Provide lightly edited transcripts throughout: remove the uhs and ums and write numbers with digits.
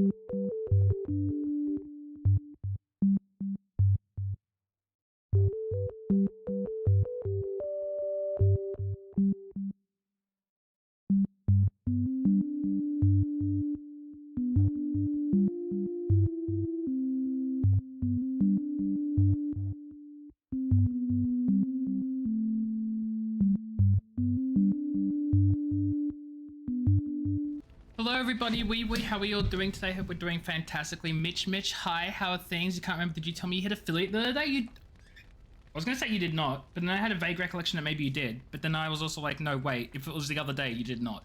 Hello everybody, how are you all doing today? Hope we're doing fantastically. Mitch, hi, how are things? You can't remember, did you tell me you hit affiliate the other day? I was gonna say you did not, but then I had a vague recollection that maybe you did, but then I was also like, no wait, if it was the other day, you did not.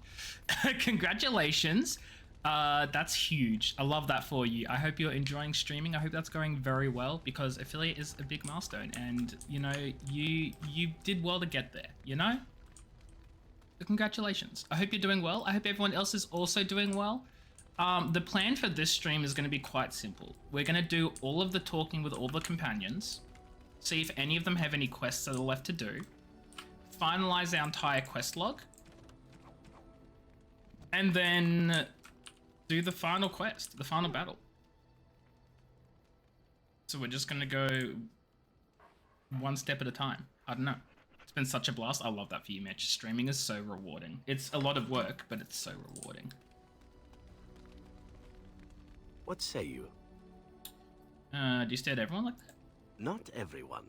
Congratulations, that's huge. I love that for you. I hope you're enjoying streaming. I hope that's going very well, because affiliate is a big milestone, and you know, you did well to get there, you know? Congratulations. I hope you're doing well. I hope everyone else is also doing well. The plan for this stream is going to be quite simple. We're going to do all of the talking with all the companions, see if any of them have any quests that are left to do, finalize our entire quest log, and then do the final quest, the final battle. So we're just going to go one step at a time. I don't know. It's been such a blast. I love that for you, Mitch. Streaming is so rewarding. It's a lot of work, but it's so rewarding. What say you? Do you stare at everyone like that? Not everyone,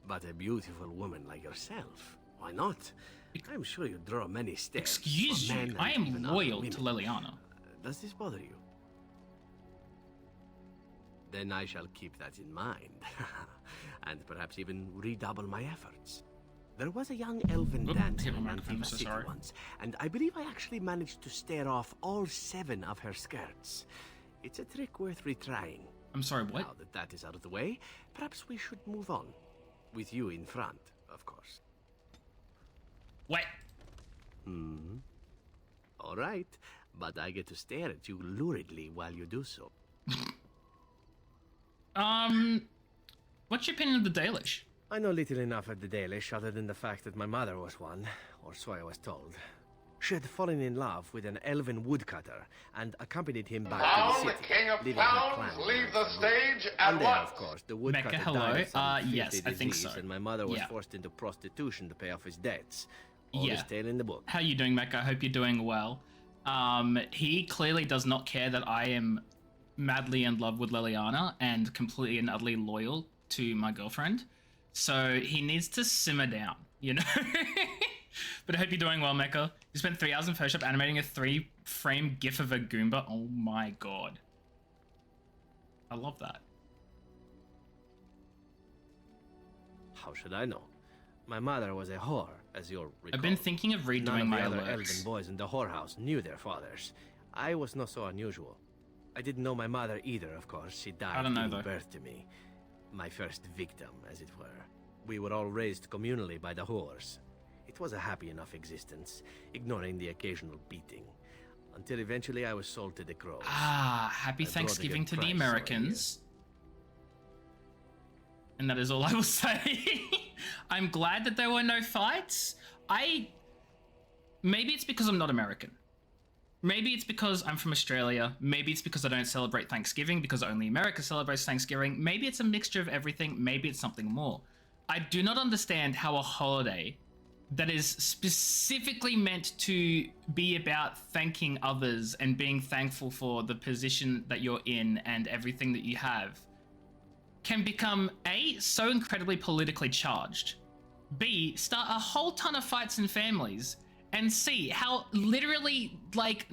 but a beautiful woman like yourself. Why not? I'm sure you draw many stares. Excuse you, I am loyal to Leliana. Does this bother you? Then I shall keep that in mind. And perhaps even redouble my efforts. There was a young elven dancer in Antifa City once, and I believe I actually managed to stare off all 7 of her skirts. It's a trick worth retrying. I'm sorry, what? Now that that is out of the way, perhaps we should move on. With you in front, of course. What? All right, but I get to stare at you luridly while you do so. What's your opinion of the Dalish? I know little enough of the Dalish other than the fact that my mother was one, or so I was told. She had fallen in love with an elven woodcutter and accompanied him back to the city. The king of clowns, leave the stage at and then, once. of course, the woodcutter Mecca, hello. died of some Yes, filthy I think disease, so. and my mother was Yeah. forced into prostitution to pay off his debts. All Yeah. this tale in the book. How you doing, Mecca? I hope you're doing well. He clearly does not care that I am madly in love with Leliana and completely and utterly loyal to my girlfriend. So he needs to simmer down, you know? But I hope you're doing well, Mecca. You spent 3 hours in Photoshop animating a 3-frame GIF of a Goomba. Oh my god. I love that. How should I know? My mother was a whore, as you'll recall. I've been thinking of redoing None of my the other alerts. elven boys in the whorehouse knew their fathers. I was not so unusual. I didn't know my mother either, of course. She died I don't know, giving though. birth to me. My first victim, as it were. We were all raised communally by the whores. It was a happy enough existence, ignoring the occasional beating. Until eventually I was sold to the crows. Ah, happy I brought a Thanksgiving good to the price, Americans. And that is all I will say. I'm glad that there were no fights. Maybe it's because I'm not American. Maybe it's because I'm from Australia. Maybe it's because I don't celebrate Thanksgiving because only America celebrates Thanksgiving. Maybe it's a mixture of everything. Maybe it's something more. I do not understand how a holiday that is specifically meant to be about thanking others and being thankful for the position that you're in and everything that you have can become A, so incredibly politically charged, B, start a whole ton of fights in families, and C, how literally, like,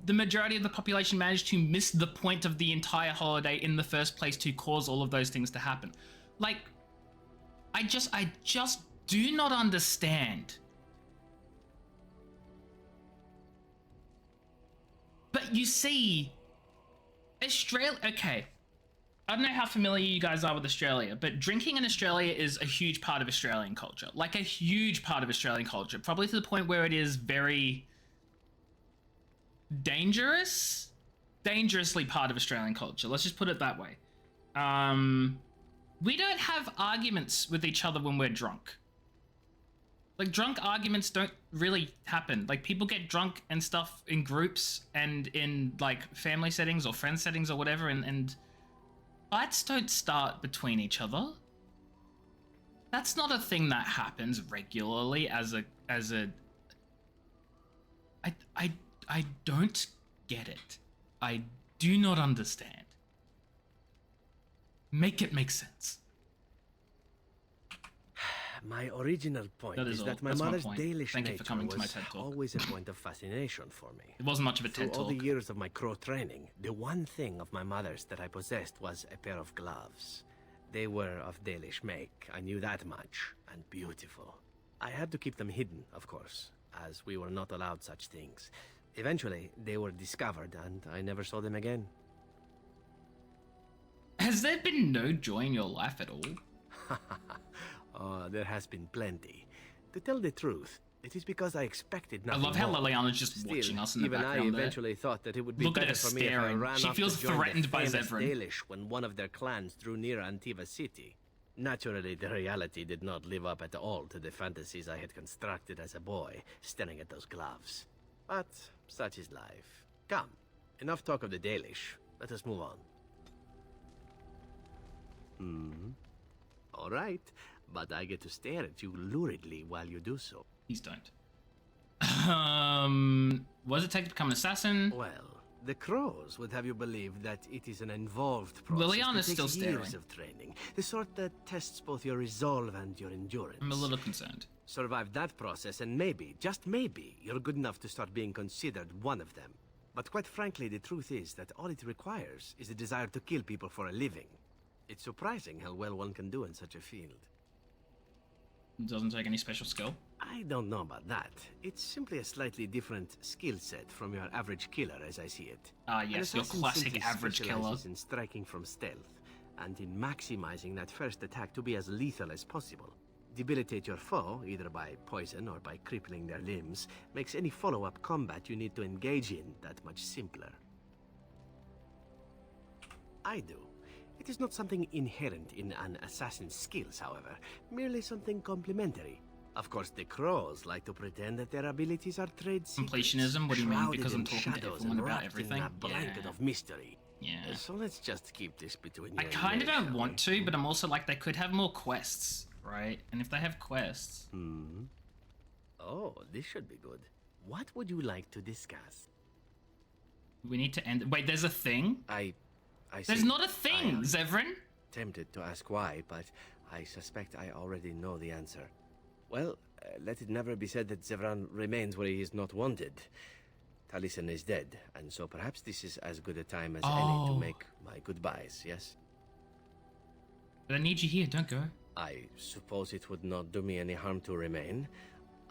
the majority of the population managed to miss the point of the entire holiday in the first place to cause all of those things to happen. Like, I just do not understand. But you see, Australia, okay, I don't know how familiar you guys are with Australia, but drinking in Australia is a huge part of Australian culture. Like a huge part of Australian culture, probably to the point where it is very dangerously part of Australian culture. Let's just put it that way. We don't have arguments with each other when we're drunk. Like, drunk arguments don't really happen. Like, people get drunk and stuff in groups and in, like, family settings or friend settings or whatever, and fights don't start between each other. That's not a thing that happens regularly as a... I don't get it. I do not understand. Make it make sense. My original point is that my mother's Dalish nature was always a point of fascination for me. It wasn't much of a TED Through all talk. the years of my crow training, the one thing of my mother's that I possessed was a pair of gloves. They were of Dalish make, I knew that much, and beautiful. I had to keep them hidden, of course, as we were not allowed such things. Eventually, they were discovered, and I never saw them again. Has there been no joy in your life at all? Oh, there has been plenty. To tell the truth, it is because I expected nothing I love how more. Liliana's just Still, watching us in the even background I eventually thought that it would be Look at better her for me if I staring. ran She off feels to join threatened the by famous Zevran. Dalish when one of their clans drew near Antiva city. Naturally, the reality did not live up at all to the fantasies I had constructed as a boy, staring at those gloves. But such is life. Come, enough talk of the Dalish. Let us move on. All right, but I get to stare at you luridly while you do so. Please don't. What does it take to become an assassin? Well, the crows would have you believe that it is an involved process. Liliana's that still takes staring. years of training, the sort that tests both your resolve and your endurance. I'm a little concerned. Survive that process and maybe, just maybe, you're good enough to start being considered one of them. But quite frankly, the truth is that all it requires is the desire to kill people for a living. It's surprising how well one can do in such a field. It doesn't take any special skill. I don't know about that. It's simply a slightly different skill set from your average killer, as I see it. Ah, An yes, your assassin classic simply average killer. specializes in striking from stealth, and in maximizing that first attack to be as lethal as possible. Debilitate your foe, either by poison or by crippling their limbs, makes any follow-up combat you need to engage in that much simpler. I do. It is not something inherent in an assassin's skills, however, merely something complementary. Of course, the crows like to pretend that their abilities are trade secrets. Completionism? What do you mean? Shrouded Because I'm in talking to shadows everyone and about wrapped everything? in a blanket Yeah. of mystery. Yeah. So let's just keep this between you I and kind of me, don't shall want we? to, but I'm also like, they could have more quests, right? And if they have quests... Oh, this should be good. What would you like to discuss? We need to end... Wait, there's a thing? I There's see. not a thing, Zevran! Tempted to ask why, but I suspect I already know the answer. Well, let it never be said that Zevran remains where he is not wanted. Taliesin is dead, and so perhaps this is as good a time as any Oh. to make my goodbyes, yes? But I need you here, don't go. I suppose it would not do me any harm to remain,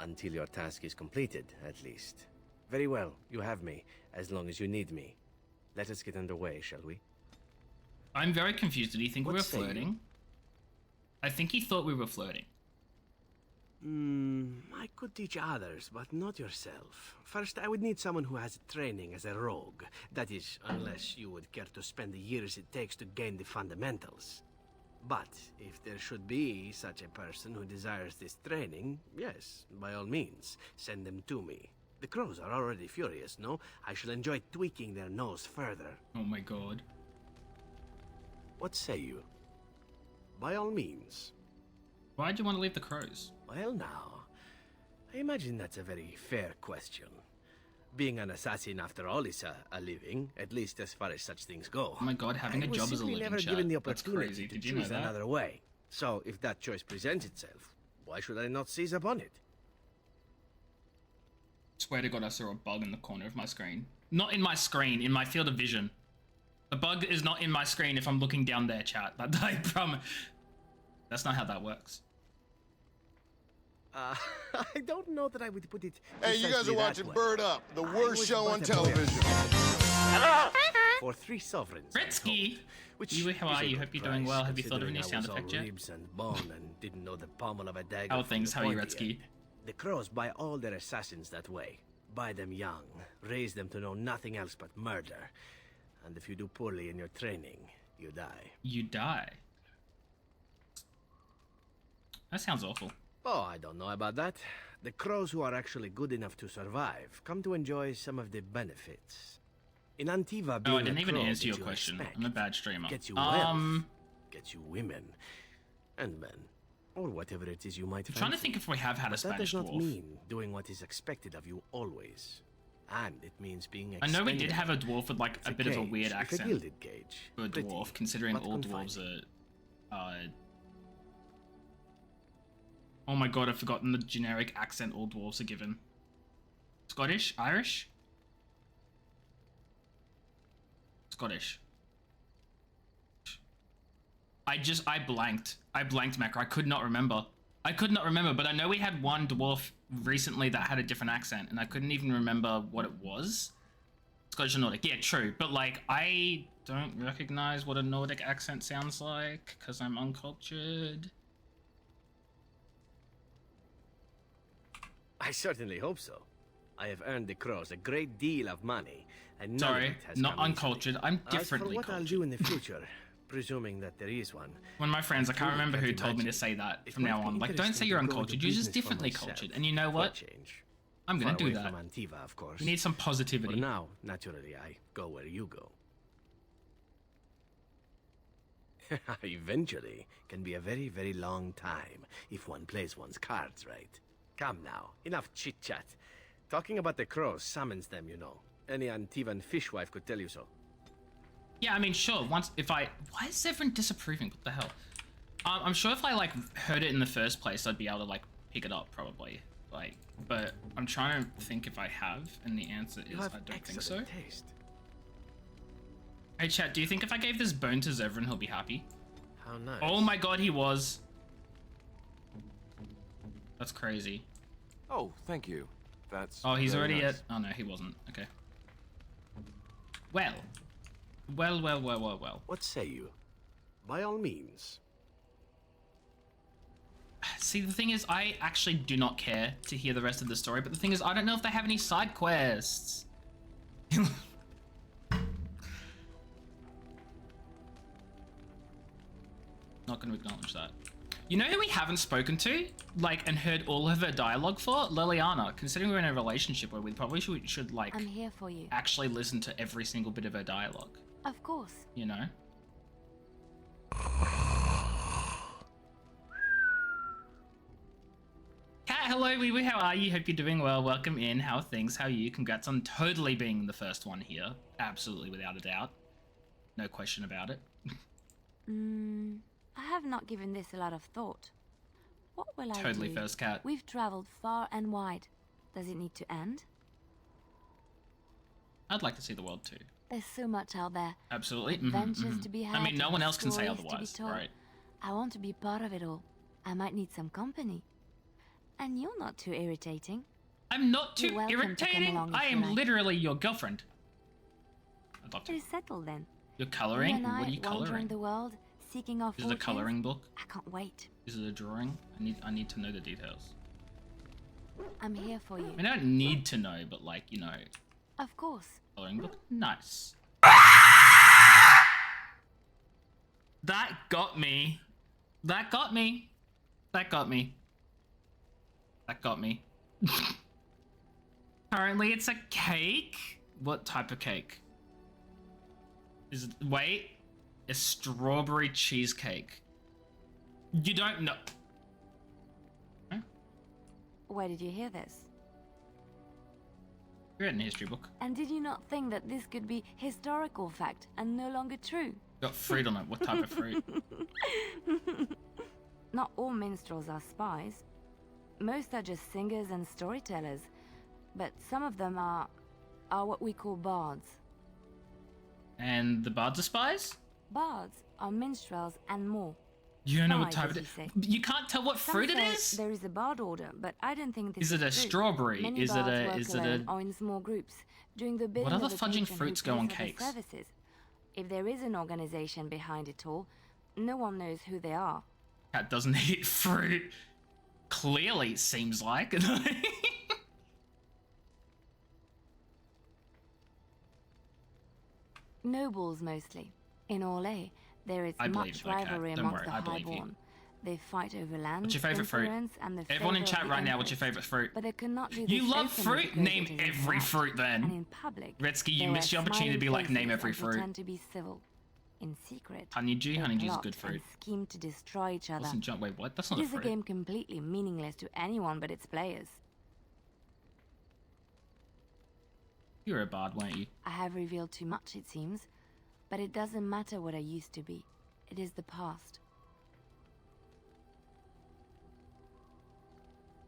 until your task is completed, at least. Very well, you have me, as long as you need me. Let us get underway, shall we? I'm very confused. Did he think we What were say you? flirting? I think he thought we were flirting. I could teach others, but not yourself. First, I would need someone who has training as a rogue. That is, unless you would care to spend the years it takes to gain the fundamentals. But if there should be such a person who desires this training, yes, by all means, send them to me. The crows are already furious, no? I shall enjoy tweaking their nose further. Oh my god. What say you? By all means. Why'd you want to leave the crows? Well now, I imagine that's a very fair question. Being an assassin, after all, is a living, at least as far as such things go. Oh my god, having a I was job is a simply living, never chat. given the That's opportunity crazy. to Did you know choose that? another way. So, if that choice presents itself, why should I not seize upon it? Swear to god I saw a bug in the corner of my screen. Not in my screen, in my field of vision. The bug is not in my screen if I'm looking down there, chat. But I promise. That's not how that works. I don't know that I would put it. Hey, you guys precisely are that watching way. Bird Up, the I worst was show but on a boy. television. For 3 sovereigns. I'm Britsky! told, which You, how is are a you? good Hope you're doing price, well. Have you thought of any considering sound I was effect all yet? ribs and bone and didn't know the pommel of a dagger. How are from things? the How are you, pointy Retsky? end. The crows buy all their assassins that way. Buy them young, raise them to know nothing else but murder. And if you do poorly in your training, you die. You die. That sounds awful. Oh, I don't know about that. The crows who are actually good enough to survive come to enjoy some of the benefits. In Antiva, being Oh, I didn't even answer your you question. Expect, I'm a bad streamer. gets you wealth, gets you women, and men, or whatever it is you might I'm fancy. trying to think if we have had a But that Spanish does not dwarf. mean doing what is expected of you always. And it means being I know we did expendable. have a dwarf with like It's a bit of a gauge, weird it's a accent gilded gauge. for a Pretty, dwarf, considering but all confining. dwarves are. Oh my god, I've forgotten the generic accent all dwarves are given. Scottish? Irish? Scottish. I blanked. I blanked, Macro. I could not remember. But I know we had one dwarf recently that had a different accent, and I couldn't even remember what it was. Scottish or Nordic. Yeah, true. But, like, I don't recognize what a Nordic accent sounds like, because I'm uncultured. I certainly hope so. I have earned the crows a great deal of money, and none of Sorry, it has not come uncultured. easily. I'm As for differently what I'll cultured. do in the future, presuming that there is one. One of my friends, I can't truly remember who can't told me to imagine. say that It from might now be on. Like, don't say interesting you're to go into uncultured, you're just business for differently myself. cultured. And you know For a what? change. I'm gonna Far do away that. from Antiva, of course. We need some For positivity. now, naturally, I go where you go. Eventually can be a very, very long time if one plays one's cards right. Come now, enough chit-chat. Talking about the crows summons them, you know. Any Antivan fishwife could tell you so. Yeah, I mean, sure. Once, if I... Why is everyone disapproving? What the hell? I'm sure if I, like, heard it in the first place, I'd be able to, like, pick it up, probably. Like, but I'm trying to think if I have, and the answer is You I have don't think so. excellent taste. Hey, chat, do you think if I gave this bone to Zevran, he'll be happy? How nice. Oh my god, he was. That's crazy. Oh, thank you. That's Oh, he's very already nice. at... Oh, no, he wasn't. Okay. Well. Well. What say you? By all means. See, the thing is, I actually do not care to hear the rest of the story, but the thing is, I don't know if they have any side quests. Not going to acknowledge that. You know who we haven't spoken to? Like, and heard all of her dialogue for? Liliana. Considering we're in a relationship where we probably should like, I'm here for you. actually listen to every single bit of her dialogue. Of course. You know? Kat, hello, wee wee, how are you? Hope you're doing well. Welcome in. How are things? How are you? Congrats on totally being the first one here. Absolutely, without a doubt. No question about it. I have not given this a lot of thought. What will I do? Totally first, Kat. We've traveled far and wide. Does it need to end? I'd like to see the world too. There's so much out there. Absolutely. Adventures to be had. I mean, no one else can say stories to be otherwise, told. right? I want to be part of it all. I might need some company. And you're not too irritating. I'm not too You're welcome to come irritating. along if I you am like. literally your girlfriend. I'd love to. It's settled then. You're You coloring? and I What are you wandering coloring? the world, seeking our Is it a fortunes. coloring book? I can't wait. Is it a drawing? I need to know the details. I'm here for you. I mean, I don't need to know, but like, you know, Of course. coloring book. Nice. That got me. That got me. That got me. That got me. Apparently it's a cake? What type of cake? Is it, wait, a strawberry cheesecake. You don't know. Huh? Where did you hear this? Read it in a history book. And did you not think that this could be historical fact and no longer true? Got fruit on it. What type of fruit? Not all minstrels are spies. Most are just singers and storytellers. But some of them are what we call bards. And the bards are spies? Bards are minstrels and more. You don't know what Spies, type of as it you is. say. You can't tell what Some fruit it say is? There is a bard order, but I don't think this Is it a true. strawberry? Many Is it bards a- work is it alone a- or in small groups, doing the bidding What other of the fudging patron who fruits go pays on for the cakes? services. If there is an organization behind it all, no one knows who they are. Cat doesn't eat fruit. Clearly, it seems like. Nobles mostly. In Orlais, there is I believe much you, okay. rivalry Don't amongst worry, the I believe you. highborn. They fight over land. What's your favorite fruit? And the Everyone in favor of chat the right now, emperors. what's your favorite fruit? But they cannot do this You love openly fruit? because Name it is every right. fruit And then. in public, Redsky, you they missed your wear opportunity to be smiling like, name faces every and fruit. pretend to be civil. In secret, Honeydew? they Honeydew's a plot good fruit. and scheme to destroy each other. Listen, John, wait, what? That's It not a is a fruit. game completely meaningless to anyone but its players. You were a bard, weren't you? I have revealed too much, it seems, but it doesn't matter what I used to be. It is the past.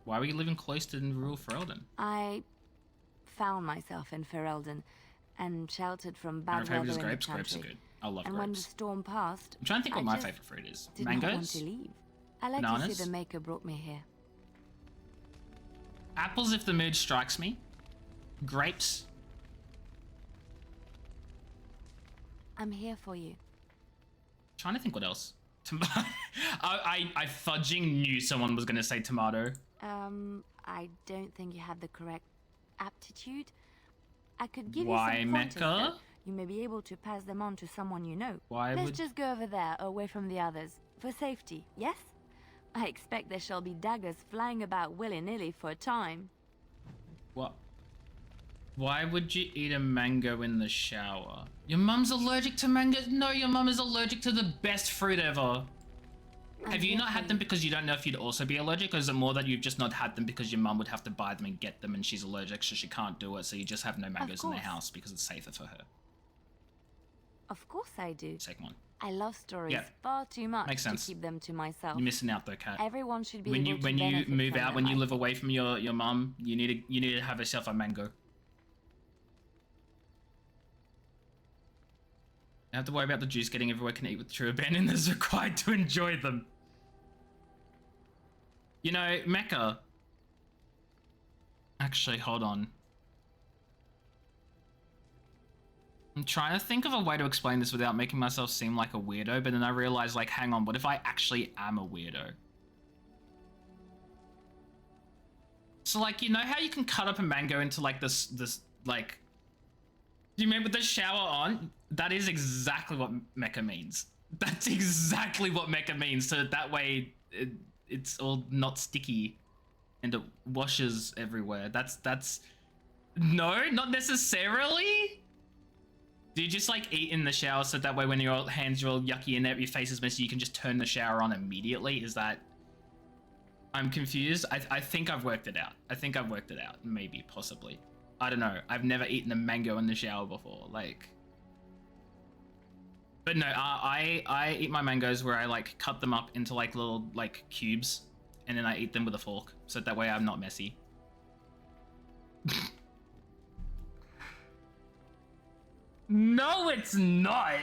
Why were you living close to rural Ferelden? I found myself in Ferelden and sheltered from My bad favorite weather is in grapes. the Grapes are country. good. I love And when the grapes. storm passed, I'm trying to think what I my just favorite fruit is. did not want Mangoes? to leave. I like to Bananas? see the maker brought me here. Apples if the mood strikes me. Grapes. I'm here for you. Trying to think what else. I fudging knew someone was going to say tomato. I don't think you have the correct aptitude. I could give Why, you some pointers, Mecca? though. You may be able to pass them on to someone you know. Why Let's would- just go over there, away from the others. For safety, yes? I expect there shall be daggers flying about willy-nilly for a time. What? Why would you eat a mango in the shower? Your mum's allergic to mangoes? No, your mum is allergic to the best fruit ever. Have you not had them because you don't know if you'd also be allergic, or is it more that you've just not had them because your mum would have to buy them and get them and she's allergic so she can't do it, so you just have no mangoes in the course. house because it's safer for her? Of course I do. Second one. I love stories Yeah. far too much Makes sense. to keep them to myself. You're missing out though, Kat. Everyone should be When able you to benefit move from out, them. when you live away from your mum, you need to have yourself a mango. You have to worry about the juice getting everywhere can eat with true abandon is required to enjoy them. You know, Mecca. Actually, hold on. I'm trying to think of a way to explain this without making myself seem like a weirdo, but then I realized, like, hang on, what if I actually am a weirdo? So, like, you know how you can cut up a mango into, like, this, like... Do you remember the shower on? That is exactly what Mecha means. That's exactly what Mecha means, so that way it's all not sticky and it washes everywhere. That's... No, not necessarily? Do you just, like, eat in the shower so that way when your hands are all yucky and your face is messy, you can just turn the shower on immediately? Is that... I'm confused. I think I've worked it out. I think I've worked it out. Maybe, possibly. I don't know. I've never eaten a mango in the shower before. Like... But no, I eat my mangoes where I, like, cut them up into, like, little, like, cubes. And then I eat them with a fork. So that way I'm not messy. No, it's not.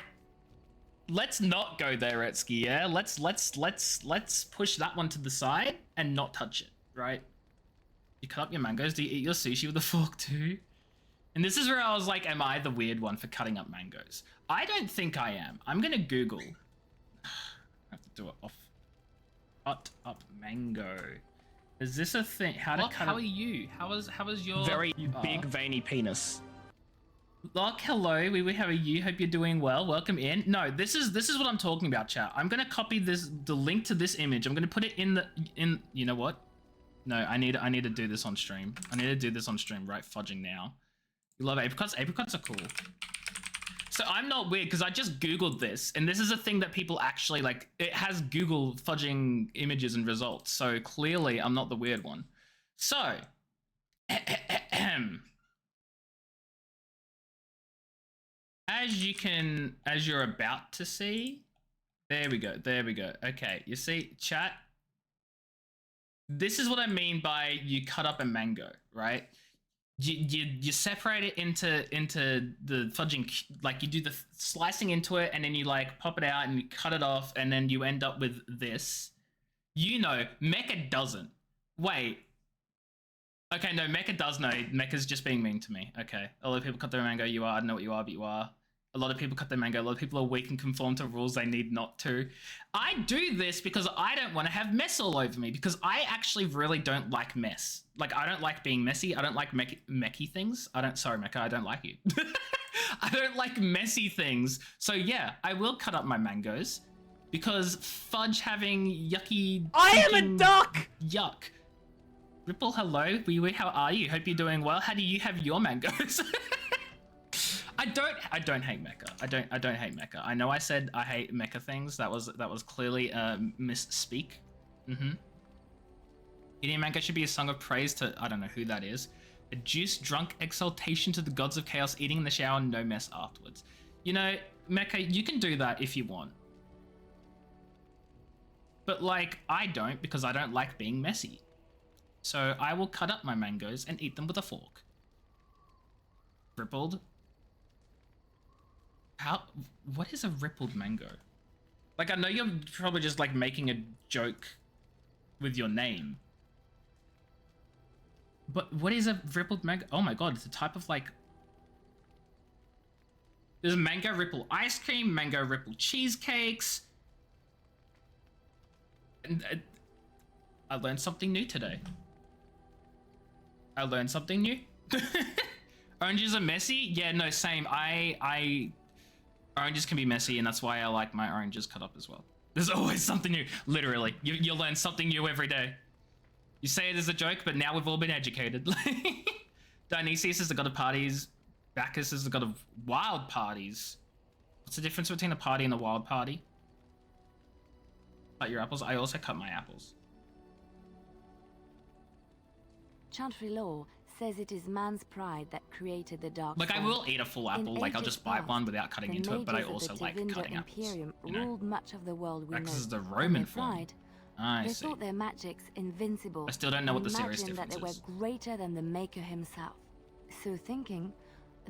Let's not go there, Etsky, yeah? Let's push that one to the side and not touch it, right? You cut up your mangoes, do you eat your sushi with a fork too? And this is where I was like, am I the weird one for cutting up mangoes? I don't think I am. I'm gonna Google. I have to do it off. Cut up mango. Is this a thing? How to cut? How are you? How is your Very big veiny penis? Lock, hello. We have a you. Hope you're doing well. Welcome in. No, this is what I'm talking about, chat. I'm gonna copy the link to this image. I'm gonna put it in. You know what? No, I need to do this on stream. I need to do this on stream. Right, fudging now. You love apricots? Apricots are cool. So I'm not weird because I just Googled this, and this is a thing that people actually like. It has Google fudging images and results. So clearly, I'm not the weird one. So. As you're about to see, there we go. Okay, you see, chat. This is what I mean by you cut up a mango, right? You separate it into the fudging, like you do the slicing into it, and then you like pop it out and you cut it off, and then you end up with this. You know, Mecha doesn't. Wait. Okay, no, Mecha does know. Mecha's just being mean to me. Okay. A lot of people cut their mango. You are. I don't know what you are, but you are. A lot of people cut their mango. A lot of people are weak and conform to rules they need not to. I do this because I don't want to have mess all over me, because I actually really don't like mess. Like, I don't like being messy. I don't like messy things. Sorry, Mecha, I don't like you. I don't like messy things. So yeah, I will cut up my mangoes. Because fudge having yucky... I am a stinking duck! Yuck. Ripple, hello. Wee wee, how are you? Hope you're doing well. How do you have your mangoes? I don't hate mecha. I don't hate mecha. I know I said I hate mecha things. That was clearly a misspeak. Eating mango should be a song of praise to, I don't know who that is. A juice drunk exaltation to the gods of chaos, eating in the shower, no mess afterwards. You know, mecha, you can do that if you want. But like, I don't, because I don't like being messy. So I will cut up my mangoes and eat them with a fork. Rippled. What is a rippled mango? Like, I know you're probably just like making a joke with your name. But what is a rippled mango? Oh my god, it's a type of like... There's mango ripple ice cream, mango ripple cheesecakes. And I learned something new today. I learned something new. Oranges are messy? Yeah, no, same. Oranges can be messy, and that's why I like my oranges cut up as well. There's always something new. Literally, you learn something new every day. You say it as a joke, but now we've all been educated. Dionysius is the god of parties. Bacchus is the god of wild parties. What's the difference between a party and a wild party? Cut your apples. I also cut my apples. Chantry law says it is man's pride that created the dark. Like, I will eat a full apple. Like, I'll just bite one without cutting into it, but I also like cutting apples. You know? Ruled much of the world we know. This is the Roman form. I They see. thought their magics invincible. I still don't know what the and serious imagined difference is. that they were greater than the Maker himself. So thinking,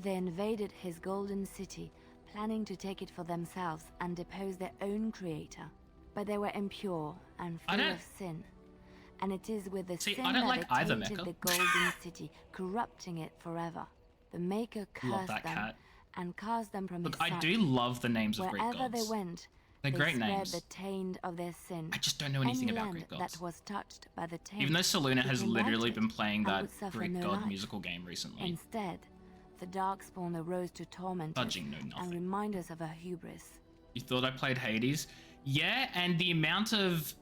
they invaded his golden city, planning to take it for themselves and depose their own creator. But they were impure and full of sin. And it is with the sin I don't like that either they tainted Mecha. the golden city, corrupting it forever. The Maker Love cursed that them cat. and cast them from Look, his I sight. do love the names of Greek Wherever gods. they went, They're they great spread names. the taint of their sin. I just don't know anything Any about land Greek gods. that was touched by the taint Even though Seluna has became literally whited been playing and that would suffer Greek no god life. musical game recently. Instead, the Darkspawn arose to torment us Fudging know and nothing. remind us of our hubris. You thought I played Hades? Yeah, and the amount of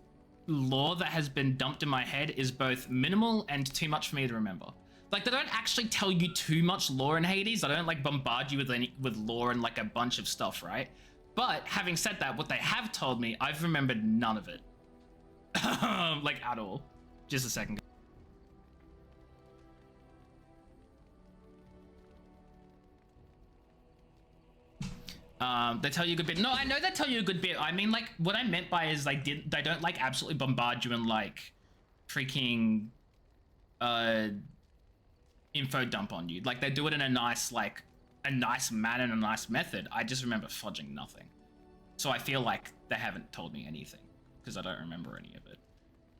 lore that has been dumped in my head is both minimal and too much for me to remember. Like, they don't actually tell you too much lore in Hades. They don't like bombard you with lore and like a bunch of stuff, right? But having said that, what they have told me, I've remembered none of it. Like, at all. Just a second. They tell you a good bit. No, I know they tell you a good bit. I mean, like, what I meant by is they don't like absolutely bombard you and like freaking info dump on you. Like, they do it in a nice manner and a nice method. I just remember fudging nothing. So I feel like they haven't told me anything because I don't remember any of it.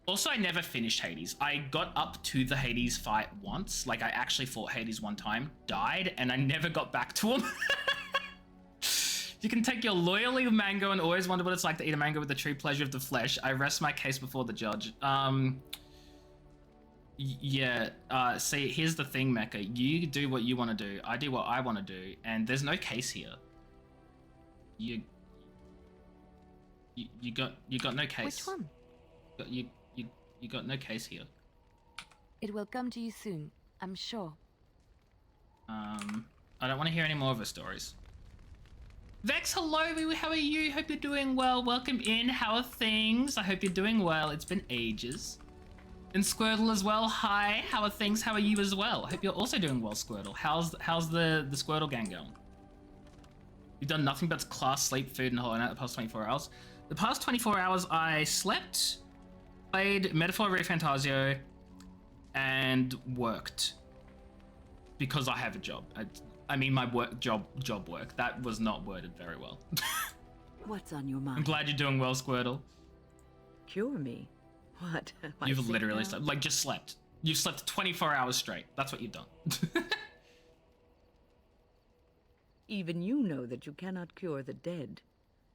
Also, I never finished Hades. I got up to the Hades fight once. Like, I actually fought Hades one time, died, and I never got back to him. You can take your loyally mango and always wonder what it's like to eat a mango with the true pleasure of the flesh. I rest my case before the judge. See, here's the thing, Mecha. You do what you want to do. I do what I want to do. And there's no case here. You got no case. Which one? You got no case here. It will come to you soon, I'm sure. I don't want to hear any more of her stories. Vex, hello, how are you? Hope you're doing well. Welcome in. How are things? I hope you're doing well. It's been ages. And Squirtle as well. Hi, how are things? How are you as well? I hope you're also doing well, Squirtle. How's the Squirtle gang going? You've done nothing but class, sleep, food, and Hollow Knight the past 24 hours. The past 24 hours, I slept, played Metaphor ReFantazio, and worked. Because I have a job. I mean, my job work. That was not worded very well. What's on your mind? I'm glad you're doing well, Squirtle. Cure me? What? You've literally slept, like, just slept. You've slept 24 hours straight. That's what you've done. Even you know that you cannot cure the dead.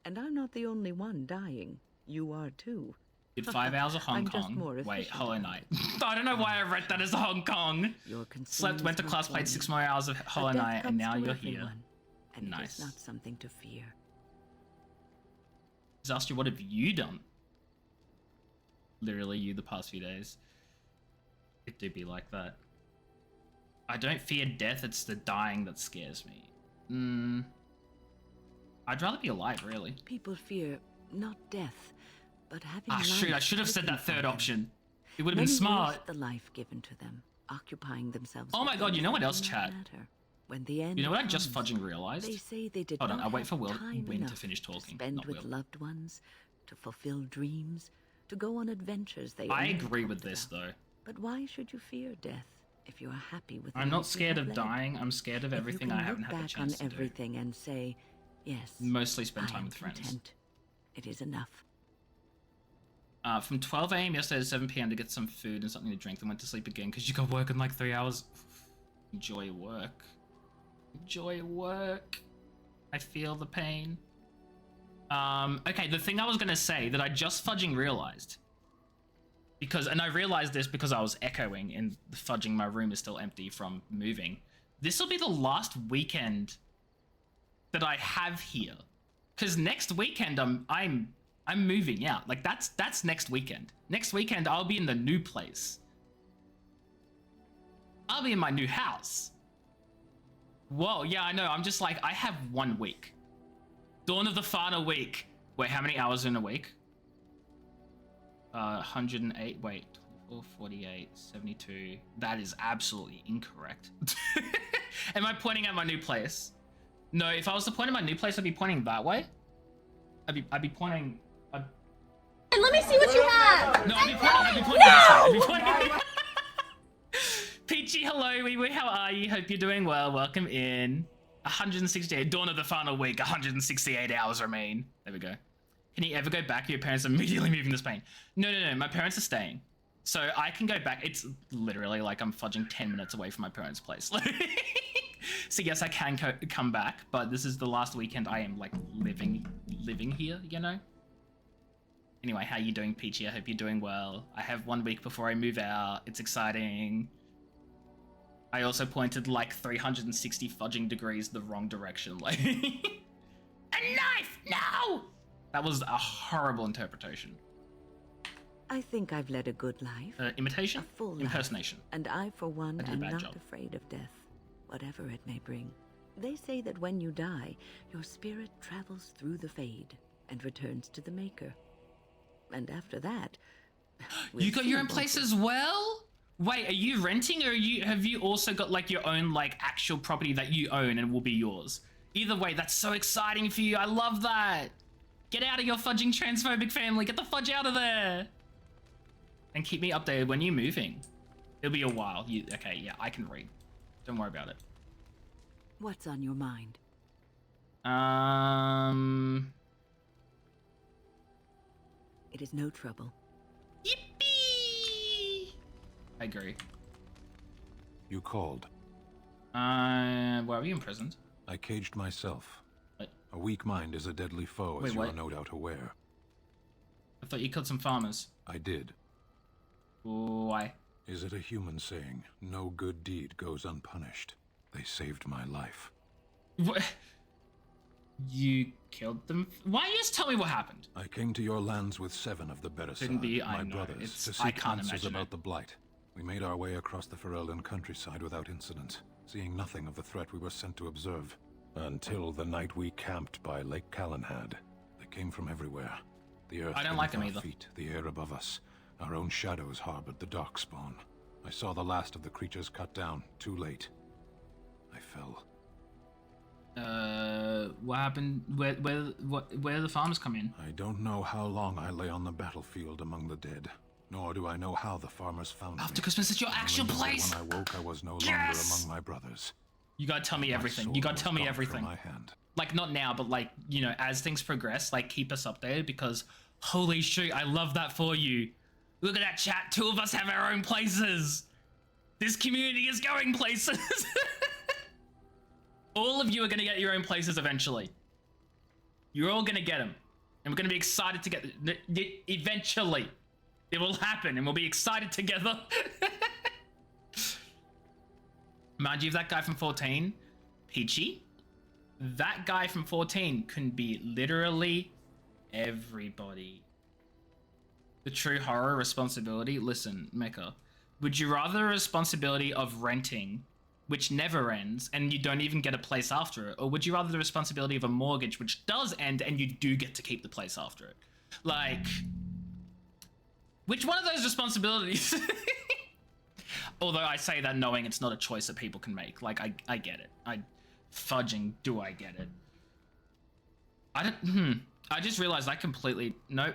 And I'm not the only one dying. You are too. Did 5 hours of Hong I'm just Kong. more Wait, efficient. Hollow Knight. I don't know why I read that as Hong Kong. Your Slept, went to concerns class, must played run. 6 more hours of Hollow But death Knight, and comes now to you're everyone, here. And Nice. it's not something to fear. Zastri, what have you done? Literally you the past few days. It do be like that. I don't fear death, it's the dying that scares me. I'd rather be alive, really. People fear not death, but having Ah, shoot, I life should have said taken that third from them. option. It would have been Many smart. waste the life given to them, occupying themselves. Oh my with god, you know what things else, that do chat? not matter. When the end You know what I just comes, fudging realized? They say they did Hold on, not I'll wait have for Will time Win to enough finish talking, To spend not with Will. loved ones, to fulfill dreams, to go on adventures they I only agree dreamt with this, about. though. But why should you fear death if you are happy with the I'm life not you scared have of led? dying, I'm scared of If everything you I can haven't look had the back chance on to do. everything and say, yes, Mostly spend I time am with friends. content. It is enough. From 12 a.m. yesterday to 7 p.m. to get some food and something to drink, then went to sleep again because you got work in like 3 hours. Enjoy work. Enjoy work. I feel the pain. Okay, the thing I was gonna say that I just fudging realized, and I realized this because I was echoing and the fudging my room is still empty from moving. This will be the last weekend that I have here, because next weekend I'm moving out. Like that's next weekend. Next weekend I'll be in the new place. I'll be in my new house. Whoa, yeah, I know. I'm just like, I have 1 week. Dawn of the final week. Wait, how many hours in a week? 108. Wait, 48, 72. That is absolutely incorrect. Am I pointing at my new place? No, if I was to point at my new place, I'd be pointing that way. I'd be pointing. And let me see what you have. No, I'd be pointing this way. I'd be pointing. Peachy, hello, wee wee, how are you? Hope you're doing well. Welcome in. 168, dawn of the final week, 168 hours remain. There we go. Can you ever go back? Your parents are immediately moving to Spain. No, my parents are staying. So I can go back. It's literally like I'm fudging 10 minutes away from my parents' place. So yes, I can come back, but this is the last weekend I am like living here, you know? Anyway, how you doing, Peachy? I hope you're doing well. I have 1 week before I move out. It's exciting. I also pointed like 360 fudging degrees the wrong direction. Like, a knife! No! That was a horrible interpretation. I think I've led a good life. Imitation? A full life. Impersonation. And I, for one, I did a am bad not job. afraid of death, whatever it may bring. They say that when you die, your spirit travels through the fade and returns to the Maker. And after that, You got your own won't place we? as well? Wait, are you renting or have you also got like your own like actual property that you own and will be yours? Either way, that's so exciting for you. I love that. Get out of your fudging transphobic family. Get the fudge out of there. And keep me updated when you're moving. It'll be a while. Okay, yeah, I can read. Don't worry about it. What's on your mind? It is no trouble. Yippee! I agree. You called. Why were you imprisoned? I caged myself. What? A weak mind is a deadly foe, Wait, as you what? are no doubt aware. I thought you killed some farmers. I did. Why? Is it a human saying, no good deed goes unpunished? They saved my life. What? You killed them? Why don't you just tell me what happened? I came to your lands with 7 of the Beresad, Couldn't be, I my know, brothers, it's- to I seek can't answers imagine about it. the Blight. We made our way across the Ferelden countryside without incident, seeing nothing of the threat we were sent to observe. Until the night we camped by Lake Calenhad. They came from everywhere. The earth I don't like beneath them our either. feet, the air above us. Our own shadows harbored the Darkspawn. I saw the last of the creatures cut down, too late. I fell. What happened? Where the farmers come in? I don't know how long I lay on the battlefield among the dead, nor do I know how the farmers found After me. Christmas, it's your I actual only know that place. When I woke, I was no longer Yes! among my brothers. You gotta tell me My everything. sword You gotta was tell me gone from everything. my hand. Like, not now, but like, you know, as things progress, like, keep us updated because holy shoot, I love that for you. Look at that chat. 2 of us have our own places. This community is going places. All of you are gonna get your own places eventually. You're all gonna get them. And we're gonna be excited to get eventually. It will happen and we'll be excited together. Mind you, that guy from 14, Peachy, that guy from 14 can be literally everybody. The true horror responsibility. Listen, Mecca, would you rather the responsibility of renting, which never ends, and you don't even get a place after it, or would you rather the responsibility of a mortgage, which does end, and you do get to keep the place after it? Like, which one of those responsibilities? Although I say that knowing it's not a choice that people can make. Like, I get it. Do I get it? I just realized I completely, nope.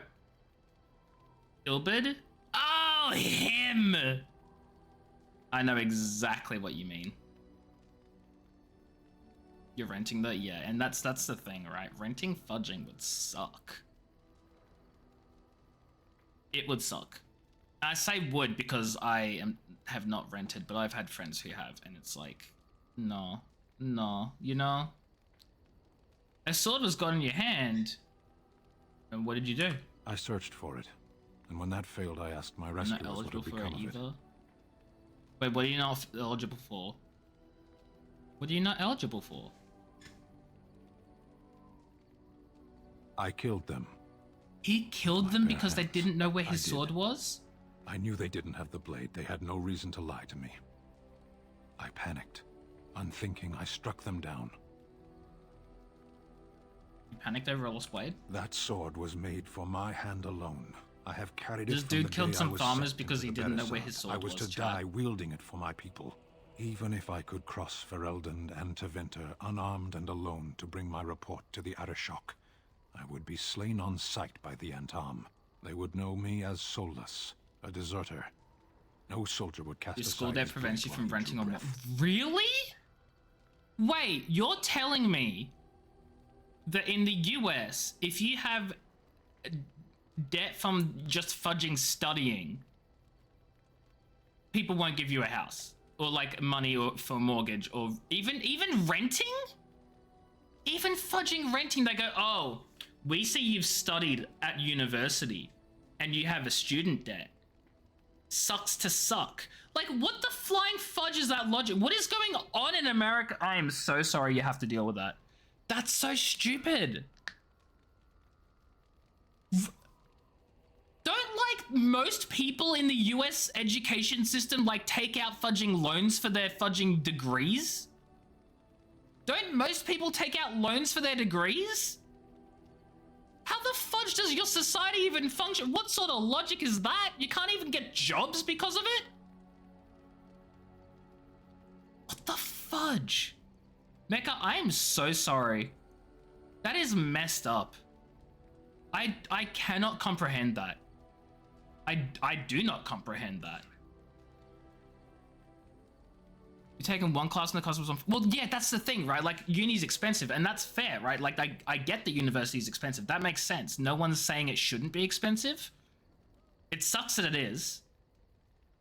Ilbid? Oh, him! I know exactly what you mean. You're renting the, yeah, and that's the thing, right? Renting fudging would suck. It would suck. I say would because I have not rented, but I've had friends who have, and it's like, no, you know? A sword was got in your hand, and what did you do? I searched for it, and when that failed, I asked my rescuers what had become of it. Wait, what are you not eligible for? What are you not eligible for? I killed them. He killed them because they didn't know where his sword was? I knew they didn't have the blade. They had no reason to lie to me. I panicked. Unthinking, I struck them down. You panicked over a lost blade? That sword was made for my hand alone. I have carried it This from dude the killed day some I farmers was because he didn't know where his sword I was to chat. die wielding it for my people. Even if I could cross Ferelden and Tevinter unarmed and alone to bring my report to the Arishok, I would be slain on sight by the Antam. They would know me as soulless, a deserter. No soldier would cast Your aside school debt his prevents you blade from while he renting drew on breath. Really? Wait, you're telling me that in the US, if you have debt from just fudging studying, people won't give you a house or like money or for a mortgage or even renting? Even fudging renting, they go, oh, we see you've studied at university and you have a student debt. Sucks to suck. Like, what the flying fudge is that logic? What is going on in America? I am so sorry you have to deal with that. That's so stupid. Don't, like, most people in the US education system, like, take out fudging loans for their fudging degrees? Don't most people take out loans for their degrees? How the fudge does your society even function? What sort of logic is that? You can't even get jobs because of it? What the fudge? Mecca, I am so sorry. That is messed up. I cannot comprehend that. I do not comprehend that. You're taking one class and the cost was on. Well, yeah, that's the thing, right? Like, uni's expensive, and that's fair, right? Like, I get that university is expensive. That makes sense. No one's saying it shouldn't be expensive. It sucks that it is.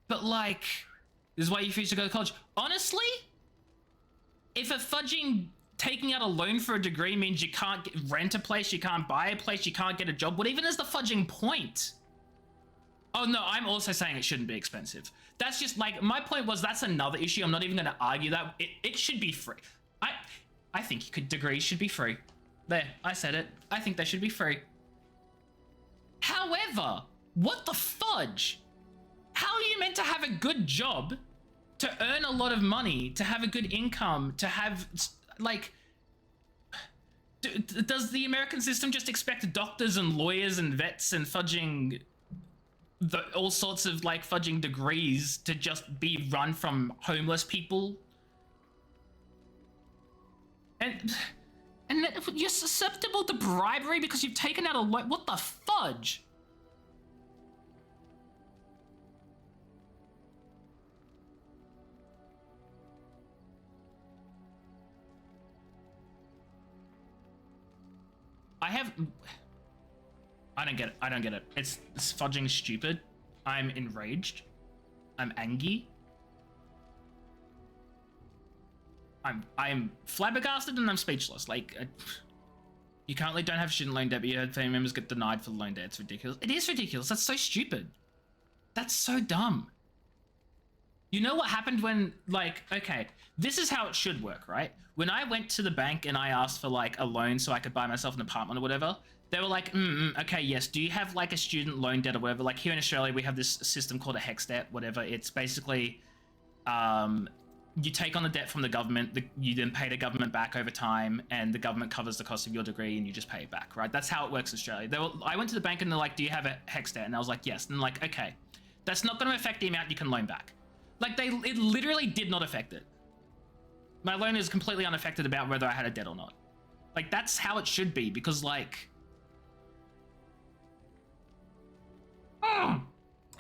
But, like, this is why you choose to go to college. Honestly, if a fudging taking out a loan for a degree means you can't rent a place, you can't buy a place, you can't get a job, what even is the fudging point? Oh, no, I'm also saying it shouldn't be expensive. That's just, like, my point was that's another issue. I'm not even going to argue that. It should be free. I think degrees should be free. There, I said it. I think they should be free. However, what the fudge? How are you meant to have a good job, to earn a lot of money, to have a good income, to have, like... Does the American system just expect doctors and lawyers and vets and fudging... all sorts of, like, fudging degrees to just be run from homeless people? And you're susceptible to bribery because you've taken out a loan? What the fudge? I don't get it. I don't get it. It's fudging stupid. I'm enraged. I'm angry. I'm flabbergasted and I'm speechless. Like, you currently don't have student loan debt, but you had family members get denied for the loan debt. It's ridiculous. It is ridiculous. That's so stupid. That's so dumb. You know what happened when, like, okay, this is how it should work, right? When I went to the bank and I asked for, like, a loan so I could buy myself an apartment or whatever, they were like, okay, yes, do you have, like, a student loan debt or whatever? Like, here in Australia, we have this system called a HEX debt, whatever. It's basically, you take on the debt from the government, you then pay the government back over time, and the government covers the cost of your degree, and you just pay it back, right? That's how it works in Australia. I went to the bank, and they're like, do you have a HEX debt? And I was like, yes. And they're like, okay, that's not going to affect the amount you can loan back. Like, it literally did not affect it. My loan is completely unaffected about whether I had a debt or not. Like, that's how it should be, because, like...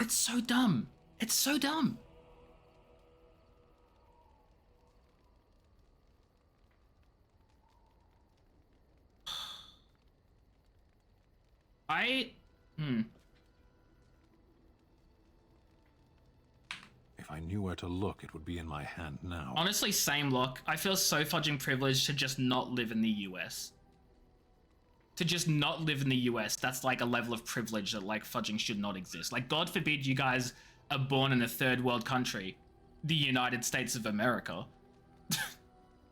it's so dumb. It's so dumb. If I knew where to look, it would be in my hand now. Honestly, same look. I feel so fudging privileged to just not live in the US. To just not live in the US, that's like a level of privilege that like fudging should not exist. Like, God forbid you guys are born in a third world country, the United States of America.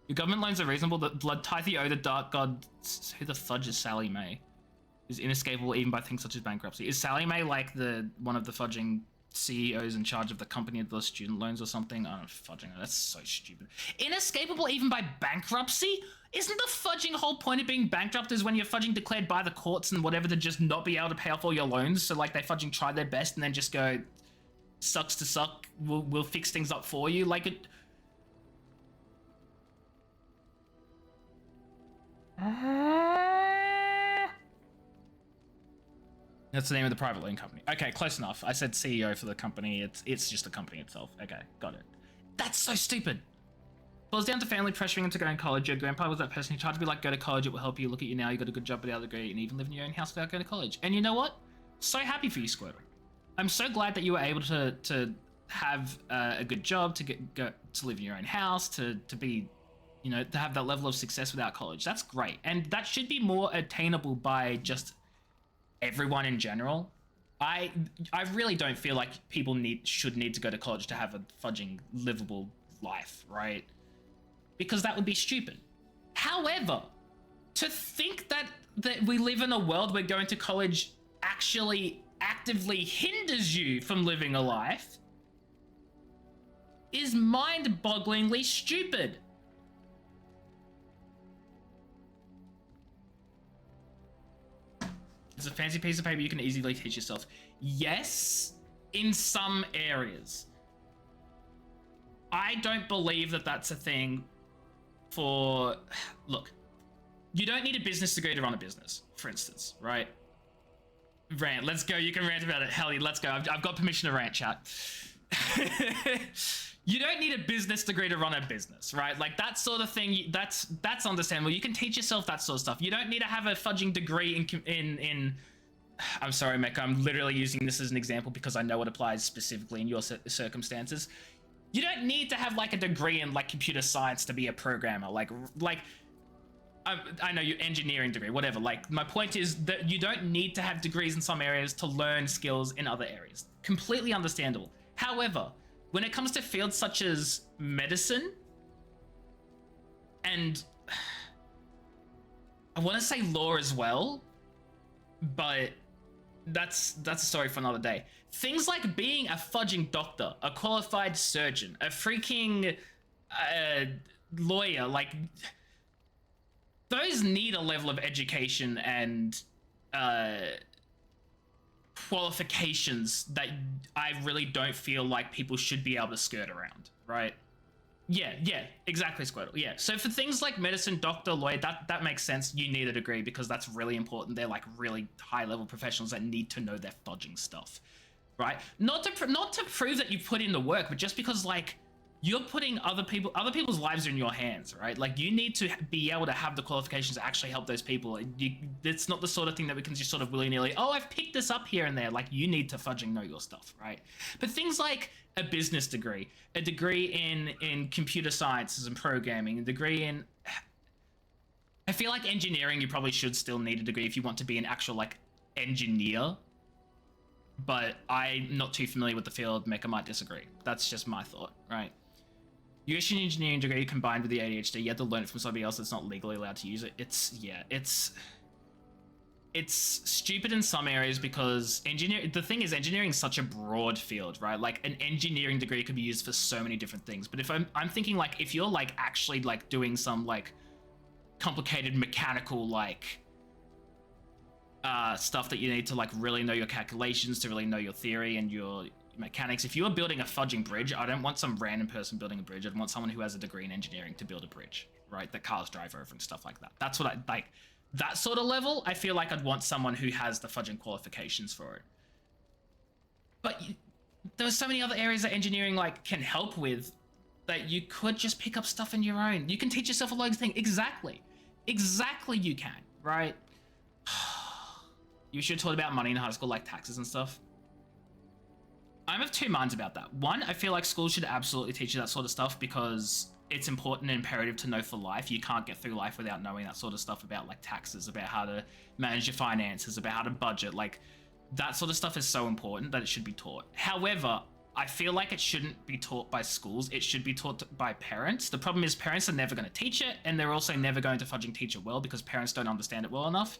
Your government loans are reasonable. The blood tithe you owe the dark god. Who the fudge is Sally Mae? Is inescapable even by things such as bankruptcy. Is Sally Mae like one of the fudging CEOs in charge of the company of those student loans or something? I don't know, fudging. That's so stupid. Inescapable even by bankruptcy? Isn't the fudging whole point of being bankrupt is when you're fudging declared by the courts and whatever to just not be able to pay off all your loans? So like they fudging try their best and then just go, sucks to suck. We'll fix things up for you. Like it. That's the name of the private loan company. Okay, close enough. I said CEO for the company. It's just the company itself. Okay, got it. That's so stupid. Well, it's down to family pressuring into going to college. Your grandpa was that person who tried to be like, go to college, it will help you. Look at you now, you got a good job without a degree, and even live in your own house without going to college. And you know what? So happy for you, Squirtle. I'm so glad that you were able to have a good job, to go to live in your own house, to be, you know, to have that level of success without college. That's great, and that should be more attainable by just everyone in general. I really don't feel like people should need to go to college to have a fudging livable life, right? Because that would be stupid. However, to think that we live in a world where going to college actually actively hinders you from living a life is mind-bogglingly stupid. It's a fancy piece of paper you can easily teach yourself. Yes, in some areas. I don't believe that that's a thing for... Look, you don't need a business degree to run a business, for instance, right? Rant, let's go. You can rant about it. Hell, let's go. I've got permission to rant, chat. You don't need a business degree to run a business, right? Like that sort of thing, that's understandable. You can teach yourself that sort of stuff. You don't need to have a fudging degree in I'm sorry, Mecca, I'm literally using this as an example because I know it applies specifically in your circumstances. You don't need to have like a degree in like computer science to be a programmer. Like I know your engineering degree, whatever. Like my point is that you don't need to have degrees in some areas to learn skills in other areas. Completely understandable. However, when it comes to fields such as medicine and I want to say law as well, but that's a story for another day. Things like being a fudging doctor, a qualified surgeon, a freaking lawyer, like those need a level of education and qualifications that I really don't feel like people should be able to skirt around, right? Yeah, exactly, Squirtle. Yeah, so for things like medicine, doctor, lawyer, that makes sense. You need a degree because that's really important. They're like really high-level professionals that need to know their fudging stuff, right? Not to prove that you put in the work, but just because like you're putting other people's lives are in your hands, right? Like you need to be able to have the qualifications to actually help those people. It's not the sort of thing that we can just sort of willy-nilly, oh, I've picked this up here and there. Like you need to fudging know your stuff, right? But things like a business degree, a degree in computer sciences and programming, a degree in... I feel like engineering, you probably should still need a degree if you want to be an actual like engineer. but I'm not too familiar with the field. Mecca might disagree. That's just my thought, right? You issue an engineering degree combined with the ADHD, you have to learn it from somebody else that's not legally allowed to use it. It's stupid in some areas because the thing is, engineering is such a broad field, right? Like an engineering degree could be used for so many different things. But if I'm thinking like, if you're like actually like doing some like complicated mechanical like stuff that you need to like really know your calculations, to really know your theory and your mechanics. If you are building a fudging bridge, I don't want some random person building a bridge. I'd want someone who has a degree in engineering to build a bridge, right? That cars drive over and stuff like that. That's what I like. That sort of level, I feel like I'd want someone who has the fudging qualifications for it. But there's so many other areas that engineering like can help with that you could just pick up stuff on your own. You can teach yourself a lot of things. Exactly you can, right? You should have taught about money in high school, like taxes and stuff. I'm of two minds about that. One, I feel like schools should absolutely teach you that sort of stuff because it's important and imperative to know for life. You can't get through life without knowing that sort of stuff about like taxes, about how to manage your finances, about how to budget. Like that sort of stuff is so important that it should be taught. However, I feel like it shouldn't be taught by schools. It should be taught by parents. The problem is parents are never going to teach it, and they're also never going to fudging teach it well because parents don't understand it well enough.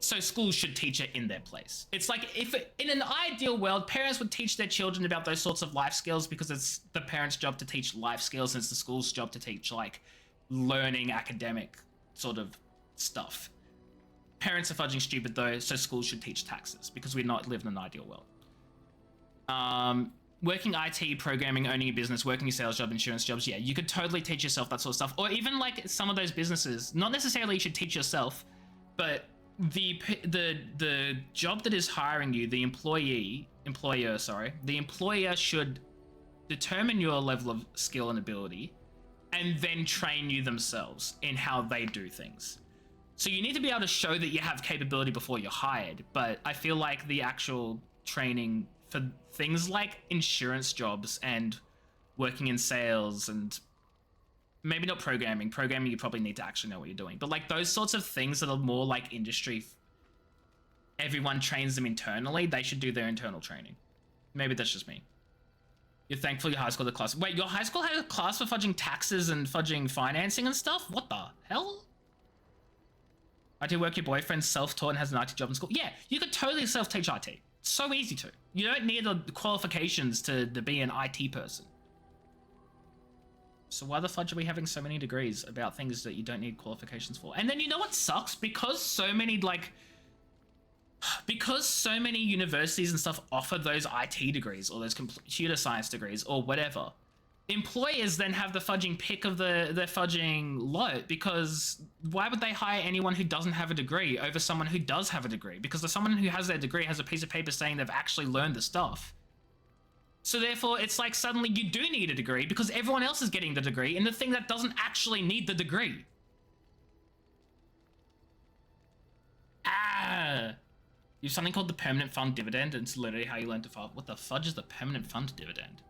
So schools should teach it in their place. It's like if in an ideal world, parents would teach their children about those sorts of life skills because it's the parents' job to teach life skills and it's the school's job to teach like learning academic sort of stuff. Parents are fudging stupid though, so schools should teach taxes because we're not living in an ideal world. Working IT, programming, owning a business, working a sales job, insurance jobs, yeah, you could totally teach yourself that sort of stuff. Or even like some of those businesses, not necessarily you should teach yourself, but the job that is hiring you, the employer should determine your level of skill and ability and then train you themselves in how they do things. So you need to be able to show that you have capability before you're hired, but I feel like the actual training for things like insurance jobs and working in sales and maybe not programming you probably need to actually know what you're doing, but like those sorts of things that are more like industry, everyone trains them internally, they should do their internal training. Maybe that's just me. You're thankful your high school had a class. Wait, your high school had a class for fudging taxes and fudging financing and stuff? What the hell? IT work, your boyfriend's self-taught and has an IT job in school. Yeah, you could totally self-teach IT. It's so easy to. You don't need the qualifications to be an IT person. So why the fudge are we having so many degrees about things that you don't need qualifications for? And then you know what sucks? Because so many universities and stuff offer those IT degrees or those computer science degrees or whatever, employers then have the fudging pick of their fudging lot, because why would they hire anyone who doesn't have a degree over someone who does have a degree? Because someone who has their degree has a piece of paper saying they've actually learned the stuff. So therefore, it's like suddenly you do need a degree because everyone else is getting the degree in the thing that doesn't actually need the degree. You have something called the permanent fund dividend, and it's literally how you learn to file. What the fudge is the permanent fund dividend?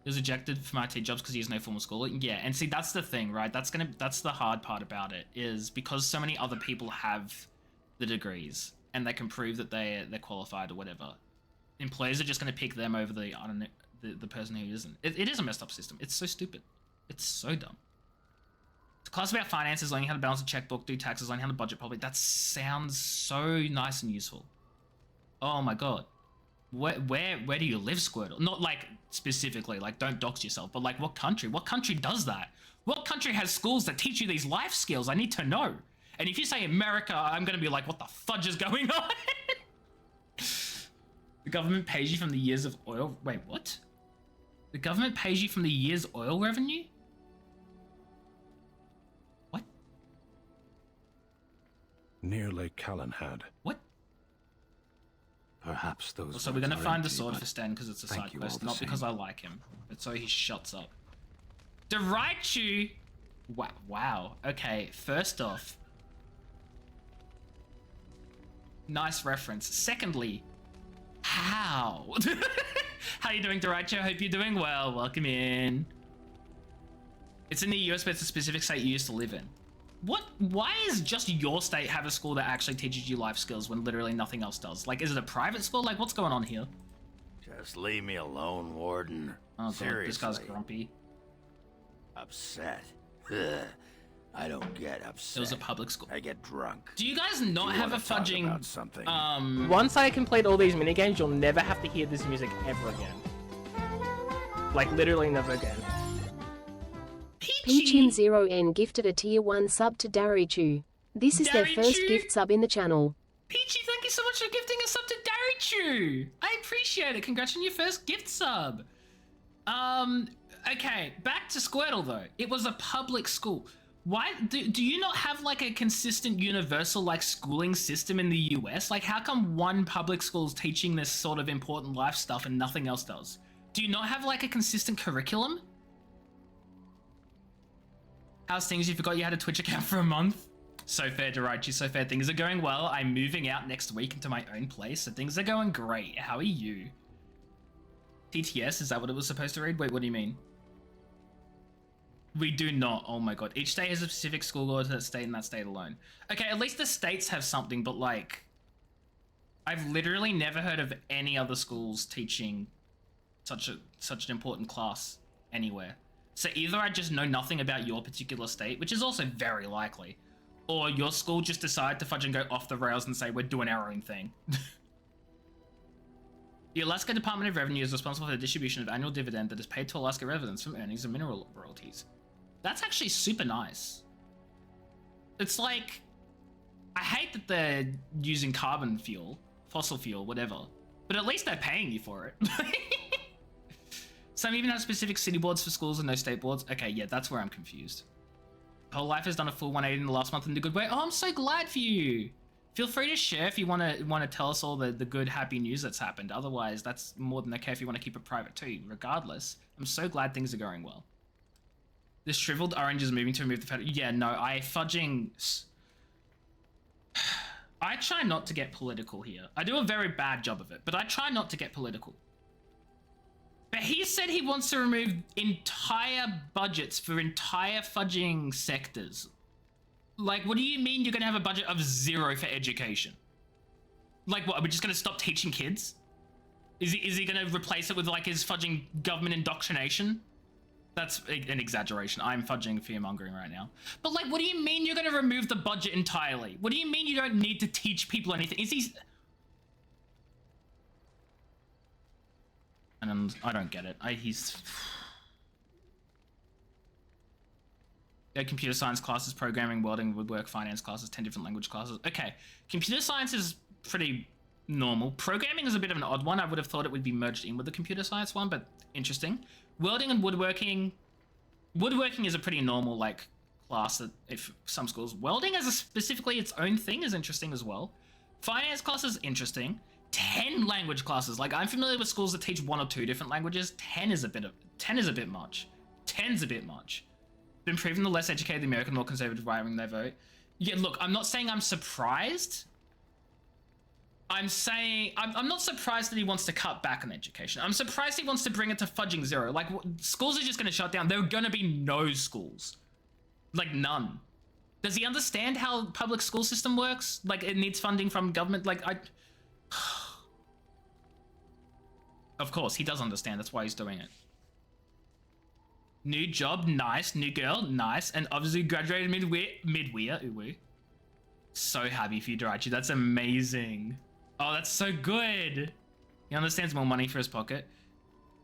He was ejected from IT jobs because he has no formal schooling. Yeah, and see, that's the thing, right? That's the hard part about it, is because so many other people have the degrees and they can prove that they're qualified or whatever. Employers are just going to pick them over the person who isn't. It is a messed up system. It's so stupid. It's so dumb. The class about finances, learning how to balance a checkbook, do taxes, learning how to budget properly. That sounds so nice and useful. Oh my god. Where do you live, Squirtle? Not like specifically, like don't dox yourself, but like what country? What country does that? What country has schools that teach you these life skills? I need to know. And if you say America, I'm going to be like, what the fudge is going on? The government pays you from the years of oil. Wait, what? The government pays you from the year's oil revenue? What? Near Lake Calenhad. What? Perhaps those. So we're gonna find the sword for Sten because it's a side quest, not because I like him, but so he shuts up. Deraichu! Wow. Okay, first off, nice reference. Secondly, how? How you doing, Deraichu? Hope you're doing well. Welcome in. It's in the US, but it's a specific state you used to live in. What? Why is just your state have a school that actually teaches you life skills when literally nothing else does? Like, is it a private school? Like, what's going on here? Just leave me alone, Warden. Oh god, Seriously. this guy's grumpy. Upset. Ugh. I don't get upset. It was a public school. I get drunk. Do you guys not have a fudging? Something? Once I complete all these minigames, you'll never have to hear this music ever again. Like, literally never again. Peachin0n gifted a tier 1 sub to Darichu. This is their first gift sub in the channel. Peachy, thank you so much for gifting a sub to Darichu. I appreciate it. Congrats on your first gift sub. Okay, back to Squirtle though. It was a public school. Why do you not have like a consistent universal like schooling system in the US? Like, how come one public school is teaching this sort of important life stuff and nothing else does? Do you not have like a consistent curriculum? How's things? You forgot you had a Twitch account for a month? So fair, Daraichi, so fair. Things are going well. I'm moving out next week into my own place, so things are going great. How are you? TTS, is that what it was supposed to read? Wait, what do you mean? We do not. Oh my god. Each state has a specific school law to that state and that state alone. Okay, at least the states have something, but like, I've literally never heard of any other schools teaching such an important class anywhere. So either I just know nothing about your particular state, which is also very likely, or your school just decided to fudge and go off the rails and say, we're doing our own thing. The Alaska Department of Revenue is responsible for the distribution of annual dividend that is paid to Alaska residents from earnings and mineral royalties. That's actually super nice. It's like, I hate that they're using carbon fuel, fossil fuel, whatever, but at least they're paying you for it. Some even have specific city boards for schools and no state boards. Okay, yeah, that's where I'm confused. Whole Life has done a full 180 in the last month in a good way. Oh, I'm so glad for you. Feel free to share if you want to tell us all the good, happy news that's happened. Otherwise, that's more than okay if you want to keep it private too. Regardless, I'm so glad things are going well. The shriveled orange is moving to remove the fat. Yeah, no, I try not to get political here. I do a very bad job of it, but I try not to get political. But he said he wants to remove entire budgets for entire fudging sectors. Like, what do you mean you're going to have a budget of 0 for education? Like, what, are we just going to stop teaching kids? Is he going to replace it with, like, his fudging government indoctrination? That's an exaggeration. I'm fudging fear-mongering right now. But, like, what do you mean you're going to remove the budget entirely? What do you mean you don't need to teach people anything? Is he... And I don't get it. He's... Yeah, computer science classes, programming, welding, woodwork, finance classes, 10 different language classes. Okay, computer science is pretty normal. Programming is a bit of an odd one. I would have thought it would be merged in with the computer science one, but interesting. Welding and woodworking. Woodworking is a pretty normal, like, class that if some schools... Welding as specifically its own thing is interesting as well. Finance classes, interesting. 10 language classes. Like, I'm familiar with schools that teach 1 or 2 different languages. 10 is a bit much. 10's a bit much. Been proven the less educated the American, more conservative right-wing they vote. Yeah, look, I'm not saying I'm surprised. I'm saying I'm not surprised that he wants to cut back on education. I'm surprised he wants to bring it to fudging 0. Like, schools are just going to shut down. There are going to be no schools. Like, none. Does he understand how public school system works? Like, it needs funding from government? Like, Of course, he does understand. That's why he's doing it. New job, nice. New girl, nice. And obviously graduated mid-year. Ooh. So happy for you, Daraichi. That's amazing. Oh, that's so good. He understands more money for his pocket.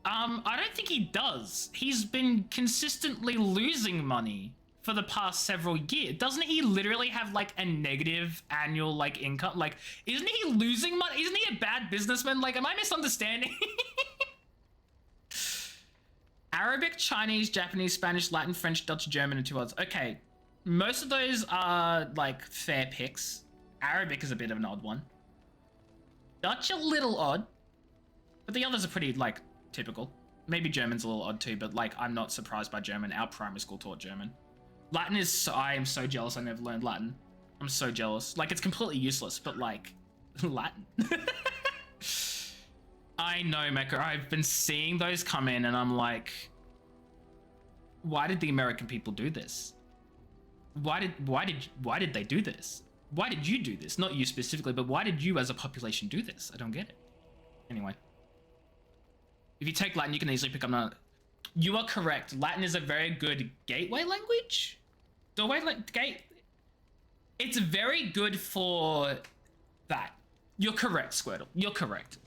I don't think he does. He's been consistently losing money for the past several years. Doesn't he literally have like a negative annual like income? Like, isn't he losing money? Isn't he a bad businessman? Like, am I misunderstanding? Arabic, Chinese, Japanese, Spanish, Latin, French, Dutch, German, and 2 others. Okay, most of those are like fair picks. Arabic is a bit of an odd one. Dutch a little odd, but the others are pretty like typical. Maybe German's a little odd too, but like I'm not surprised by German. Our primary school taught German. Latin is I am so jealous I never learned Latin. I'm so jealous. Like, it's completely useless, but like Latin. I know, Mecha. I've been seeing those come in and I'm like, why did the American people do this? why did they do this? Why did you do this? Not you specifically, but why did you as a population do this? I don't get it. Anyway. If you take Latin, you can easily pick up another. You are correct. Latin is a very good gateway language. It's very good for that. You're correct, Squirtle. You're correct.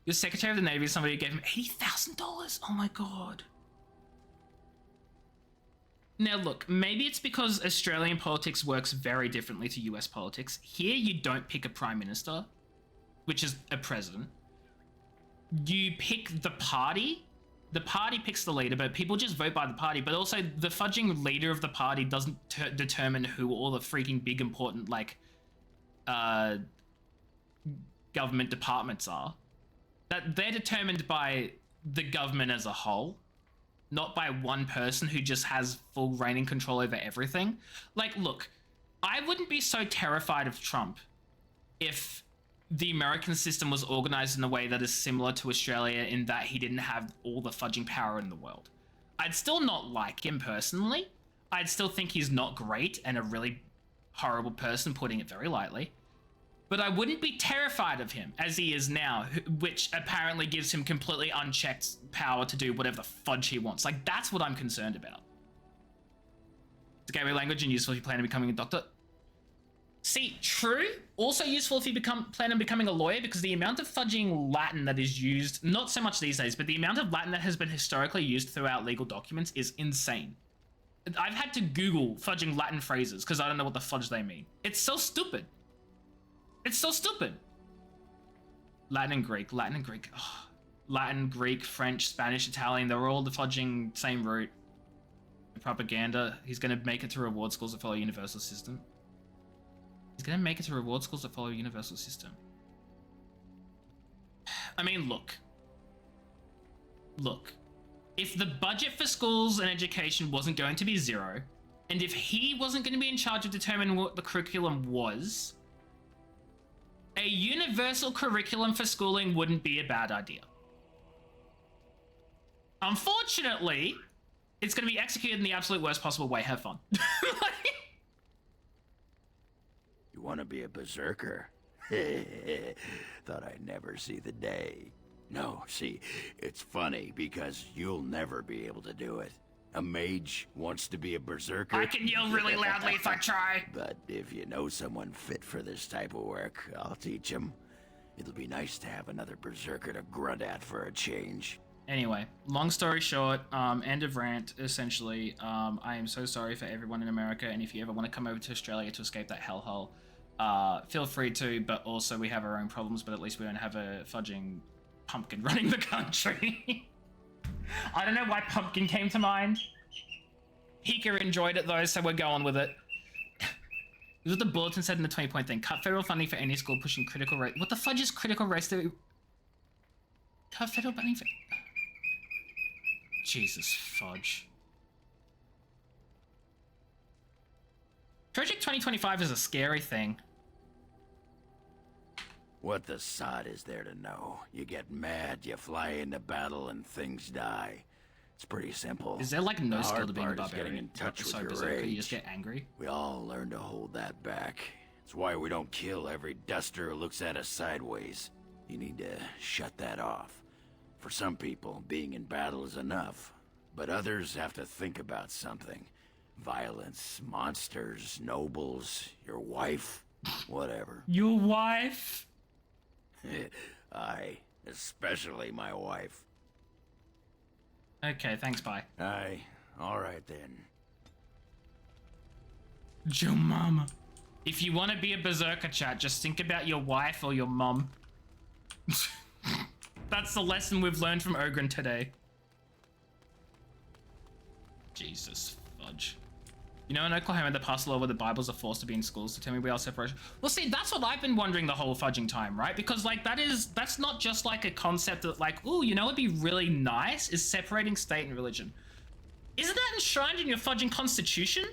Your Secretary of the Navy is somebody who gave him $80,000. Oh my god. Now look, maybe it's because Australian politics works very differently to US politics. Here you don't pick a prime minister, which is a president. You pick the party. The party picks the leader, but people just vote by the party. But also, the fudging leader of the party doesn't determine who all the freaking big important, like, government departments are. That they're determined by the government as a whole, not by one person who just has full reigning control over everything. Like, look, I wouldn't be so terrified of Trump if the American system was organized in a way that is similar to Australia in that he didn't have all the fudging power in the world. I'd still not like him personally. I'd still think he's not great and a really horrible person, putting it very lightly. But I wouldn't be terrified of him as he is now, which apparently gives him completely unchecked power to do whatever the fudge he wants. Like, that's what I'm concerned about. It's a gateway language and useful if you plan on becoming a doctor. See, true. Also useful if you plan on becoming a lawyer, because the amount of fudging Latin that is used, not so much these days, but the amount of Latin that has been historically used throughout legal documents is insane. I've had to Google fudging Latin phrases because I don't know what the fudge they mean. It's so stupid. It's so stupid. Latin and Greek. Oh. Latin, Greek, French, Spanish, Italian, they're all the fudging same root. Propaganda. He's going to make it to reward schools that follow a universal system. He's going to make it to reward schools that follow a universal system. I mean, look. Look. If the budget for schools and education wasn't going to be zero, and if he wasn't going to be in charge of determining what the curriculum was, a universal curriculum for schooling wouldn't be a bad idea. Unfortunately, it's going to be executed in the absolute worst possible way. Have fun. You want to be a berserker? Thought I'd never see the day. No, see, it's funny because you'll never be able to do it. A mage wants to be a berserker. I can yell really loudly if I try. But if you know someone fit for this type of work, I'll teach him. It'll be nice to have another berserker to grunt at for a change. Anyway, long story short, end of rant, essentially. I am so sorry for everyone in America, and if you ever want to come over to Australia to escape that hellhole, feel free to, but also we have our own problems, but at least we don't have a fudging pumpkin running the country. I don't know why pumpkin came to mind. Hika enjoyed it though, so we're going with it. This is what the bulletin said in the 20-point thing. Cut federal funding for any school pushing critical race. What the fudge is critical race theory? Cut federal funding for... Jesus fudge. Project 2025 is a scary thing. What the sod is there to know? You get mad, you fly into battle, and things die. It's pretty simple. Is there like no skill to being a barbarian? Getting in touch with your rage. You just get angry? We all learn to hold that back. It's why we don't kill every duster who looks at us sideways. You need to shut that off. For some people, being in battle is enough. But others have to think about something. Violence, monsters, nobles, your wife, whatever. Your wife? Aye, especially my wife. Okay, thanks, bye. Aye, alright then. Your mama. If you want to be a berserker, chat, just think about your wife or your mom. That's the lesson we've learned from Ogren today. Jesus fudge. You know, in Oklahoma, they passed a law where the Bibles are forced to be in schools to tell me we are separation. Well, see, that's what I've been wondering the whole fudging time, right? Because, like, that's not just, like, a concept that, like, ooh, you know what'd be really nice is separating state and religion. Isn't that enshrined in your fudging constitution?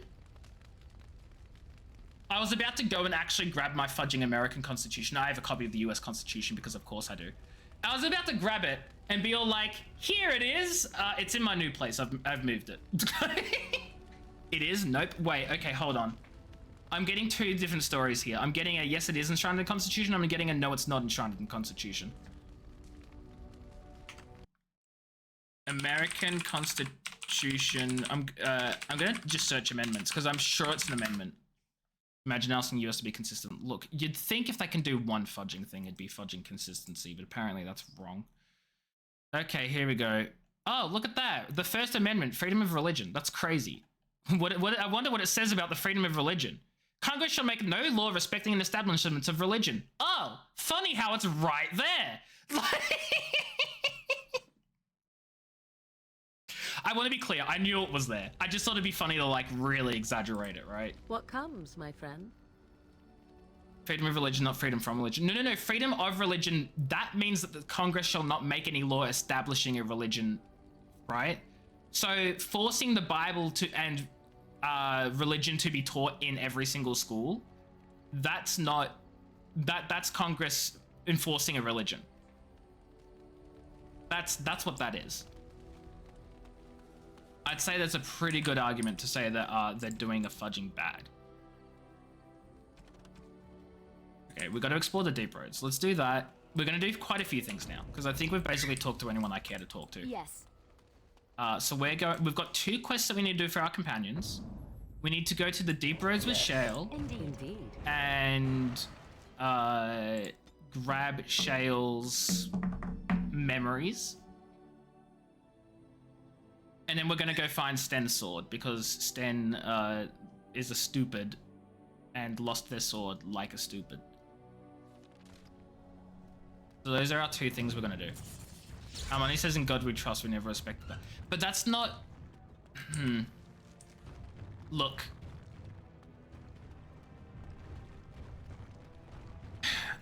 I was about to go and actually grab my fudging American constitution. I have a copy of the US Constitution because, of course, I do. I was about to grab it and be all like, here it is. It's in my new place. I've moved it. It is? Nope. Wait, okay, hold on. I'm getting two different stories here. I'm getting a yes, it is enshrined in the Constitution. I'm getting a no, it's not enshrined in the Constitution. American Constitution. I'm gonna just search amendments because I'm sure it's an amendment. Imagine asking US to be consistent. Look, you'd think if they can do one fudging thing, it'd be fudging consistency, but apparently that's wrong. Okay, here we go. Oh, look at that. The First Amendment, freedom of religion. That's crazy. I wonder what it says about the freedom of religion. Congress shall make no law respecting an establishment of religion. Oh, funny how it's right there. I want to be clear. I knew it was there. I just thought it'd be funny to like really exaggerate it, right? What comes, my friend? Freedom of religion, not freedom from religion. No. Freedom of religion. That means that the Congress shall not make any law establishing a religion, right? So forcing the Bible to and religion to be taught in every single school, that's not that's Congress enforcing a religion. That's what that is. I'd say that's a pretty good argument to say that they're doing a fudging bad. Okay, we've got to explore the deep roads. Let's do that. We're going to do quite a few things now, because I think we've basically talked to anyone I care to talk to. Yes. So we've got 2 quests that we need to do for our companions. We need to go to the deep roads with Shale. Indeed. And grab Shale's memories. And then we're going to go find Sten's sword, because Sten is a stupid and lost their sword like a stupid. So those are our 2 things we're going to do. And he says, in God we trust, we never respect that. But that's not... Look.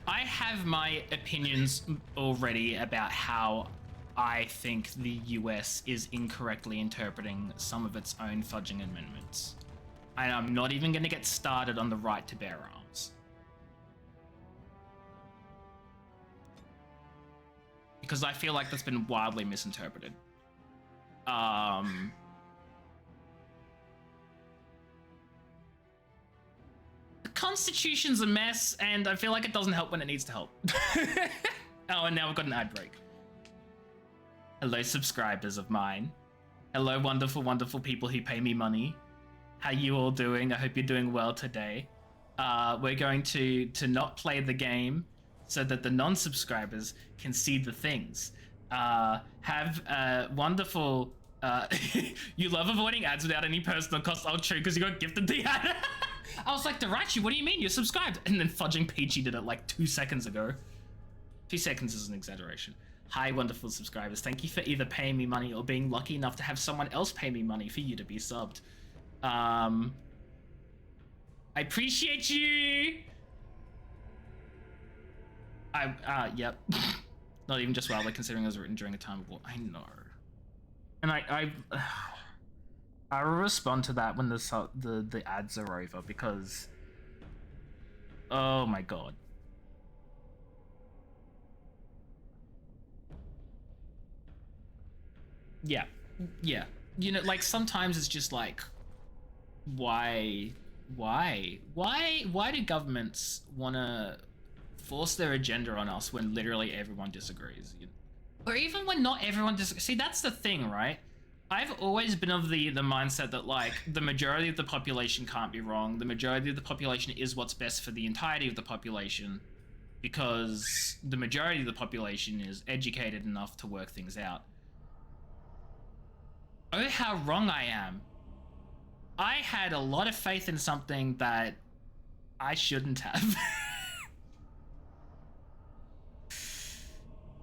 I have my opinions already about how I think the US is incorrectly interpreting some of its own fudging amendments. And I'm not even going to get started on the right to bear arms. Because I feel like that's been wildly misinterpreted. The Constitution's a mess, and I feel like it doesn't help when it needs to help. Oh, and now we've got an ad break. Hello, subscribers of mine. Hello, wonderful, wonderful people who pay me money. How you all doing? I hope you're doing well today. We're going to not play the game so that the non-subscribers can see the things. Have a wonderful... you love avoiding ads without any personal cost. Oh, true, because you got gifted the ad. I was like, Darachi, what do you mean? You're subscribed. And then Fudging Peachy did it like 2 seconds ago. 2 seconds is an exaggeration. Hi, wonderful subscribers. Thank you for either paying me money or being lucky enough to have someone else pay me money for you to be subbed. I appreciate you. Yep. Not even just wildly, considering it was written during a time of war. I know. And I will respond to that when the ads are over, because oh my god. Yeah. You know, like sometimes it's just like, why do governments want to force their agenda on us when literally everyone disagrees? Or even when not everyone disagrees. See, that's the thing, right? I've always been of the mindset that like the majority of the population can't be wrong. The majority of the population is what's best for the entirety of the population, because the majority of the population is educated enough to work things out. Oh, how wrong I am. I had a lot of faith in something that I shouldn't have.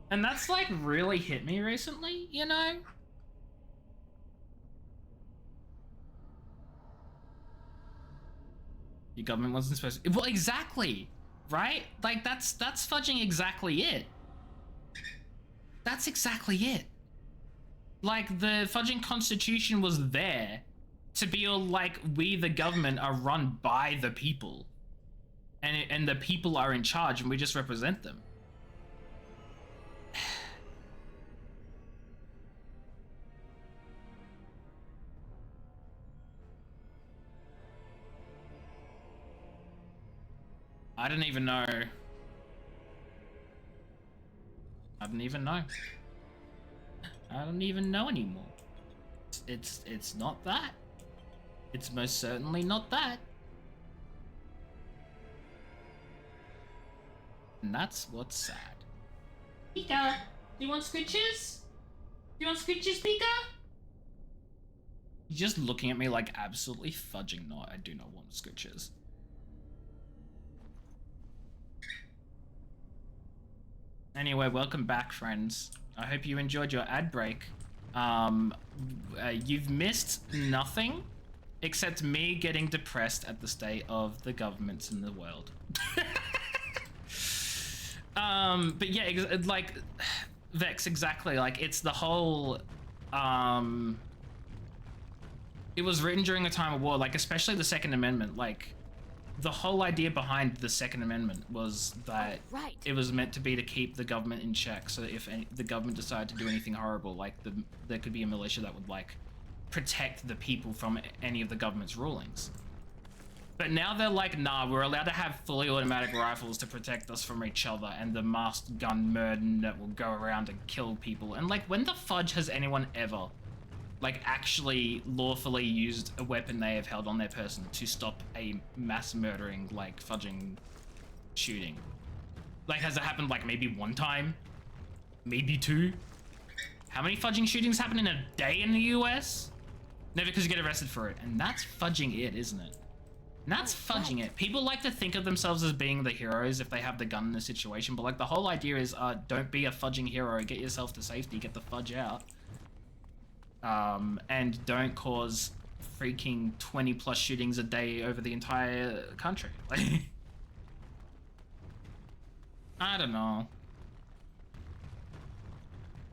And that's like really hit me recently, you know? Your government wasn't supposed to... Well, exactly, right? Like that's fudging exactly it. That's exactly it. Like the fudging constitution was there to be all like, we the government are run by the people, and the people are in charge and we just represent them. I don't even know. I don't even know. I don't even know anymore. It's not that. It's most certainly not that. And that's what's sad. Pika, do you want scritches? Do you want scritches, Pika? You're just looking at me like absolutely fudging not. I do not want scritches. Anyway, welcome back, friends. I hope you enjoyed your ad break. You've missed nothing except me getting depressed at the state of the governments in the world. But yeah, like, Vex, exactly. Like, it's the whole, it was written during a time of war, like, especially the Second Amendment. Like, the whole idea behind the Second Amendment was that it was meant to be to keep the government in check. So if the government decided to do anything horrible, like, there could be a militia that would, like, protect the people from any of the government's rulings. But now they're like, nah, we're allowed to have fully automatic rifles to protect us from each other and the masked gun murden that will go around and kill people. And, like, when the fudge has anyone ever, like, actually lawfully used a weapon they have held on their person to stop a mass murdering, like, fudging shooting? Like, has it happened, like, maybe one time? Maybe two? How many fudging shootings happen in a day in the US? Never, because you get arrested for it. And that's fudging it, isn't it? And that's fudging it. People like to think of themselves as being the heroes if they have the gun in a situation, but, like, the whole idea is, don't be a fudging hero, get yourself to safety, get the fudge out. And don't cause freaking 20 plus shootings a day over the entire country. Like, I don't know.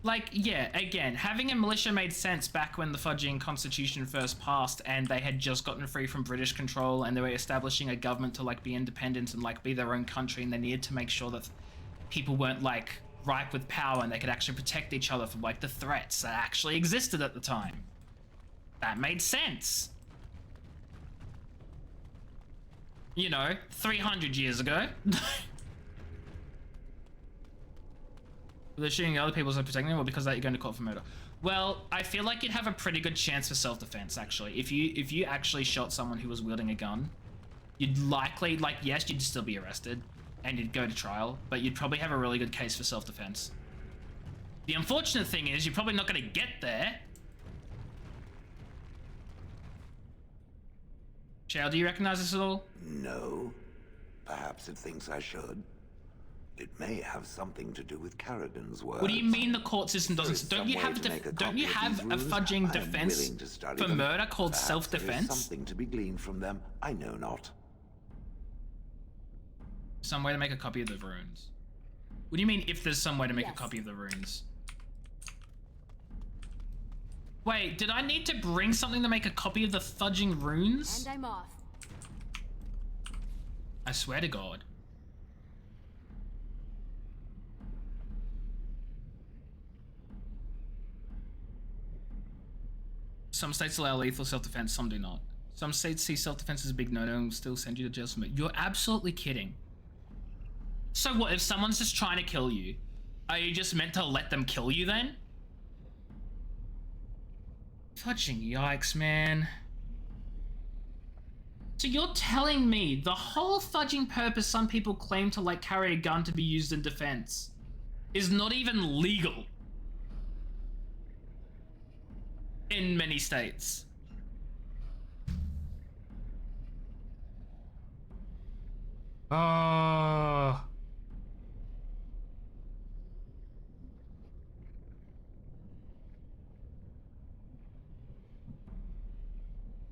Like, yeah, again, having a militia made sense back when the fudging constitution first passed and they had just gotten free from British control and they were establishing a government to, like, be independent and, like, be their own country, and they needed to make sure that people weren't, like, ripe with power and they could actually protect each other from, like, the threats that actually existed at the time. That made sense. You know, 300 years ago. They're shooting other people so protecting them, or because that you're going to court for murder? Well, I feel like you'd have a pretty good chance for self-defense, actually. If you actually shot someone who was wielding a gun, you'd likely, like, yes, you'd still be arrested and you'd go to trial, but you'd probably have a really good case for self-defense. The unfortunate thing is you're probably not going to get there. Shale, do you recognize this at all? No. Perhaps it thinks I should. It may have something to do with Carradon's words. What do you mean the court system doesn't? Don't you have a fudging defense for murder called self-defense? Something to be gleaned from them. I know not. Some way to make a copy of the runes. What do you mean if there's some way to make a copy of the runes? Wait, did I need to bring something to make a copy of the fudging runes? And I'm off. I swear to God. Some states allow lethal self-defense, some do not. Some states see self-defense as a big no-no and will still send you to jail. You're absolutely kidding. So what, if someone's just trying to kill you, are you just meant to let them kill you then? Fudging yikes, man. So you're telling me the whole fudging purpose some people claim to, like, carry a gun to be used in defense is not even legal in many states? Oh.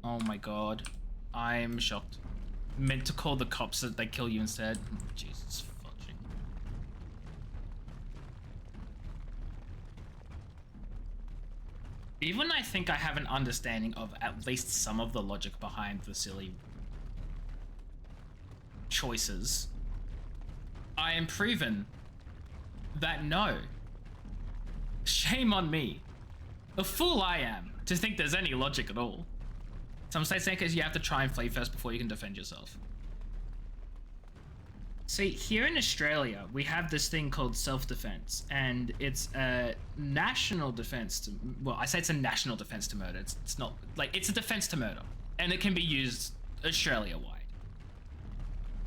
Oh my God. I'm shocked. Meant to call the cops that they kill you instead. Jesus fudging. Even I think I have an understanding of at least some of the logic behind the silly choices, I am proven that no. Shame on me. The fool I am to think there's any logic at all. Some states think you have to try and flee first before you can defend yourself. See, here in Australia, we have this thing called self-defense, and it's a national defense to, well, I say it's a national defense to murder. It's not, like, it's a defense to murder, and it can be used Australia-wide.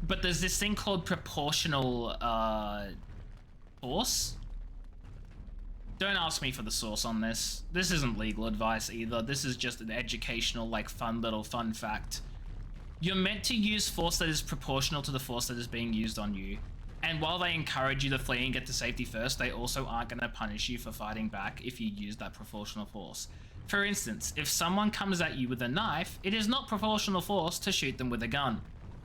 But there's this thing called proportional, force. Don't ask me for the source on this. This isn't legal advice either. This is just an educational, like, fun fact. You're meant to use force that is proportional to the force that is being used on you. And while they encourage you to flee and get to safety first, they also aren't going to punish you for fighting back if you use that proportional force. For instance, if someone comes at you with a knife, it is not proportional force to shoot them with a gun.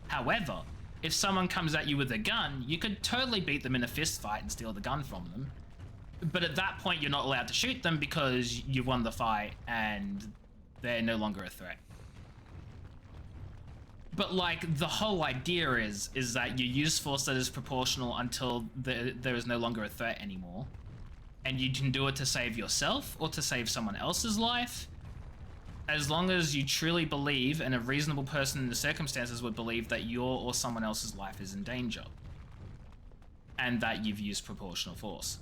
However, if someone comes at you with a gun, you could totally beat them in a fist fight and steal the gun from them. But at that point, you're not allowed to shoot them because you won the fight and they're no longer a threat. But, like, the whole idea is that you use force that is proportional until there is no longer a threat anymore. And you can do it to save yourself or to save someone else's life. As long as you truly believe, and a reasonable person in the circumstances would believe, that your or someone else's life is in danger. And that you've used proportional force.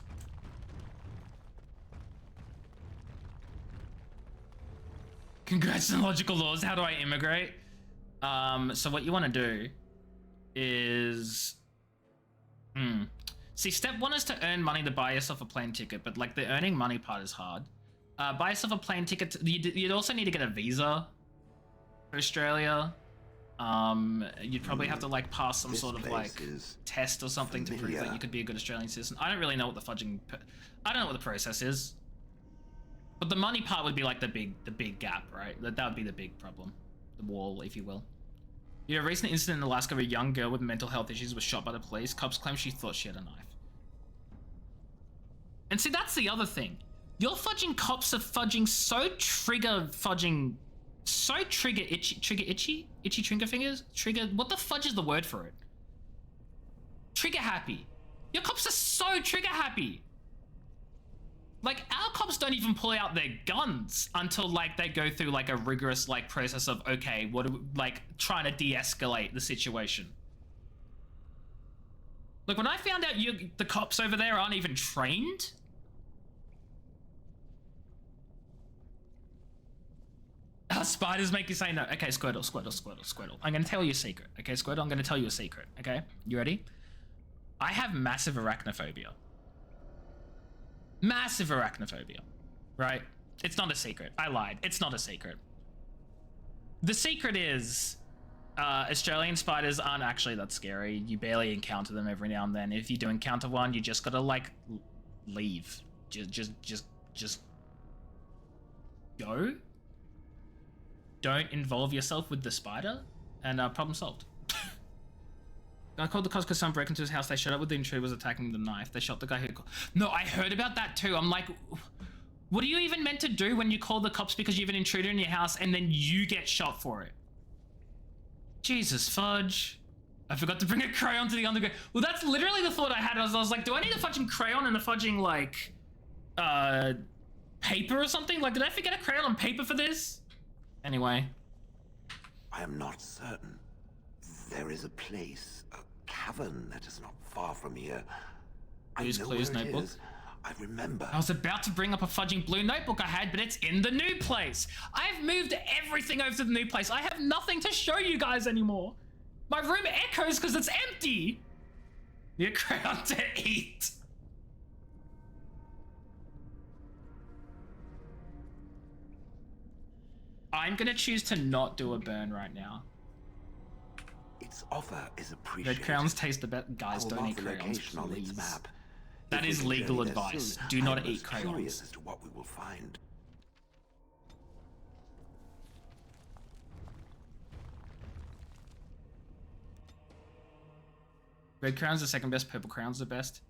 Congrats on logical laws. How do I immigrate? So what you want to do is, see, step one is to earn money to buy yourself a plane ticket, but like the earning money part is hard. Buy yourself a plane ticket. You'd also need to get a visa for Australia. You'd probably have to like pass some sort of like test or something to prove that you could be a good Australian citizen. I don't really know what the I don't know what the process is. But the money part would be like the big gap, right? That would be the big problem. The wall, if you will. You know, a recent incident in Alaska of a young girl with mental health issues was shot by the police. Cops claim she thought she had a knife. And see, that's the other thing. Your fudging cops are fudging so trigger itchy trigger fingers? What the fudge is the word for it? Trigger happy. Your cops are so trigger happy. Like, our cops don't even pull out their guns until, like, they go through, like, a rigorous, like, process of, okay, what do we, like, trying to de-escalate the situation. Like, when I found out the cops over there aren't even trained... spiders make you say no. Okay, Squirtle. I'm gonna tell you a secret. Okay, Squirtle, I'm gonna tell you a secret. Okay, you ready? I have massive arachnophobia. Massive arachnophobia, right? It's not a secret. I lied. It's not a secret. The secret is Australian spiders aren't actually that scary. You barely encounter them every now and then. If you do encounter one, you just gotta like leave. Just go. Don't involve yourself with the spider, and problem solved. I called the cops because someone broke into his house. They showed up with the intruder was attacking the knife. They shot the guy who... No, I heard about that too. I'm like, what are you even meant to do when you call the cops because you have an intruder in your house and then you get shot for it? Jesus fudge. I forgot to bring a crayon to the underground. Well, that's literally the thought I had. I was like, do I need a fudging crayon and a fudging, like, paper or something? Like, did I forget a crayon and paper for this? Anyway. I am not certain. There is a place, a cavern that is not far from here. Blue's Clues notebook. I remember. I was about to bring up a fudging blue notebook I had, but it's in the new place. I've moved everything over to the new place. I have nothing to show you guys anymore. My room echoes because it's empty. You're crayon to eat. I'm gonna choose to not do a burn right now. Its offer is appreciated. Red crayons taste the best. Guys, don't eat crayons, please. That is legal advice. Do not eat crayons. I'm curious as to what we will find. Red crayon's the second best, purple crayon's the best.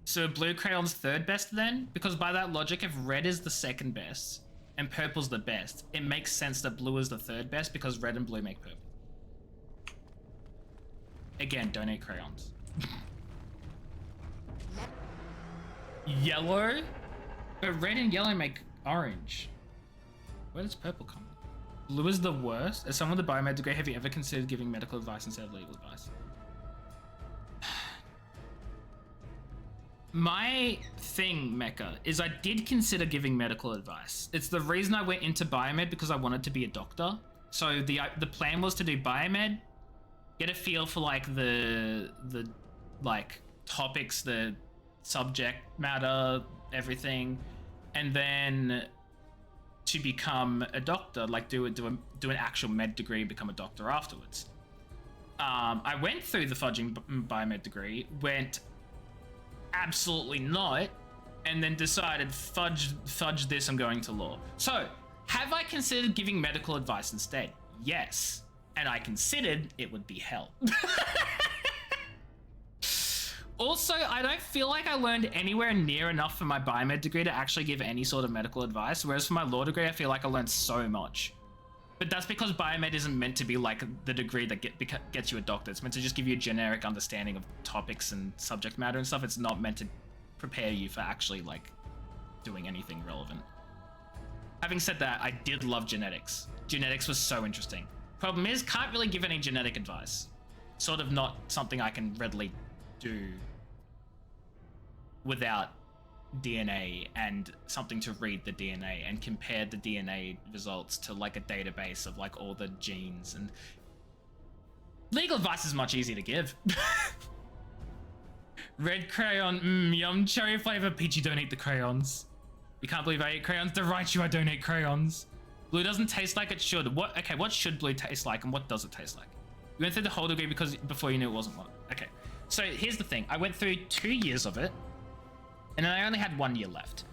So blue crayon's third best then? Because by that logic, if red is the second best and purple's the best, it makes sense that blue is the third best because red and blue make purple. Again, don't eat crayons. Yellow? But red and yellow make orange. Where does purple come? Blue is the worst? As someone with a biomed degree, have you ever considered giving medical advice instead of legal advice? My thing, Mecca, is I did consider giving medical advice. It's the reason I went into biomed, because I wanted to be a doctor. So the plan was to do biomed, get a feel for like the like topics, the subject matter, everything, and then to become a doctor, like do an actual med degree and become a doctor afterwards. I went through the fudging biomed degree, went absolutely not, and then decided fudge this, I'm going to law. So have I considered giving medical advice instead? Yes, and I considered it would be hell. Also, I don't feel like I learned anywhere near enough for my biomed degree to actually give any sort of medical advice, whereas for my law degree, I feel like I learned so much. But that's because biomed isn't meant to be like the degree that gets you a doctor. It's meant to just give you a generic understanding of topics and subject matter and stuff. It's not meant to prepare you for actually like doing anything relevant. Having said that, I did love genetics. Genetics was so interesting. Problem is, can't really give any genetic advice. Sort of not something I can readily do without DNA and something to read the DNA and compare the DNA results to like a database of like all the genes. And legal advice is much easier to give. Red crayon, yum, cherry flavor. Peachy, don't eat the crayons. You can't believe I eat crayons. To write you, I don't eat crayons. Blue doesn't taste like it should. What? Okay, what should blue taste like and what does it taste like? You went through the whole degree because before you knew it wasn't one. Okay, so here's the thing. I went through 2 years of it, and then I only had 1 year left.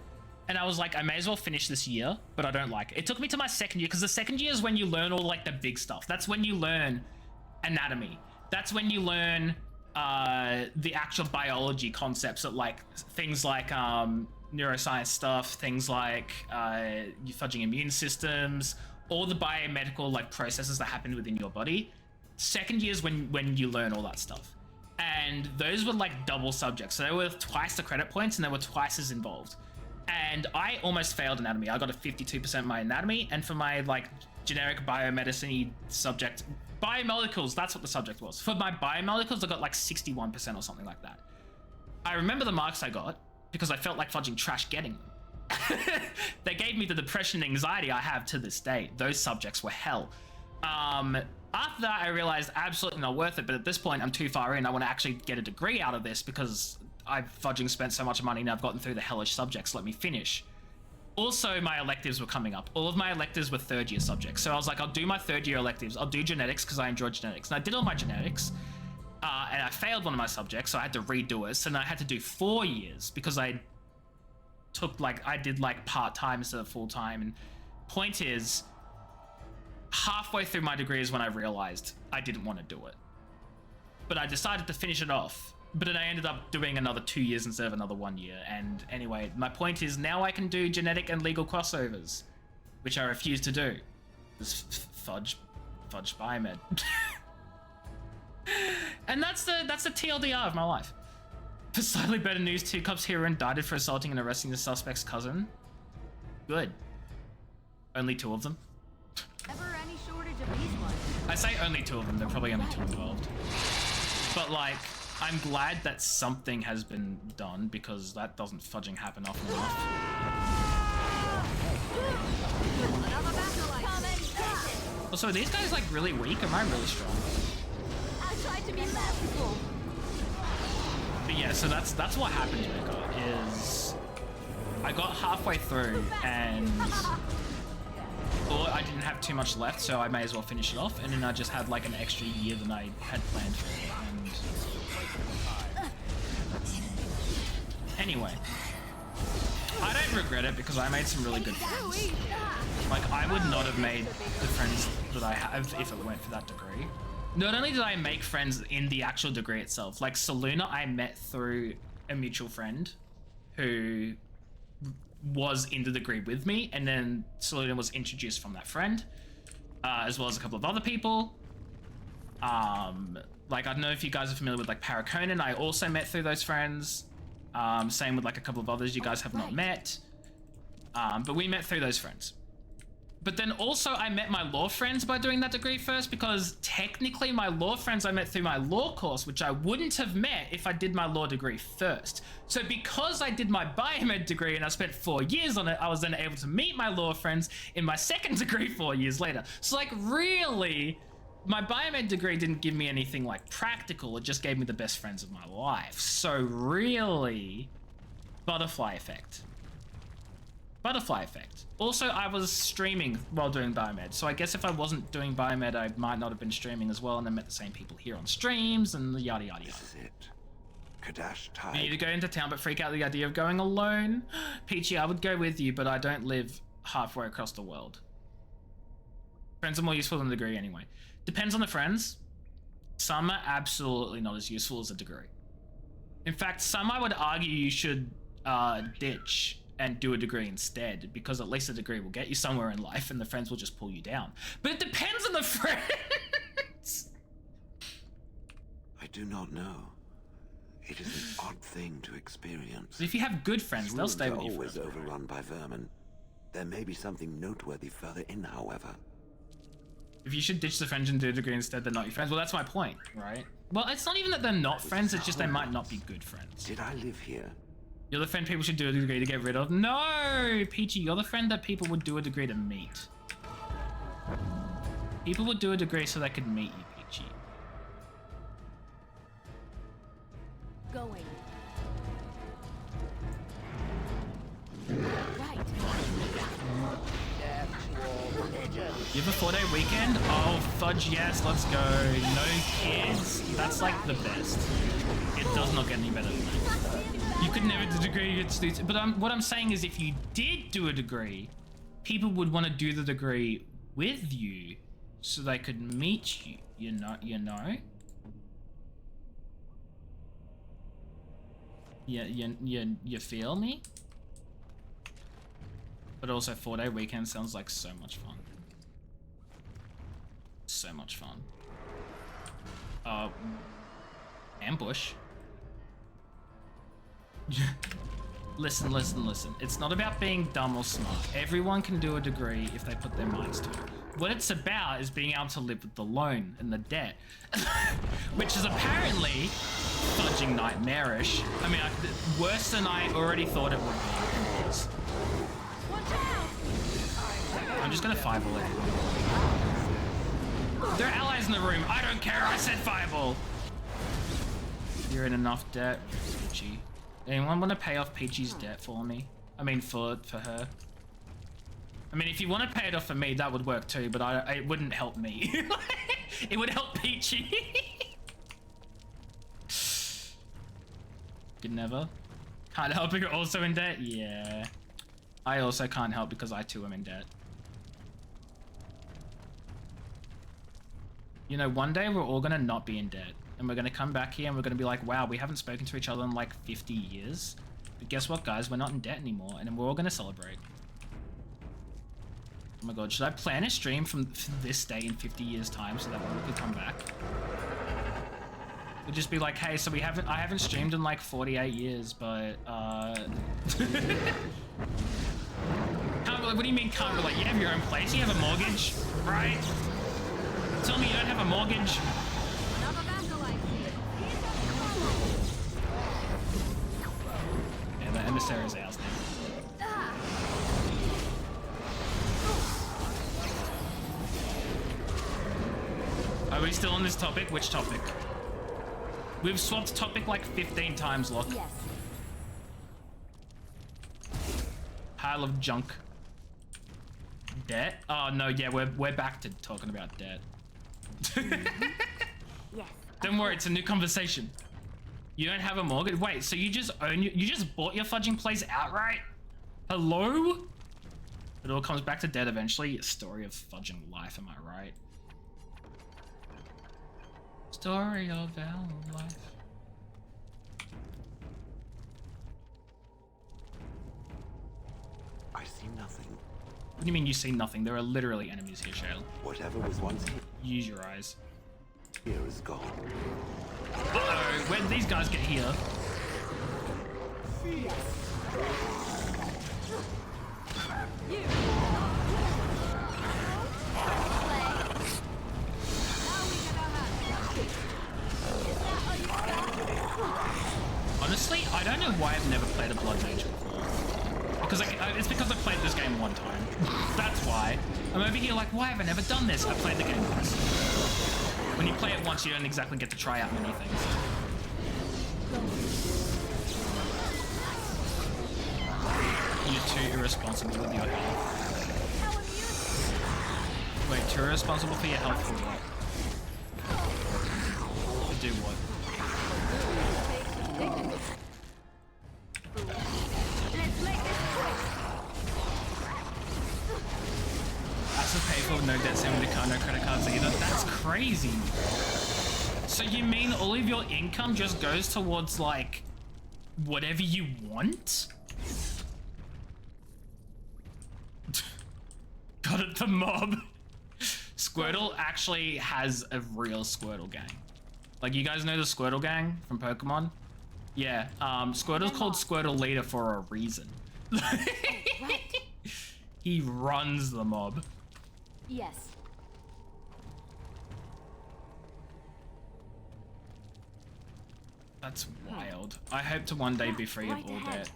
And I was like, I may as well finish this year, but I don't like it. It took me to my second year, because the second year is when you learn all like the big stuff. That's when you learn anatomy. That's when you learn the actual biology concepts of like things like neuroscience stuff, things like you fudging immune systems, all the biomedical like processes that happen within your body. Second year is when you learn all that stuff. And those were like double subjects. So they were twice the credit points and they were twice as involved. And I almost failed anatomy. I got a 52% my anatomy, and for my like generic biomedicine subject, biomolecules, that's what the subject was. For my biomolecules, I got like 61% or something like that. I remember the marks I got because I felt like fudging trash getting them. They gave me the depression and anxiety I have to this day. Those subjects were hell. After that, I realized absolutely not worth it, but at this point, I'm too far in. I want to actually get a degree out of this because I've fudging spent so much money and I've gotten through the hellish subjects. Let me finish. Also, my electives were coming up. All of my electives were third year subjects. So I was like, I'll do my third year electives. I'll do genetics because I enjoyed genetics. And I did all my genetics, and I failed one of my subjects, so I had to redo it. So then I had to do 4 years because I did like part-time instead of full-time. And point is, halfway through my degree is when I realized I didn't want to do it. But I decided to finish it off. But then I ended up doing another 2 years instead of another 1 year. And anyway, my point is now I can do genetic and legal crossovers, which I refuse to do. This fudge biomed. And that's the TLDR of my life. For slightly better news, 2 cops here were indicted for assaulting and arresting the suspect's cousin. Good. Only 2 of them. Ever any shortage of these ones? I say only 2 of them, they're probably only 2 involved. But like, I'm glad that something has been done because that doesn't fudging happen often enough. Also, are these guys like really weak? Am I really strong? I tried to be merciful. But yeah, so that's what happened, Mecca, is I got halfway through and thought I didn't have too much left, so I may as well finish it off, and then I just had like an extra year than I had planned for. And anyway, I don't regret it because I made some really good friends. Like, I would not have made the friends that I have if it weren't for that degree. Not only did I make friends in the actual degree itself, like Saluna I met through a mutual friend who was in the degree with me, and then Saluna was introduced from that friend, as well as a couple of other people. Like, I don't know if you guys are familiar with like Paraconan, I also met through those friends. Same with like a couple of others you guys have not met. But we met through those friends. But then also I met my law friends by doing that degree first, because technically my law friends I met through my law course, which I wouldn't have met if I did my law degree first. So because I did my biomed degree and I spent 4 years on it, I was then able to meet my law friends in my second degree 4 years later. So like really, my biomed degree didn't give me anything like practical, it just gave me the best friends of my life. So really, butterfly effect. Butterfly effect. Also, I was streaming while doing biomed, so I guess if I wasn't doing biomed, I might not have been streaming as well, and I met the same people here on streams, and yada yada yada. This is it. Kadash Tide. You need to go into town, but freak out the idea of going alone. Peachy, I would go with you, but I don't live halfway across the world. Friends are more useful than a degree anyway. Depends on the friends. Some are absolutely not as useful as a degree. In fact, some I would argue you should ditch and do a degree instead, because at least a degree will get you somewhere in life and the friends will just pull you down. But it depends on the friends. I do not know. It is an odd thing to experience. But if you have good friends, they'll stay with you always forever. overrun by vermin. There may be something noteworthy further in, however. If you should ditch the friends and do a degree instead, they're not your friends. Well, that's my point, right? Well, it's not even that they're not friends, it's just they might not be good friends. Did I live here? You're the friend people should do a degree to get rid of. No, Peachy, you're the friend that people would do a degree to meet. People would do a degree so they could meet you, Peachy. Going. Right. You have a 4-day weekend? Oh, fudge, yes, let's go. No kids. That's like the best. It does not get any better than that. You could never do a degree, but what I'm saying is if you did do a degree, people would want to do the degree with you so they could meet you, you know? You feel me? But also 4-day weekend sounds like so much fun. So much fun. Ambush. Listen. It's not about being dumb or smart. Everyone can do a degree if they put their minds to it. What it's about is being able to live with the loan and the debt. Which is apparently fudging nightmarish. I mean, worse than I already thought it would be. I'm just gonna fireball it. There are allies in the room. I don't care. I said fireball. You're in enough debt, Peachy. Anyone want to pay off Peachy's debt for me? I mean, for her. I mean, if you want to pay it off for me, that would work too, but it wouldn't help me. It would help Peachy. Could never. Can't help if you're also in debt? Yeah. I also can't help because I too am in debt. You know, one day we're all gonna not be in debt. And we're gonna come back here and we're gonna be like, wow, we haven't spoken to each other in like 50 years. But guess what, guys? We're not in debt anymore. And then we're all gonna celebrate. Oh my god, should I plan a stream from this day in 50 years time so that we could come back? We'll just be like, hey, so I haven't streamed in like 48 years, but can't relate. What do you mean can't relate? You have your own place, you have a mortgage, right? Tell me you don't have a mortgage. Yeah, the emissary is ours now. Are we still on this topic? Which topic? We've swapped topic like 15 times, Locke. Yes. Pile of junk. Debt? Oh no, yeah, we're back to talking about debt. Yes. Don't worry, it's a new conversation. You don't have a mortgage? Wait, so you just bought your fudging place outright? Hello? It all comes back to debt eventually. A story of fudging life, am I right? Story of our life. I see nothing. What do you mean you see nothing? There are literally enemies here, Shale. Whatever was once here. Use your eyes. Here is gone. Uh-oh, where did these guys get here? know why I've never played a Blood Mage before. Because it's because I played this game one time. That's why. I'm over here like, why have I never done this? I played the game once. When you play it once, you don't exactly get to try out many things. You're too irresponsible with your health. Wait, too irresponsible for your health for what? To do what? Massive PayPal with no debt, saving the car, no credit cards either. That's crazy. So you mean all of your income just goes towards like whatever you want? Got it, the mob. Squirtle actually has a real Squirtle gang. Like, you guys know the Squirtle gang from Pokemon? Yeah, Squirtle's called Squirtle Leader for a reason. He runs the mob. Yes. That's wild. I hope to one day be free of all debt.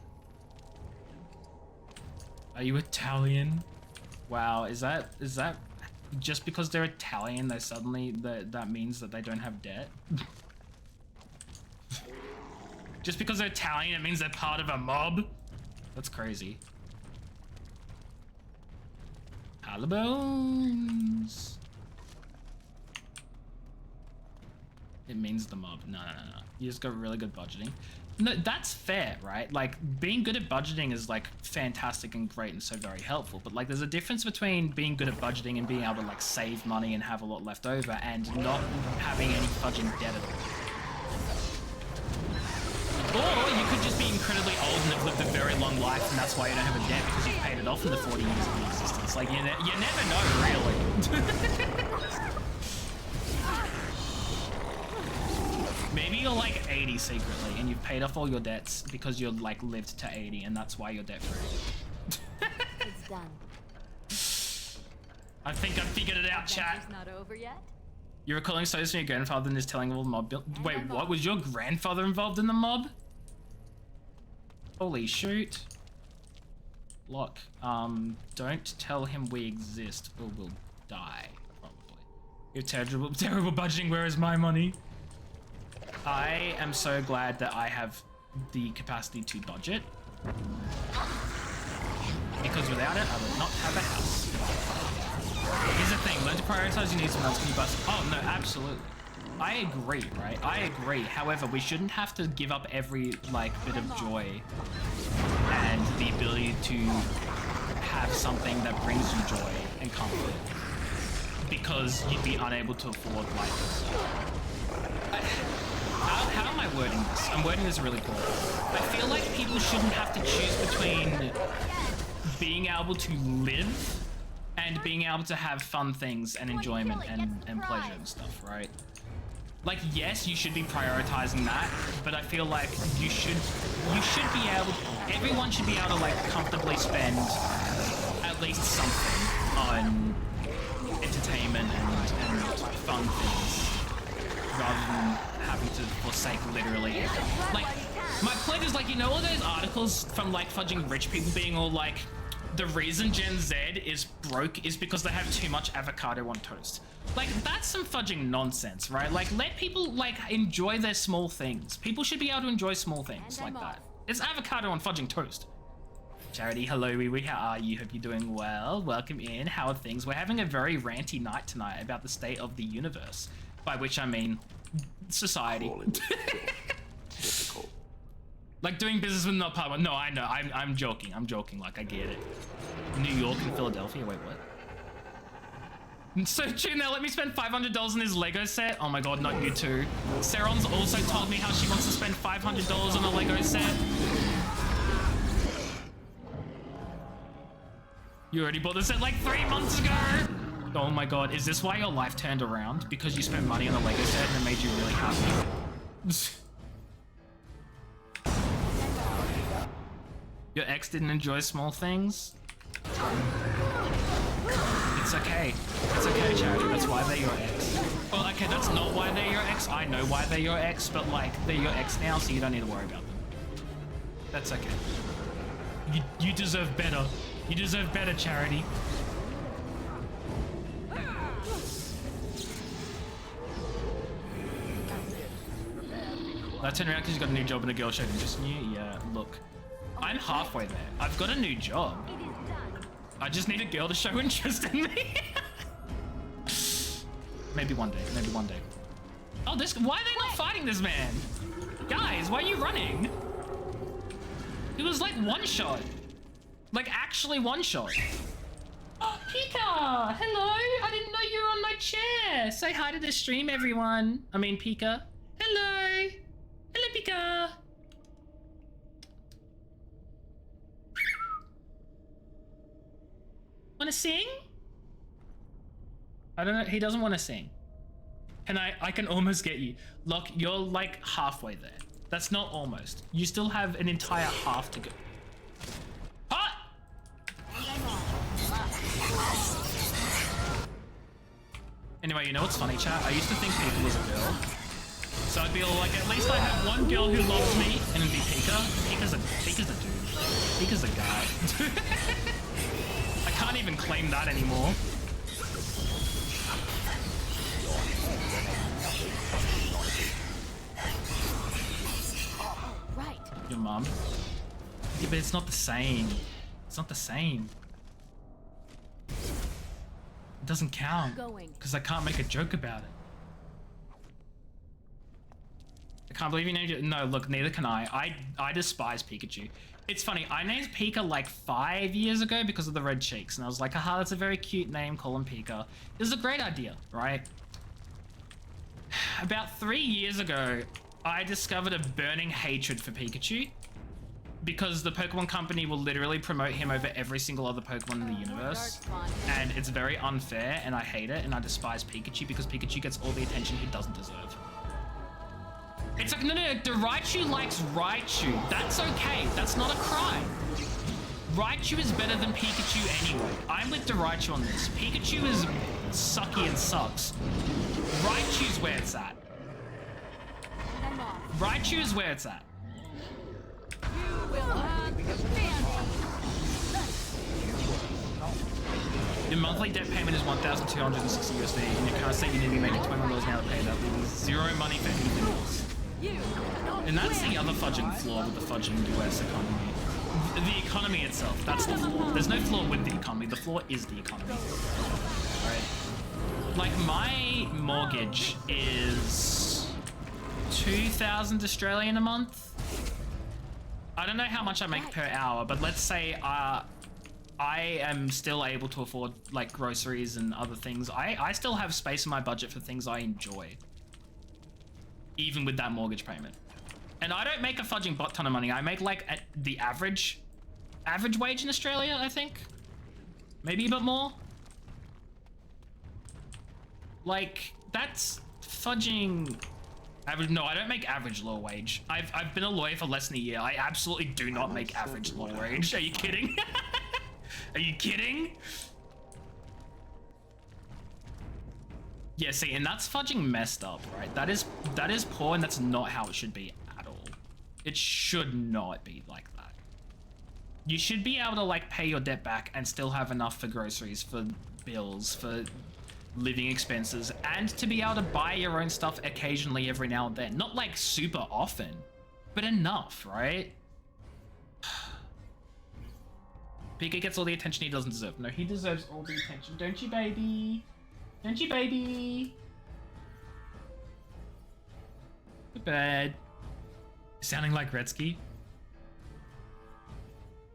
Are you Italian? Wow, is that just because they're Italian, they suddenly that means that they don't have debt? Just because they're Italian, it means they're part of a mob? That's crazy. Halabones. It means the mob. No. You just got really good budgeting. No, that's fair, right? Like, being good at budgeting is like fantastic and great and so very helpful, but like there's a difference between being good at budgeting and being able to like save money and have a lot left over and not having any fudging debt at all. Or you could just be incredibly old and have lived a very long life and that's why you don't have a debt because you've paid it off in the 40 years of existence. Like, you never know, really. Maybe you're like 80 secretly and you've paid off all your debts because you're like lived to 80 and that's why you're debt free. It's done. I think I figured it out, chat. Not over yet? You're recalling stories from your grandfather and is telling all the mob. Wait, what? Was your grandfather involved in the mob? Holy shoot. Look, don't tell him we exist or we'll die, probably. You're terrible budgeting, where is my money? I am so glad that I have the capacity to budget. Because without it, I would not have a house. Here's the thing, learn to prioritize your needs when else can you bust. Oh no, absolutely. I agree, right? I agree. However, we shouldn't have to give up every like bit of joy and the ability to have something that brings you joy and comfort because you'd be unable to afford life. How am I wording this? I'm wording this really poorly. I feel like people shouldn't have to choose between being able to live and being able to have fun things and enjoyment and pleasure and stuff, right? Like, yes, you should be prioritizing that, but I feel like you should be able, everyone should be able to like comfortably spend at least something on entertainment and fun things rather than having to forsake literally. Like, my point is, like, you know all those articles from like fudging rich people being all like, the reason Gen Z is broke is because they have too much avocado on toast. Like, that's some fudging nonsense, right? Like, let people like enjoy their small things. People should be able to enjoy small things like that. It's avocado on fudging toast. Charity, hello, wee, how are you? Hope you're doing well. Welcome in. How are things? We're having a very ranty night tonight about the state of the universe, by which I mean society. Difficult. Like doing business with not part. No, I know. I'm joking. I'm joking. Like, I get it. New York and Philadelphia. Wait, what? So Tune, now let me spend $500 on his Lego set. Oh my god, not you too. Saron's also told me how she wants to spend $500 on a Lego set. You already bought the set like 3 months ago. Oh my god, is this why your life turned around? Because you spent money on a Lego set and it made you really happy? Your ex didn't enjoy small things? It's okay. It's okay, Charity. That's why they're your ex. Well, okay, that's not why they're your ex. I know why they're your ex, but like, they're your ex now, so you don't need to worry about them. That's okay. You deserve better. You deserve better, Charity. I turned around because you got a new job and a girl showed interest in you. Yeah, look. I'm halfway there. I've got a new job. I just need a girl to show interest in me. Maybe one day. Maybe one day. Oh, this. Why are they not fighting this man? Guys, why are you running? He was like one shot. Like actually one shot. Oh, Pika! Hello! I didn't know you were on my chair! Say hi to the stream, everyone. I mean, Pika. Hello! Hello, Pika! Wanna sing? I don't know, he doesn't want to sing. And I can almost get you. Look, you're like halfway there. That's not almost. You still have an entire half to go. Ah! Anyway, you know what's funny, chat? I used to think Pika was a girl. So I'd be all like, at least I have one girl who loves me, and it'd be Pika. Pika's a dude. Pika's a guy. I can't even claim that anymore. Right. Your mom. Yeah, but it's not the same. It's not the same. It doesn't count. Because I can't make a joke about it. I can't believe you named it. No, look, neither can I. I despise Pikachu. It's funny, I named Pika like 5 years ago because of the red cheeks. And I was like, haha, that's a very cute name, call him Pika. It was a great idea, right? About 3 years ago, I discovered a burning hatred for Pikachu. Because the Pokemon Company will literally promote him over every single other Pokemon in the universe. And it's very unfair, and I hate it, and I despise Pikachu because Pikachu gets all the attention he doesn't deserve. It's like, no, the Raichu likes Raichu. That's okay. That's not a crime. Raichu is better than Pikachu anyway. I'm with Raichu on this. Pikachu is sucky and sucks. Raichu's where it's at. Raichu is where it's at. Your monthly debt payment is 1,260 USD, and your current state you need to be making $21 now to pay that, leaving zero money for anything else. And that's the other fudging flaw with the fudging US economy. The economy itself, that's the flaw. There's no flaw with the economy, the flaw is the economy. Right? Like, my mortgage is 2,000 Australian a month. I don't know how much I make per hour, but let's say I am still able to afford like groceries and other things. I still have space in my budget for things I enjoy. Even with that mortgage payment. And I don't make a fudging butt ton of money. I make like the average wage in Australia, I think. Maybe a bit more. Like, that's fudging... Average, no, I don't make average law wage. I've been a lawyer for less than a year. I absolutely do not make average law wage. Are you kidding? Are you kidding? Yeah, see, and that's fudging messed up, right? That is poor, and that's not how it should be at all. It should not be like that. You should be able to like pay your debt back and still have enough for groceries, for bills, for living expenses, and to be able to buy your own stuff occasionally every now and then. Not like super often, but enough, right? Pika gets all the attention he doesn't deserve. No, he deserves all the attention. Don't you, baby? Don't you, baby? Good bed. Sounding like Gretzky.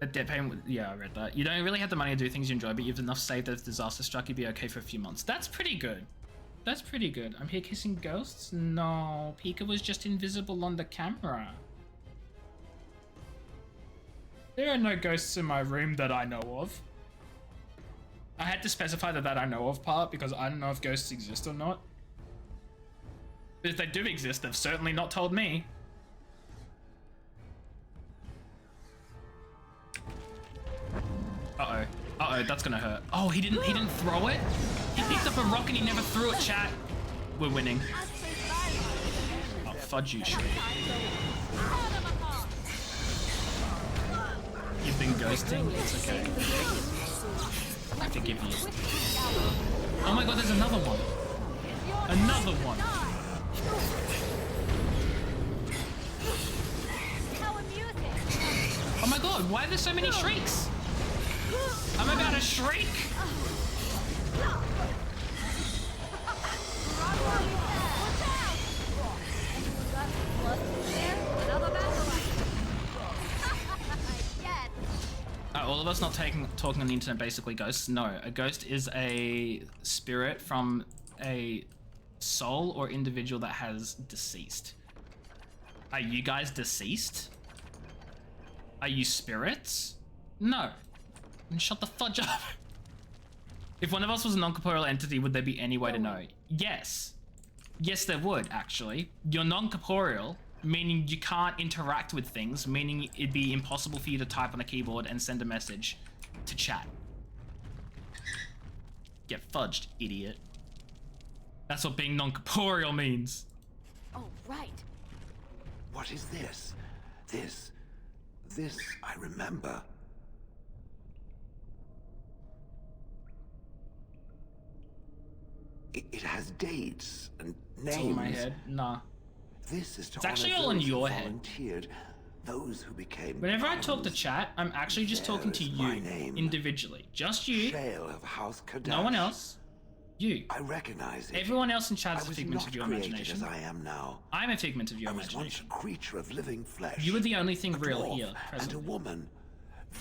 A debt payment, yeah, I read that. You don't really have the money to do things you enjoy, but you have enough saved that if disaster struck, you'd be okay for a few months. That's pretty good. That's pretty good. I'm here kissing ghosts? No, Pika was just invisible on the camera. There are no ghosts in my room that I know of. I had to specify that I know of part because I don't know if ghosts exist or not. But if they do exist, they've certainly not told me. Uh-oh. Uh-oh, that's gonna hurt. Oh, he didn't throw it? He picked up a rock and he never threw it, chat. We're winning. Oh, fudge you, Shreddy. You've been ghosting. It's okay. I forgive you. Oh my god, there's another one. Another one. Oh my god, why are there so many shrieks? I'm about to shriek. All of us not talking on the internet basically ghosts? No, a ghost is a spirit from a soul or individual that has deceased. Are you guys deceased? Are you spirits? No. Then shut the fudge up. If one of us was a non-corporeal entity, would there be any way to know? Yes. Yes, there would, actually. You're non-corporeal, meaning you can't interact with things, meaning it'd be impossible for you to type on a keyboard and send a message to chat. Get fudged, idiot. That's what being non-corporeal means. Oh, right. What is this? This I remember. It has dates and names. It's all in my head. Nah. This is to it's actually all in your head. Those who became Whenever I talk to chat, I'm actually just talking to you individually. Just you. Of House no one else. You. I recognize it. Everyone else in chat is a figment of your imagination. As I am now. I'm a figment of your imagination. I was once a creature of living flesh. You are the only thing real here, presently. And a woman.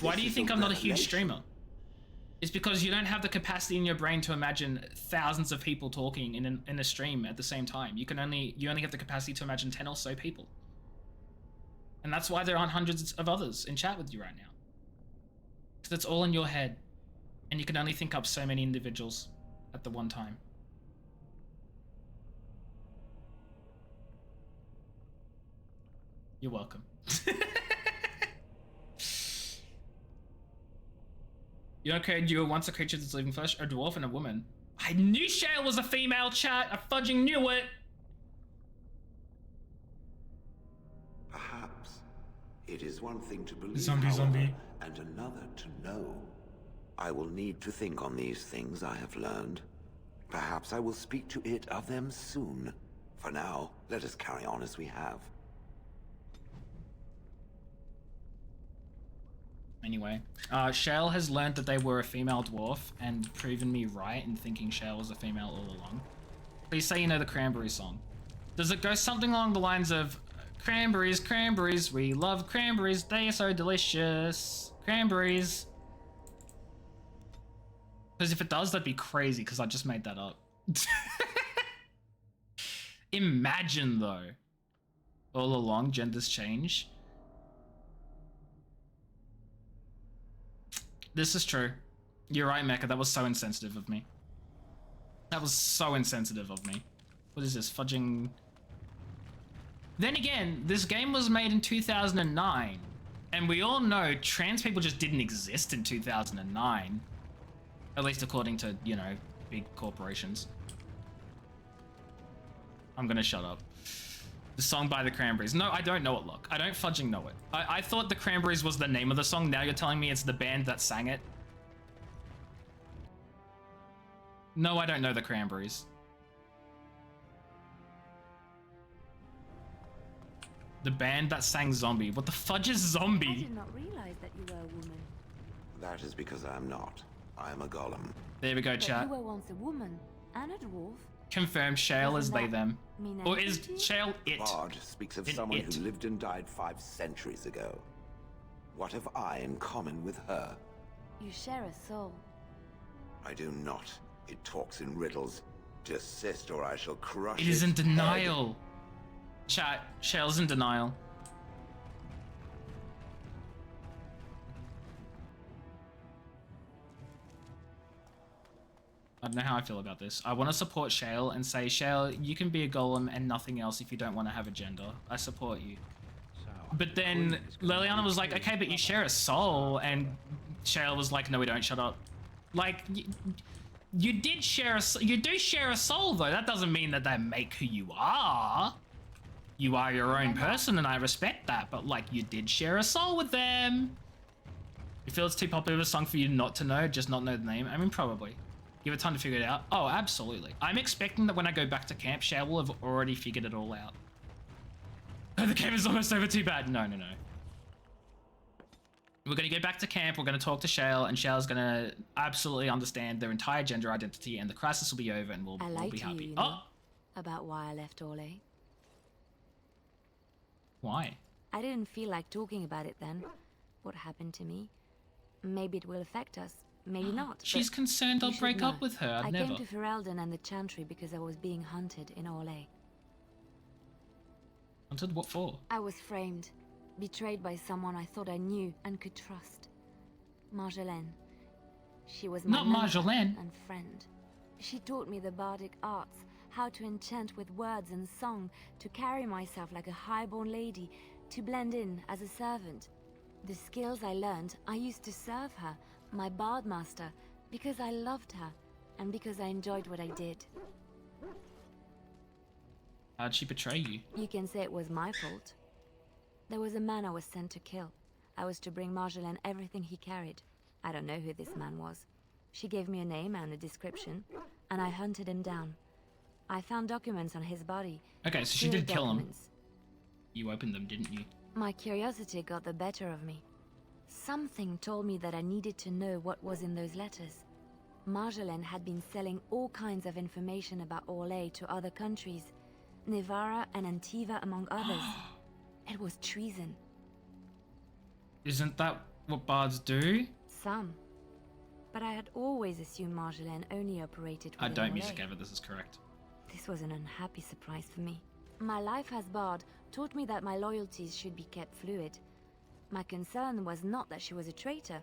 Why do you think I'm not a huge streamer? It's because you don't have the capacity in your brain to imagine thousands of people talking in a stream at the same time. You only have the capacity to imagine 10 or so people. And that's why there aren't hundreds of others in chat with you right now. Because it's all in your head. And you can only think up so many individuals at the one time. You're welcome. You know, Craig, you were once a creature that's living flesh, a dwarf and a woman. I knew Shale was a female, chat. I fudging knew it. Perhaps it is one thing to believe, zombie, and another to know. I will need to think on these things I have learned. Perhaps I will speak to it of them soon. For now, let us carry on as we have. Anyway, Shale has learned that they were a female dwarf and proven me right in thinking Shale was a female all along. Please say you know the Cranberry song. Does it go something along the lines of cranberries, cranberries, we love cranberries, they are so delicious, cranberries? Because if it does, that'd be crazy because I just made that up. Imagine though, all along genders change. This is true. You're right, Mecha. That was so insensitive of me. That was so insensitive of me. What is this? Fudging... Then again, this game was made in 2009. And we all know trans people just didn't exist in 2009. At least according to, you know, big corporations. I'm gonna shut up. The song by the Cranberries. No, I don't know it, look. I don't fudging know it. I thought the Cranberries was the name of the song. Now you're telling me it's the band that sang it. No, I don't know the Cranberries. The band that sang Zombie. What the fudge is Zombie? I did not realize that you were a woman. That is because I am not. I am a golem. There we go, chat. You were once a woman and a dwarf. Confirmed. Shale is they, them. Or is Shale it? Bard speaks of someone who lived and died 5 centuries ago. What have I in common with her? You share a soul. I do not. It talks in riddles. Desist or I shall crush it. It is in denial. Chat, Shale's in denial. I don't know how I feel about this. I want to support Shale and say, Shale, you can be a golem and nothing else if you don't want to have a gender. I support you. But then Liliana was like, okay, but you share a soul. And Shale was like, no, we don't, shut up. Like, you do share a soul though. That doesn't mean that they make who you are. You are your own person and I respect that. But like, you did share a soul with them. You feel it's too popular of a song for you not to know, just not know the name? I mean, probably. Give it time to figure it out. Oh, absolutely. I'm expecting that when I go back to camp, Shale will have already figured it all out. Oh, the game is almost over, too bad. No. We're going to go back to camp, we're going to talk to Shale, and Shale's going to absolutely understand their entire gender identity, and the crisis will be over, and we'll be happy. You know, about why I left Orlais. Why? I didn't feel like talking about it then. What happened to me. Maybe it will affect us, maybe not. She's concerned I'll break up with her. I came to Ferelden and the Chantry because I was being hunted in Orlais. Hunted? What for? I was framed. Betrayed by someone I thought I knew and could trust. Marjolaine. She was my Marjolaine and friend. She taught me the bardic arts, how to enchant with words and song, to carry myself like a highborn lady, to blend in as a servant. The skills I learned, I used to serve her, my bard master, because I loved her, and because I enjoyed what I did. How'd she betray you? You can say it was my fault. There was a man I was sent to kill. I was to bring Marjolaine everything he carried. I don't know who this man was. She gave me a name and a description, and I hunted him down. I found documents on his body. Okay, so she did kill him. You opened them, didn't you? My curiosity got the better of me. Something told me that I needed to know what was in those letters. Marjolaine had been selling all kinds of information about Orlais to other countries, Nevarra and Antiva among others. It was treason. Isn't that what bards do? Some. But I had always assumed Marjolaine only operated within I don't Orlais. music ever, this is correct. This was an unhappy surprise for me. My life as bard taught me that my loyalties should be kept fluid. My concern was not that she was a traitor,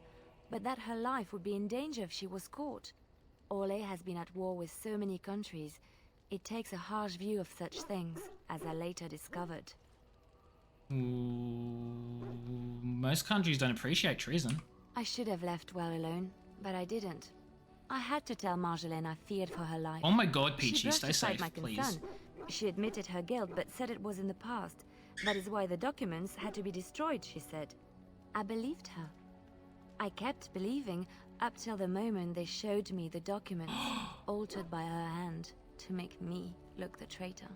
but that her life would be in danger if she was caught. Orlais has been at war with so many countries. It takes a harsh view of such things, as I later discovered. Most countries don't appreciate treason. I should have left well alone, but I didn't. I had to tell Marjolaine I feared for her life. Oh my god, Peachy, stay safe, my please. concern. She admitted her guilt, but said it was in the past. That is why the documents had to be destroyed, she said. I believed her. I kept believing up till the moment they showed me the documents, altered by her hand, to make me look the traitor.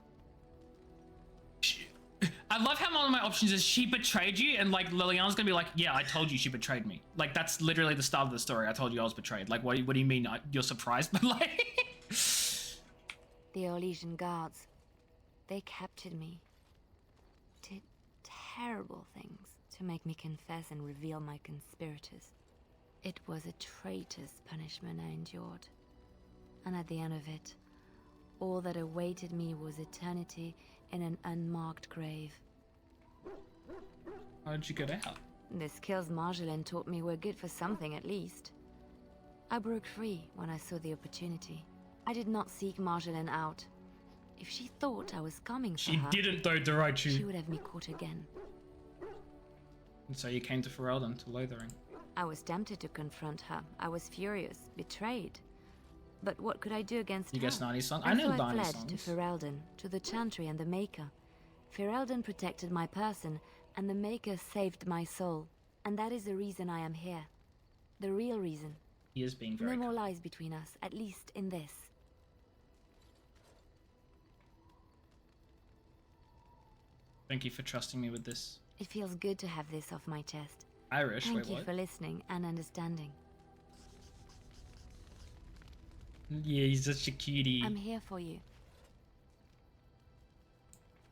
I love how one of my options is she betrayed you, and like Liliana's gonna be like, yeah, I told you she betrayed me. Like that's literally the start of the story. I told you I was betrayed. Like what do you mean you're surprised? But like the Orlesian guards, they captured me. Did terrible things to make me confess and reveal my conspirators. It was a traitor's punishment I endured. And at the end of it, all that awaited me was eternity in an unmarked grave. How did you get out? The skills Marjolaine taught me were good for something at least. I broke free when I saw the opportunity. I did not seek Marjolaine out. If she thought I was coming for her... She didn't though, Daichu. She would have me caught again. And so you came to Ferelden, to Lothering. I was tempted to confront her. I was furious, betrayed. But what could I do against her? You guess 90 songs? I know 90 songs. I fled to Ferelden, to the Chantry and the Maker. Ferelden protected my person, and the Maker saved my soul. And that is the reason I am here. The real reason. He is being very No more lies between us, at least in this. Thank you for trusting me with this. It feels good to have this off my chest. Irish, Thank wait, you what? for listening and understanding. Yeah, he's such a cutie. I'm here for you.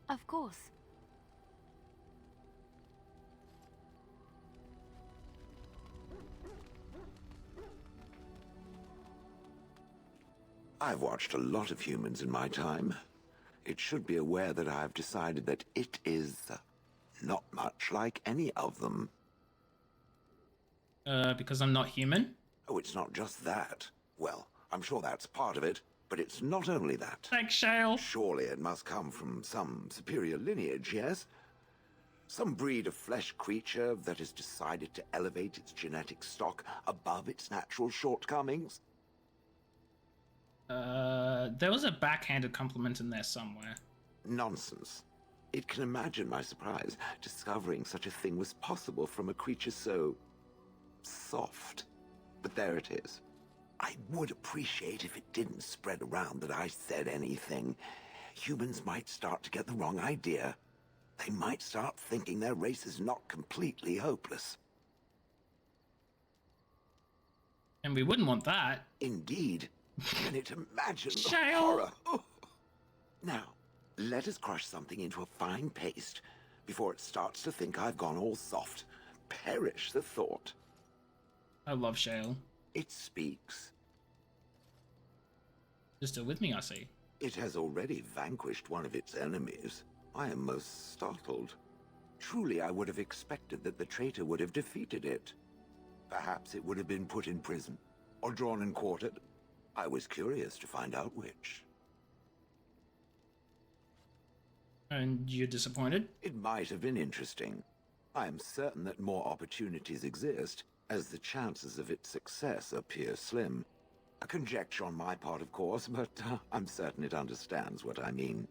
Of course. I've watched a lot of humans in my time. It should be aware that I've decided that it is not much like any of them. Because I'm not human? Oh, it's not just that. Well, I'm sure that's part of it, but it's not only that. Thanks, Shale. Surely it must come from some superior lineage, yes? Some breed of flesh creature that has decided to elevate its genetic stock above its natural shortcomings? There was a backhanded compliment in there somewhere. Nonsense. It can imagine my surprise discovering such a thing was possible from a creature so... soft. But there it is. I would appreciate if it didn't spread around that I said anything. Humans might start to get the wrong idea. They might start thinking their race is not completely hopeless. And we wouldn't want that. Indeed. Can it imagine the Shale. horror? Oh. Now, let us crush something into a fine paste before it starts to think I've gone all soft. Perish the thought. I love Shale. It speaks. You're still with me, I see. It has already vanquished one of its enemies. I am most startled. Truly, I would have expected that the traitor would have defeated it. Perhaps it would have been put in prison, or drawn and quartered. I was curious to find out which. And you're disappointed? It might have been interesting. I am certain that more opportunities exist, as the chances of its success appear slim. A conjecture on my part, of course, but I'm certain it understands what I mean.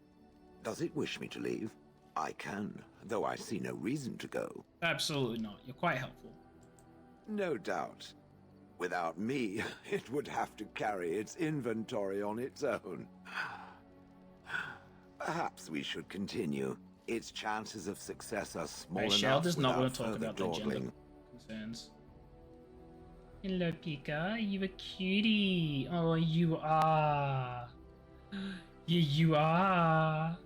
Does it wish me to leave? I can, though I see no reason to go. Absolutely not. You're quite helpful. No doubt. Without me, it would have to carry its inventory on its own. Perhaps we should continue. Its chances of success are small enough. Shale does not want to talk further about their gender dawdling. concerns. Hello, Pika. You a cutie. Oh, you are. Yeah, you are.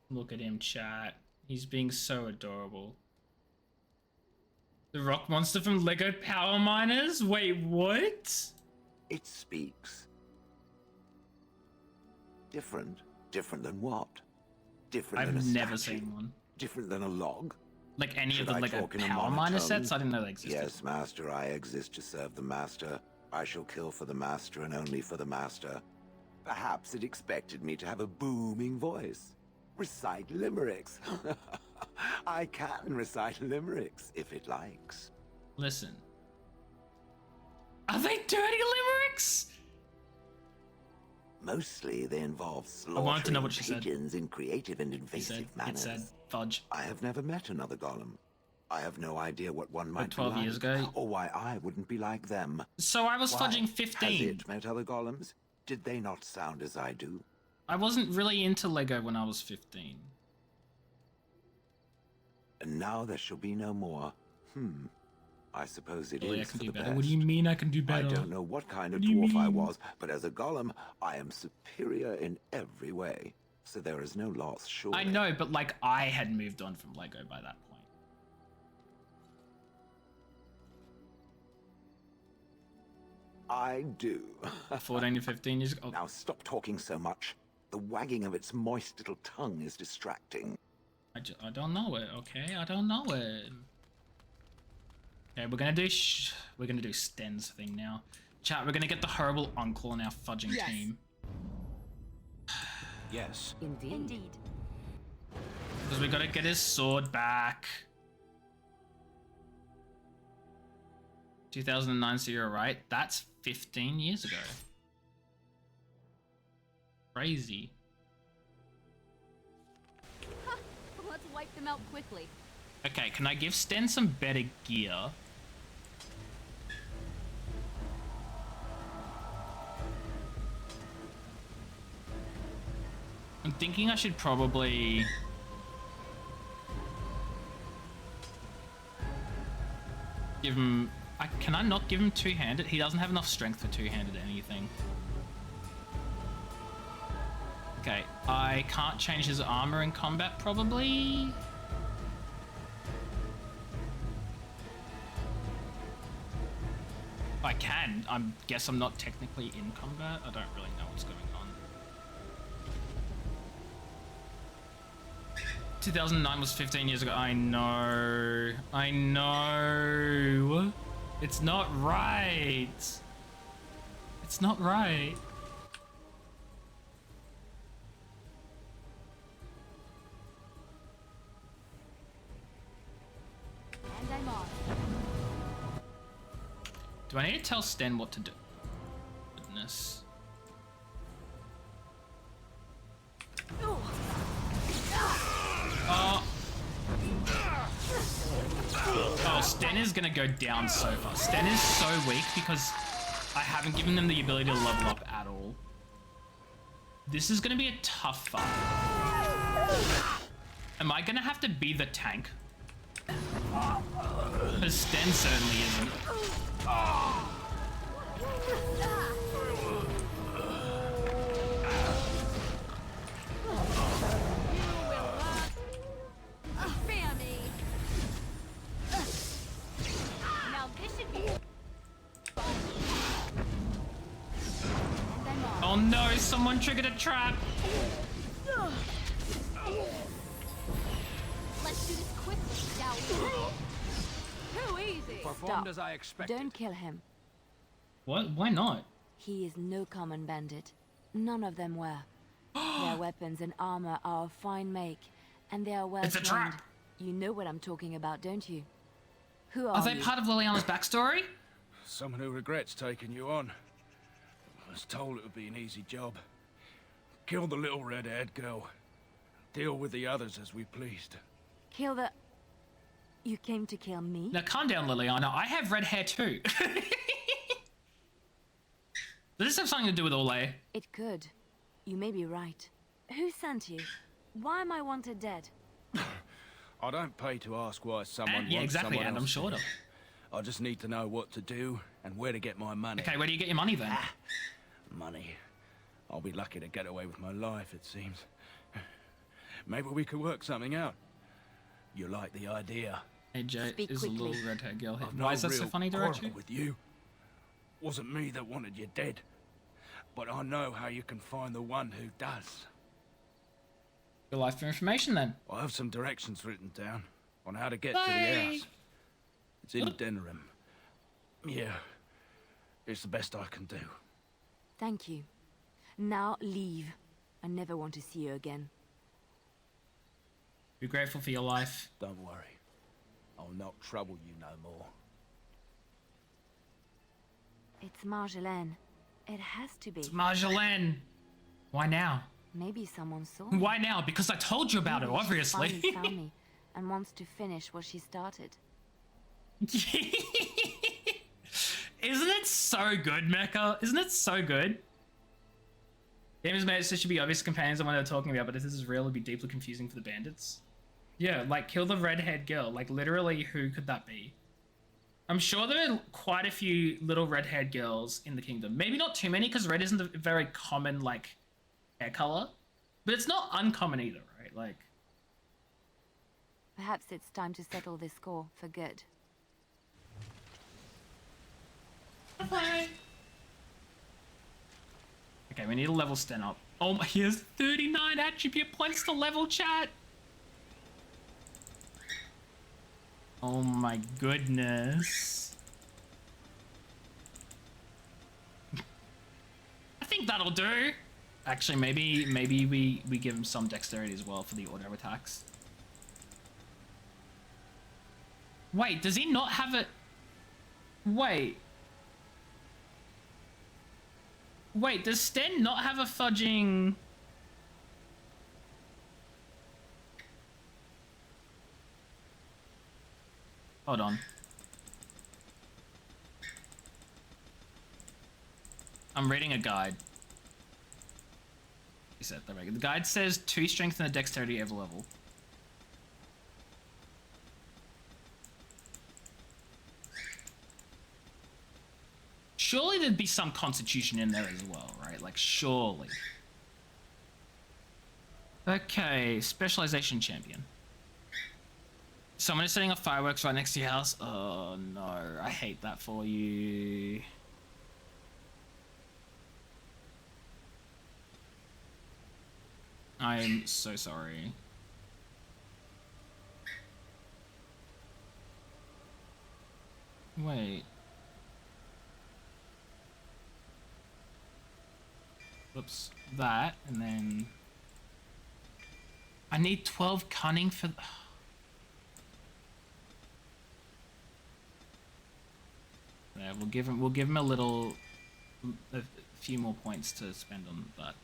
Look at him, chat. He's being so adorable. The rock monster from Lego Power Miners? Wait, what? It speaks. Different? Different than what? Different than a I've never statue? seen one. Different than a log? Like any Should of the I Lego talk in a Power Miner monotone? sets? I didn't know they existed. Yes, Master, I exist to serve the Master. I shall kill for the Master and only for the Master. Perhaps it expected me to have a booming voice. Recite limericks. I can recite limericks if it likes. Listen. Are they dirty limericks? Mostly they involve I wanted to know slaughtering what she said. pigeons in creative and invasive It manners. said fudge. I have never met another golem. I have no idea what one might 12 be like, years ago. or why I wouldn't be like them. So I was Why? fudging 15. Has it met other golems? Did they not sound as I do? I wasn't really into Lego when I was 15. And now there shall be no more. I suppose it Yeah, I is can for do the better. best. What do you mean I can do better? I don't know what kind of What do you dwarf I mean? was, but as a golem, I am superior in every way. So there is no loss, surely. I know, but like I had moved on from Lego by that point. I do. 14 to 15 years ago. Now stop talking so much. The wagging of its moist little tongue is distracting. I don't know it, okay? I don't know it. Okay, we're gonna do Sten's thing now. Chat, we're gonna get the horrible uncle on our fudging team. Yes. Indeed. Because we gotta get his sword back. 2009, so you're right. That's 15 years ago. Crazy. Let's wipe them out quickly. Okay, can I give Sten some better gear? I'm thinking I should probably... give him... can I not give him two-handed? He doesn't have enough strength for two-handed anything. Okay, I can't change his armor in combat, probably? I can. I guess I'm not technically in combat. I don't really know what's going on. 2009 was 15 years ago. I know. I know. It's not right. It's not right. And I'm off. Do I need to tell Sten what to do? Goodness. Sten is gonna go down so far. Sten is so weak because I haven't given them the ability to level up at all. This is gonna be a tough fight. Am I gonna have to be the tank? Because Sten certainly isn't. Oh no, someone triggered a trap. Let's do this quickly, shall we? Too easy. Stop. As I expected. Don't kill him. What? Why not? He is no common bandit. None of them were. Their weapons and armor are of fine make, and they are well It's a trained. trap. You know what I'm talking about, don't you? Who Are are they you? part of Liliana's backstory? Someone who regrets taking you on. I was told it would be an easy job. Kill the little red-haired girl. Deal with the others as we pleased. Kill the... You came to kill me? Now calm down, Liliana. I have red hair too. Does this have something to do with Ole? It could. You may be right. Who sent you? Why am I wanted dead? I don't pay to ask why someone Yeah, wants exactly, someone and I'm else sure to. of. I just need to know what to do and where to get my money. Okay, where do you get your money then? Money. I'll be lucky to get away with my life, it seems. Maybe we could work something out. You like the idea? AJ Speak is quickly. a little red-haired girl. I've Why no is that so real funny, quarrel Direction? with you. Wasn't me that wanted you dead. But I know how you can find the one who does. Your life for information then. I have some directions written down on how to get to the Bye. house. It's in Denerim. Yeah, it's the best I can do. Thank you. Now leave. I never want to see you again. Be grateful for your life. Don't worry. I'll not trouble you no more. It's Marjolaine. It has to be. It's Marjolaine. Why now? Maybe someone saw me. Why now? Because I told you about it, Maybe she obviously. finally found me and wants to finish what she started. Isn't it so good, Mecha? Isn't it so good? Gamers made it so should be obvious companions of what they're talking about, but if this is real, it'd be deeply confusing for the bandits. Yeah, like kill the red-haired girl. Like literally, who could that be? I'm sure there are quite a few little red-haired girls in the kingdom. Maybe not too many, because red isn't a very common like hair color, but it's not uncommon either, right? Like, Perhaps it's time to settle this score for good. okay, we need to level Sten up. Oh my, he has 39 attribute points to level, chat. Oh my goodness. I think that'll do. Actually, maybe we give him some dexterity as well for the auto attacks. Wait, does he not have it? Wait, does Sten not have a fudging? Hold on. I'm reading a guide. He said that right. The guide says 2 strength and a dexterity every level. Surely there'd be some constitution in there as well, right? Like, surely. Okay, specialization champion. Someone is setting off fireworks right next to your house. Oh no, I hate that for you. I am so sorry. Wait. Oops, that, and then... I need 12 cunning for... Yeah, we'll give him a few more points to spend on that.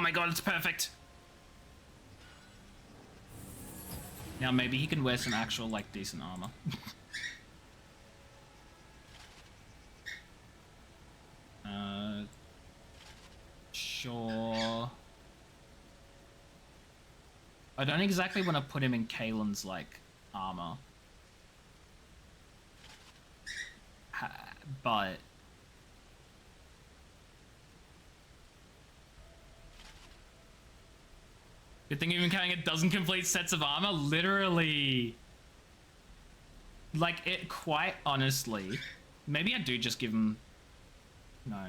my god, it's perfect. Now maybe he can wear some actual, like, decent armor. Sure. I don't exactly want to put him in Kalen's, like, armor. But... Good thing even carrying a dozen complete sets of armor, literally. Like, it quite honestly. Maybe I do just give him... No.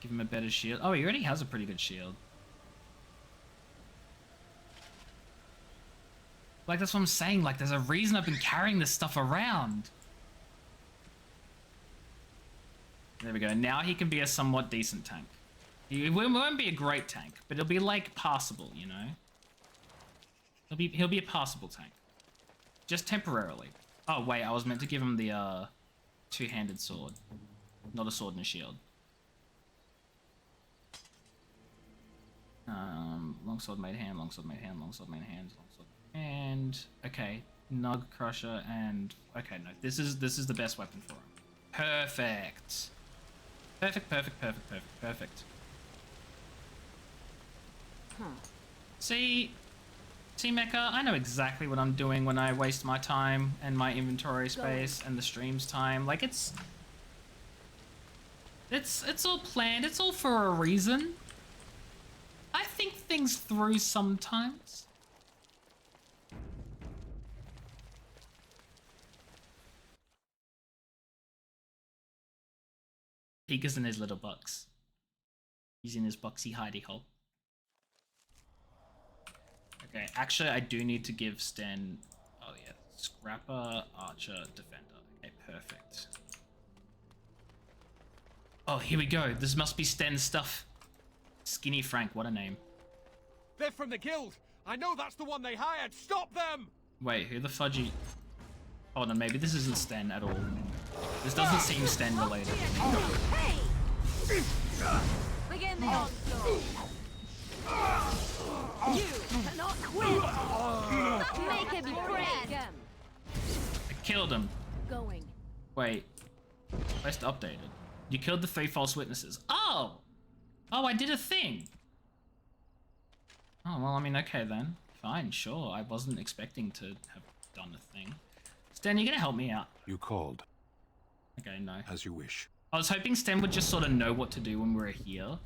Give him a better shield. Oh, he already has a pretty good shield. Like, that's what I'm saying. Like, there's a reason I've been carrying this stuff around. There we go. Now he can be a somewhat decent tank. He won't be a great tank, but it'll be, like, passable, you know? He'll be a passable tank. Just temporarily. Oh, wait, I was meant to give him the, two-handed sword. Not a sword and a shield. Longsword made hand, longsword made hand, longsword made hand, longsword made hand. Okay, Nug Crusher and... Okay, no, this is the best weapon for him. Perfect. Perfect, perfect, perfect, perfect, perfect. Huh. See, Mecha, I know exactly what I'm doing when I waste my time and my inventory space and the stream's time. Like, it's all planned. It's all for a reason. I think things through sometimes. Pika's in his little box. He's in his boxy hidey hole. Okay, actually, I do need to give Sten... Oh, yeah. Scrapper, Archer, Defender. Okay, perfect. Oh, here we go. This must be Sten's stuff. Skinny Frank, what a name. They're from the guild. I know that's the one they hired. Stop them! Wait, who the fudgy... Hold on, maybe this isn't Sten at all. This doesn't seem Sten related. Hey! Begin the onslaught. You cannot quit. Make him break. I killed him. Going. Wait. Quest updated. You killed the 3 false witnesses. Oh! Oh, I did a thing. Oh, well, I mean, okay then. Fine, sure. I wasn't expecting to have done a thing. Sten, you gonna help me out? You called. Okay, no. As you wish. I was hoping Sten would just sort of know what to do when we're here.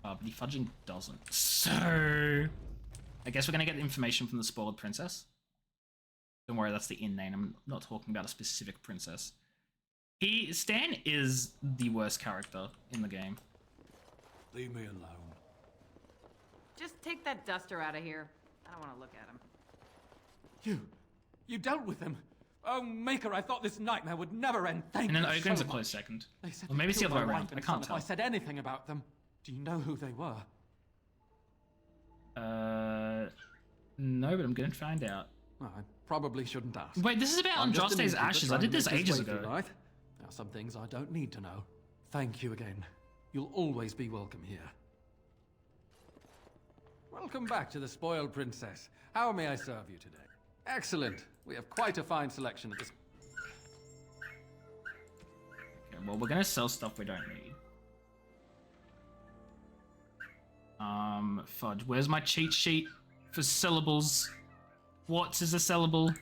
But he fudging doesn't. So... I guess we're gonna get information from the spoiled princess. Don't worry, that's the in-name. I'm not talking about a specific princess. Stan is the worst character in the game. Leave me alone. Just take that duster out of here. I don't want to look at him. You dealt with him. Oh, Maker, I thought this nightmare would never end. Thank you. And then Ogren's so a close much. second. They said Or maybe it's the they'd other way kill my around. wife I and can't son tell. If I said anything about them, do you know who they were? No, but I'm gonna find out. Well, I probably shouldn't ask. Wait, this is about I'm just Andraste's an innkeeper ashes. I trying did to this make his ages way ago. through life. There are some things I don't need to know. Thank you again. You'll always be welcome here. Welcome back to the Spoiled Princess. How may I serve you today? Excellent. We have quite a fine selection at this... Okay, well, we're gonna sell stuff we don't need. Fudge. Where's my cheat sheet for syllables? What is a syllable?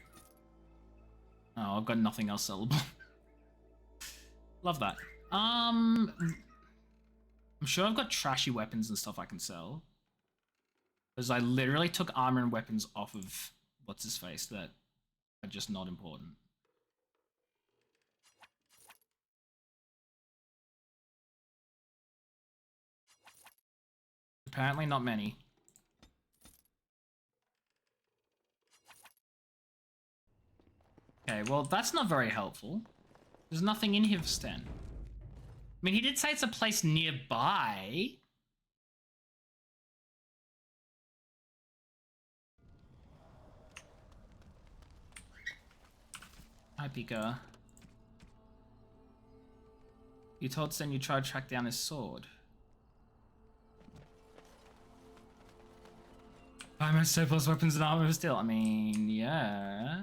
Oh, I've got nothing else sellable. Love that. I'm sure I've got trashy weapons and stuff I can sell. Because I literally took armor and weapons off of what's-his-face that are just not important. Apparently not many. Okay, well, that's not very helpful. There's nothing in here for Sten. I mean, he did say it's a place nearby. Hi, Pika. You told Sten you tried to track down his sword. I'm a surplus weapons and armor still. I mean, yeah.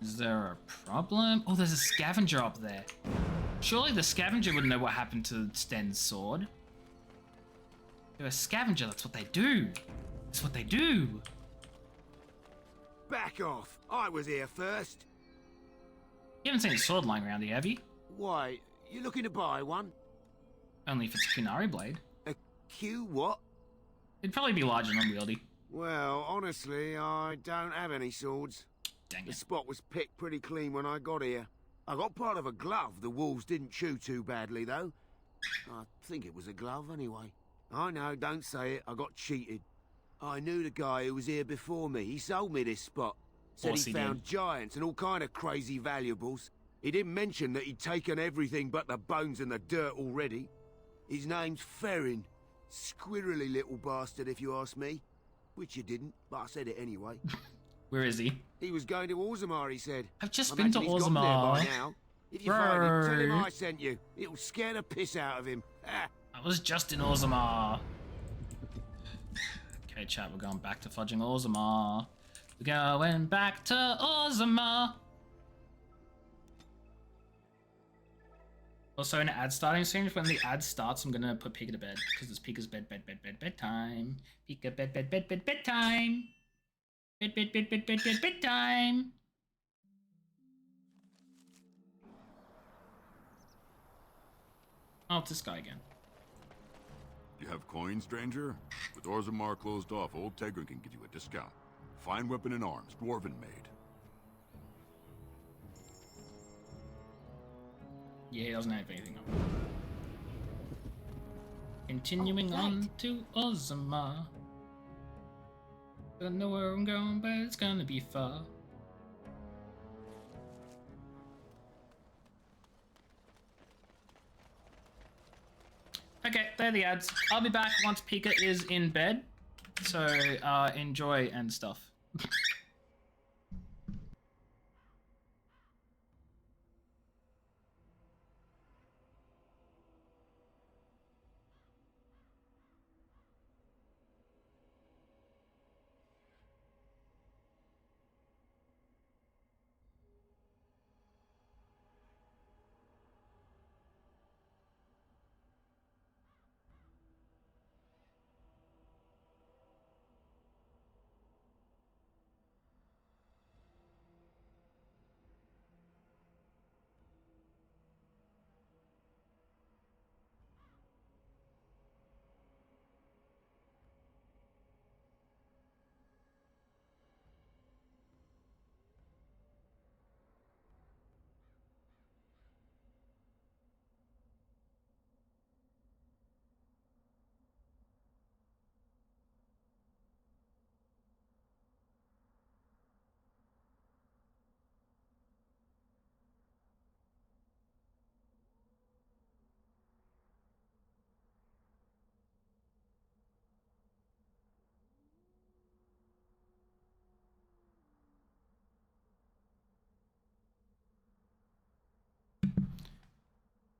Is there a problem? Oh, there's a scavenger up there. Surely the scavenger would know what happened to Sten's sword. They're a scavenger, that's what they do. That's what they do. Back off. I was here first. You haven't seen a sword lying around here, have you? Why, you looking to buy one? Only if it's a Kunari blade. A Q what? It'd probably be large and unwieldy. Well, honestly, I don't have any swords. Dang it. The spot was picked pretty clean when I got here. I got part of a glove the wolves didn't chew too badly, though. I think it was a glove, anyway. I know, don't say it. I got cheated. I knew the guy who was here before me. He sold me this spot. Said he found giants and all kind of crazy valuables. He didn't mention that he'd taken everything but the bones and the dirt already. His name's Ferrin. Squirrely little bastard, if you ask me. Which you didn't, but I said it anyway. Where is he? He was going to Orzammar, he said. I've just been to He's got there by Orzammar. now. If you find him, tell him I sent you. It'll scare the piss out of him. Ah. I was just in Orzammar. Okay, chat, we're going back to fudging Orzammar. We're going back to Orzammar. Also, an ad starting soon. When the ad starts, I'm gonna put Pika to bed because it's Pika's bedtime. Pika bedtime. Bedtime. Oh, it's this guy again. You have coins, stranger? With Orzammar closed off, Old Tegrin can give you a discount. Fine weapon and arms, dwarven made. Yeah, he doesn't have anything up. Continuing on to Orzammar. Don't know where I'm going, but it's gonna be far. Okay, they're the ads. I'll be back once Pika is in bed. So, enjoy and stuff.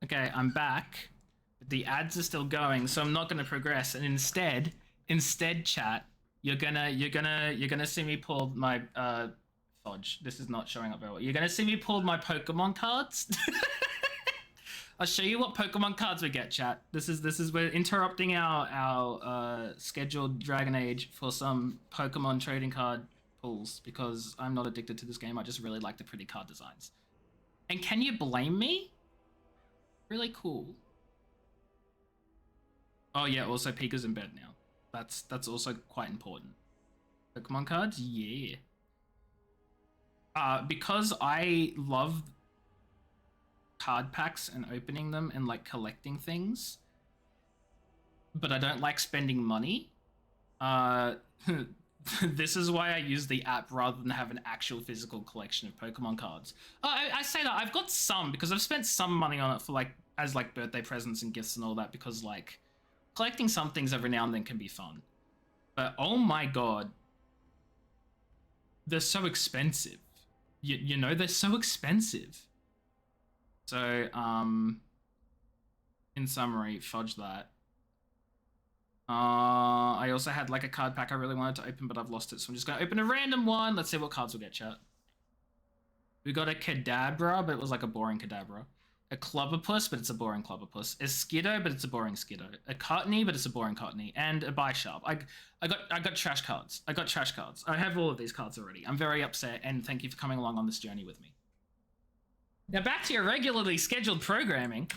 Okay, I'm back. The ads are still going, so I'm not gonna progress. And instead, chat, you're gonna see me pull my fudge. This is not showing up very well. You're gonna see me pull my Pokemon cards. I'll show you what Pokemon cards we get, chat. This is we're interrupting our scheduled Dragon Age for some Pokemon trading card pulls because I'm not addicted to this game. I just really like the pretty card designs. And can you blame me? Really cool. Oh yeah, also Pika's in bed now. That's also quite important. Pokemon cards, yeah. Because I love card packs and opening them and like collecting things, but I don't like spending money. This is why I use the app rather than have an actual physical collection of Pokemon cards. I say that I've got some because I've spent some money on it for like as like birthday presents and gifts and all that because like collecting some things every now and then can be fun. But oh my god, they're so expensive. You know, they're so expensive. So In summary, fudge that. I also had like a card pack I really wanted to open, but I've lost it, so I'm just gonna open a random one. Let's see what cards we'll get, chat. We got a Kadabra, but it was like a boring Kadabra. A Clubberpuss, but it's a boring Clubberpuss. A Skiddo, but it's a boring Skiddo. A Cottony, but it's a boring Cottony. And a Bisharp. I got trash cards. I got trash cards. I have all of these cards already. I'm very upset, and thank you for coming along on this journey with me. Now back to your regularly scheduled programming.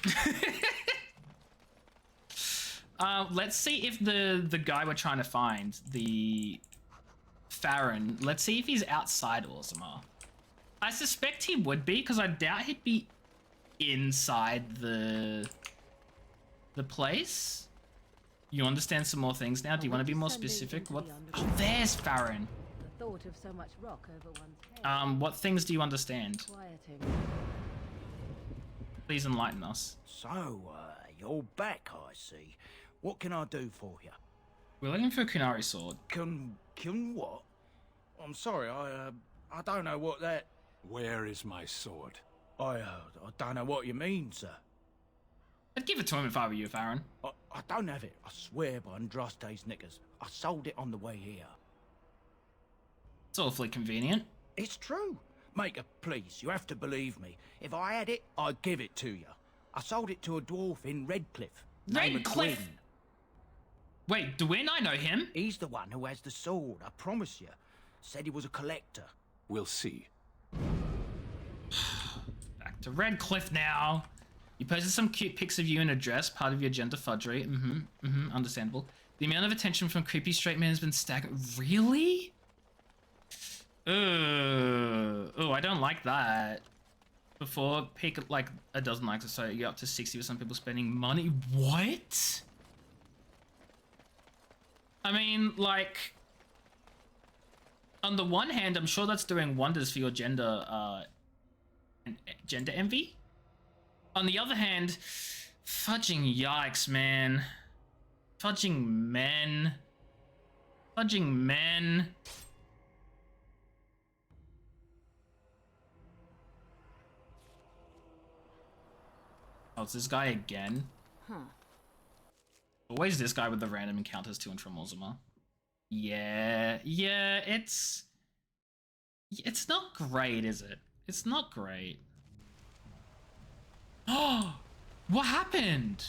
Let's see if the guy we're trying to find, the Farron, let's see if he's outside Orzammar. I suspect he would be, because I doubt he'd be inside the place. You understand some more things now? Do you want to be more specific? What? Oh, there's Farron. The thought of so much rock over one's head. What things do you understand? Please enlighten us. So, you're back, I see. What can I do for you? We're looking for a Kunari sword. Can what? I'm sorry, I don't know what that... Where is my sword? I don't know what you mean, sir. I'd give it to him if I were you, Farron. I don't have it, I swear by Andraste's knickers. I sold it on the way here. It's awfully convenient. It's true. Maker, please, you have to believe me. If I had it, I'd give it to you. I sold it to a dwarf in Redcliffe. Redcliffe? Wait, Dwyn? I know him. He's the one who has the sword, I promise you. Said he was a collector. We'll see. Back to Redcliffe now. You posted some cute pics of you in a dress, part of your gender fudgery. Understandable. The amount of attention from creepy straight men has been staggering. Really? Oh, I don't like that. Before, peak like a dozen likes or so, you get up to 60 with some people spending money. What? I mean, like, on the one hand, I'm sure that's doing wonders for your gender envy. On the other hand, fudging yikes, man. Fudging men. Fudging men. Oh, it's this guy again? Huh. Always this guy with the random encounters to and from Orzammar. Yeah, it's not great, is it? It's not great. Oh, what happened?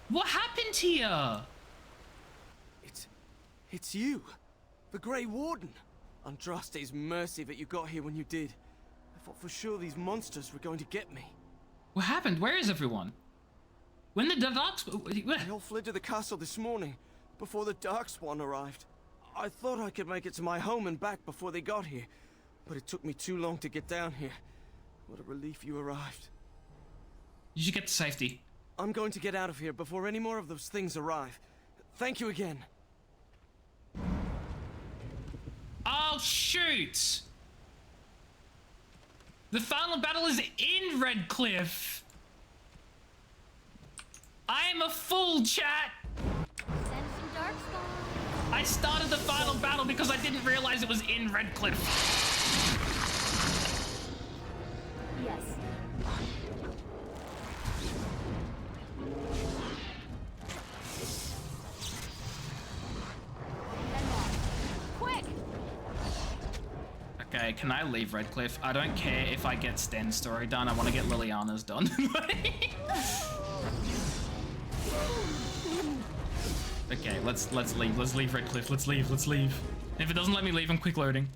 What happened here? It's you, the Grey Warden. Andraste's mercy that you got here when you did. I thought for sure these monsters were going to get me. What happened? Where is everyone? When the Darkspawn... They all fled to the castle this morning, before the Darkspawn arrived. I thought I could make it to my home and back before they got here, but it took me too long to get down here. What a relief you arrived. You should get to safety. I'm going to get out of here before any more of those things arrive. Thank you again. Oh, shoot! The final battle is in Redcliffe! I am a fool, chat! I started the final battle because I didn't realize it was in Redcliffe. Yes. Quick! Okay, can I leave Redcliffe? I don't care if I get Sten's story done. I want to get Liliana's done. Okay, let's leave. Let's leave Redcliffe. Let's leave. And if it doesn't let me leave, I'm quick loading.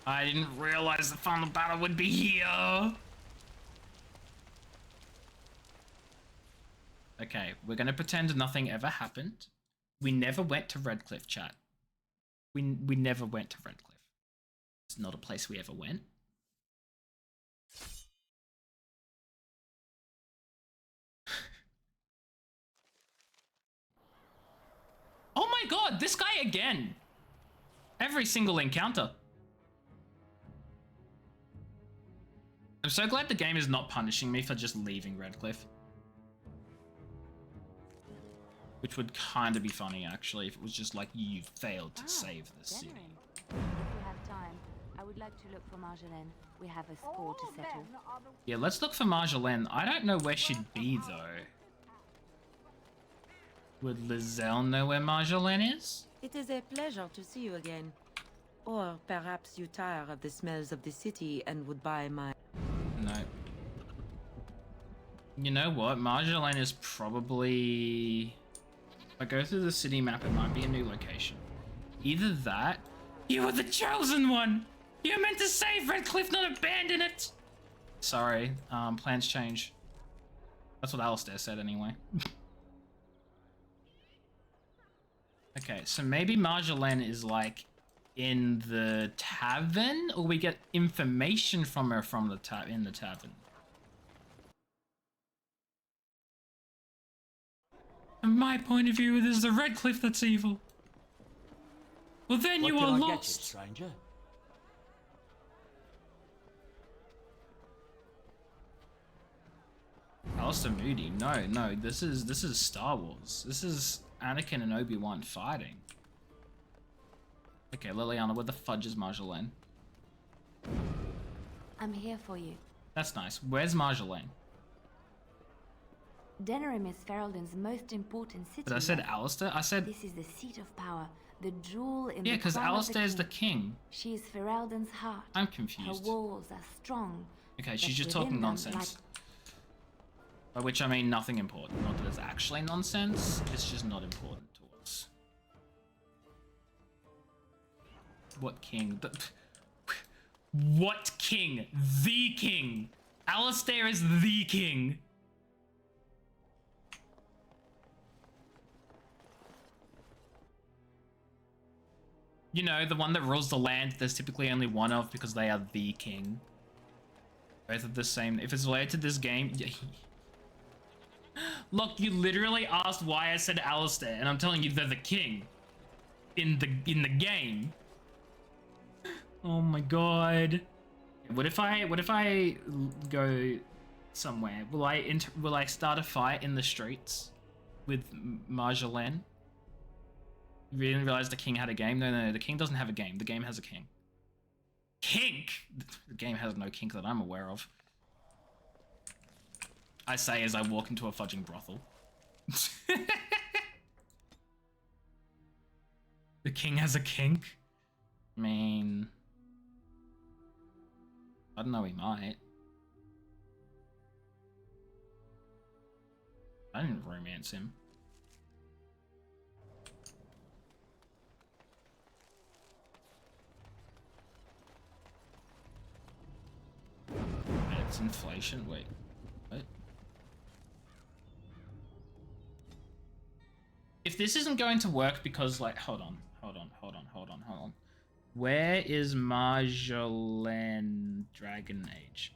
I didn't realize the final battle would be here. Okay, we're gonna pretend nothing ever happened. We never went to Redcliffe, chat. We never went to Redcliffe. It's not a place we ever went. Oh my god, this guy again! Every single encounter. I'm so glad the game is not punishing me for just leaving Redcliffe. Which would kind of be funny, actually, if it was just like, you failed to save the city. If you have time, I would like to look for Marjolaine. We have a score to settle. Yeah, let's look for Marjolaine. I don't know where she'd be, though. Would Lizelle know where Marjolaine is? It is a pleasure to see you again. Or perhaps you tire of the smells of the city and would buy my... No. You know what? Marjolaine is probably... If I go through the city map, it might be a new location. Either that... You were the chosen one! You're meant to save Redcliffe, not abandon it! Sorry, plans change. That's what Alistair said anyway. Okay, so maybe Marjolaine is like in the tavern, or we get information from her from the in the tavern. From my point of view, it is the Redcliffe that's evil. Well, then you are lost, stranger. Alistair Moody. No, this is Star Wars. This is Anakin and Obi-Wan fighting. Okay, Liliana, where the fudge is Marjolaine? I'm here for you. That's nice. Where's Marjolaine? Denerim is Ferelden's most important city. But I said Alistair? I said... This is the seat of power, the jewel in yeah, the because Alistair's the king. She is Ferelden's heart. I'm confused. Her walls are strong. Okay, she's just talking nonsense. By which I mean nothing important. Not that it's actually nonsense, it's just not important to us. What king? What king? The king! Alistair is the king! You know, the one that rules the land there's typically only one of because they are the king. Both of the same. If it's related to this game... Look, you literally asked why I said Alistair, and I'm telling you they're the king. In the game. Oh my god. What if I go somewhere? Will I start a fight in the streets with Marjolaine? You didn't realize the king had a game? No, the king doesn't have a game. The game has a king. Kink? The game has no kink that I'm aware of. I say as I walk into a fudging brothel. The king has a kink? I mean... I don't know, he might. I didn't romance him. It's inflation, wait. What? If this isn't going to work because, like, hold on. Where is Marjolaine Dragon Age?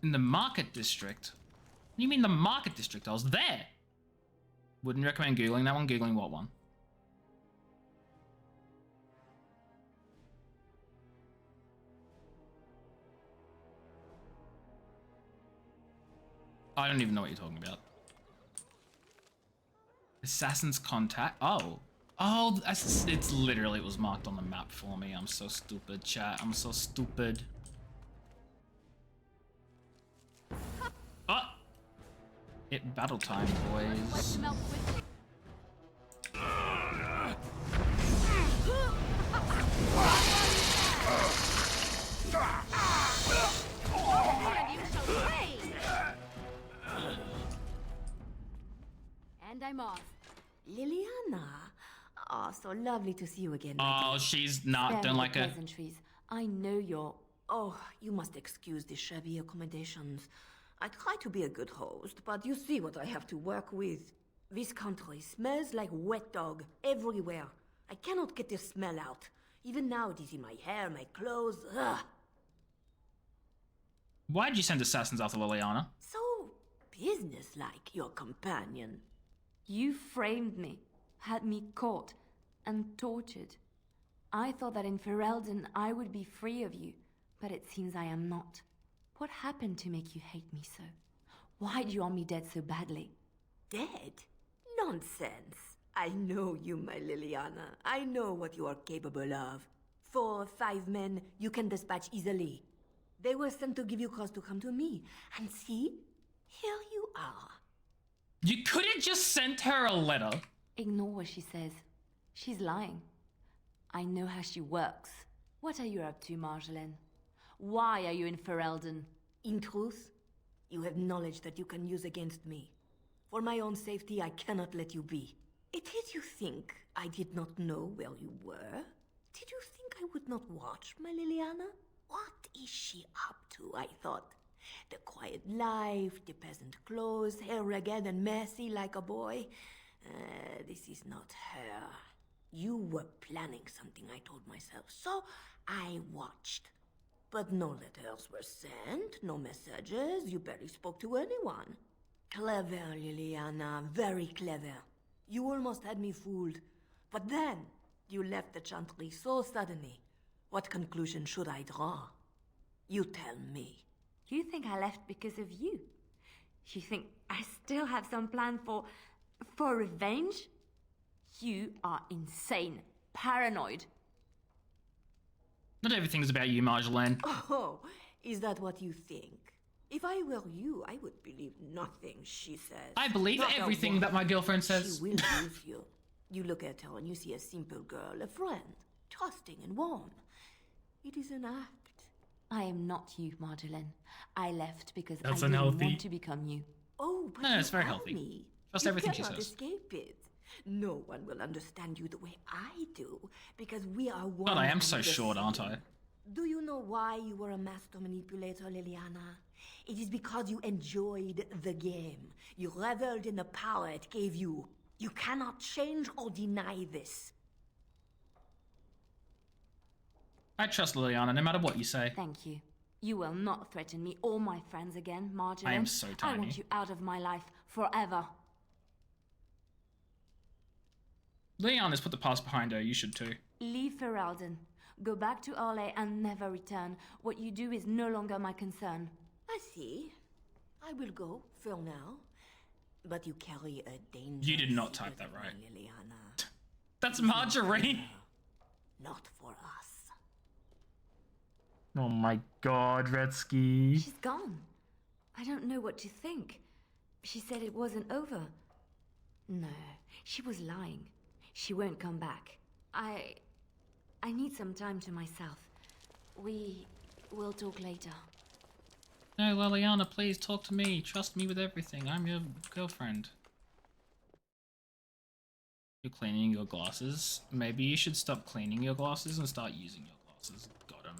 In the Market District? What do you mean the Market District? I was there! Wouldn't recommend Googling that one. Googling what one? I don't even know what you're talking about. Assassin's Contact. Oh, it's literally, it was marked on the map for me. I'm so stupid, chat. I'm so stupid. Oh! Hit battle time, boys. And I'm off. Liliana. Oh, so lovely to see you again. Oh, she's not. Don't like her. Pleasantries. I know you're... Oh, you must excuse the shabby accommodations. I try to be a good host, but you see what I have to work with. This country smells like wet dog everywhere. I cannot get the smell out. Even now it is in my hair, my clothes. Ugh. Why'd you send assassins after Liliana? So businesslike, your companion. You framed me, had me caught, and tortured. I thought that in Ferelden I would be free of you, but it seems I am not. What happened to make you hate me so? Why do you want me dead so badly? Dead? Nonsense. I know you, my Liliana. I know what you are capable of. 4 or 5 men you can dispatch easily. They were sent to give you cause to come to me. And see, here you are. You could have just sent her a letter. Ignore what she says. She's lying. I know how she works. What are you up to, Marjolaine? Why are you in Ferelden? In truth, you have knowledge that you can use against me. For my own safety, I cannot let you be. Did you think I did not know where you were? Did you think I would not watch, my Liliana? What is she up to, I thought? The quiet life, the peasant clothes, hair ragged and messy like a boy. This is not her. You were planning something, I told myself, so I watched. But no letters were sent, no messages, you barely spoke to anyone. Clever, Liliana, very clever. You almost had me fooled. But then, you left the Chantry so suddenly. What conclusion should I draw? You tell me. You think I left because of you? You think I still have some plan for revenge? You are insane, paranoid. Not everything's about you, Marjolaine. Oh, is that what you think? If I were you, I would believe nothing she says. I believe Not everything that my girlfriend says. She will use you. You look at her and you see a simple girl, a friend, trusting and warm. It is an act. I am not you, Marjolaine. I left because That's I didn't unhealthy. want to become you. Oh, but No, it's very you are healthy. me. Trust You everything she cannot says. escape it. No one will understand you the way I do, because we are one. God, I am and so the short, aren't I? same. Do you know why you were a master manipulator, Liliana? It is because you enjoyed the game. You reveled in the power it gave you. You cannot change or deny this. I trust Liliana, no matter what you say. Thank you. You will not threaten me or my friends again, Marjolaine. I am so I tiny. want you out of my life forever. Liliana's put the past behind her, you should too. Leave Ferelden. Go back to Arle and never return. What you do is no longer my concern. I see. I will go for now. But you carry a dangerous You did not type that right. Liliana. That's Marjorie. Not for us. Oh my god, Redsky. She's gone. I don't know what to think. She said it wasn't over. No, she was lying. She won't come back. I need some time to myself. We will talk later. No, Liliana, please talk to me. Trust me with everything. I'm your girlfriend. You're cleaning your glasses. Maybe you should stop cleaning your glasses and start using your glasses. Got 'em.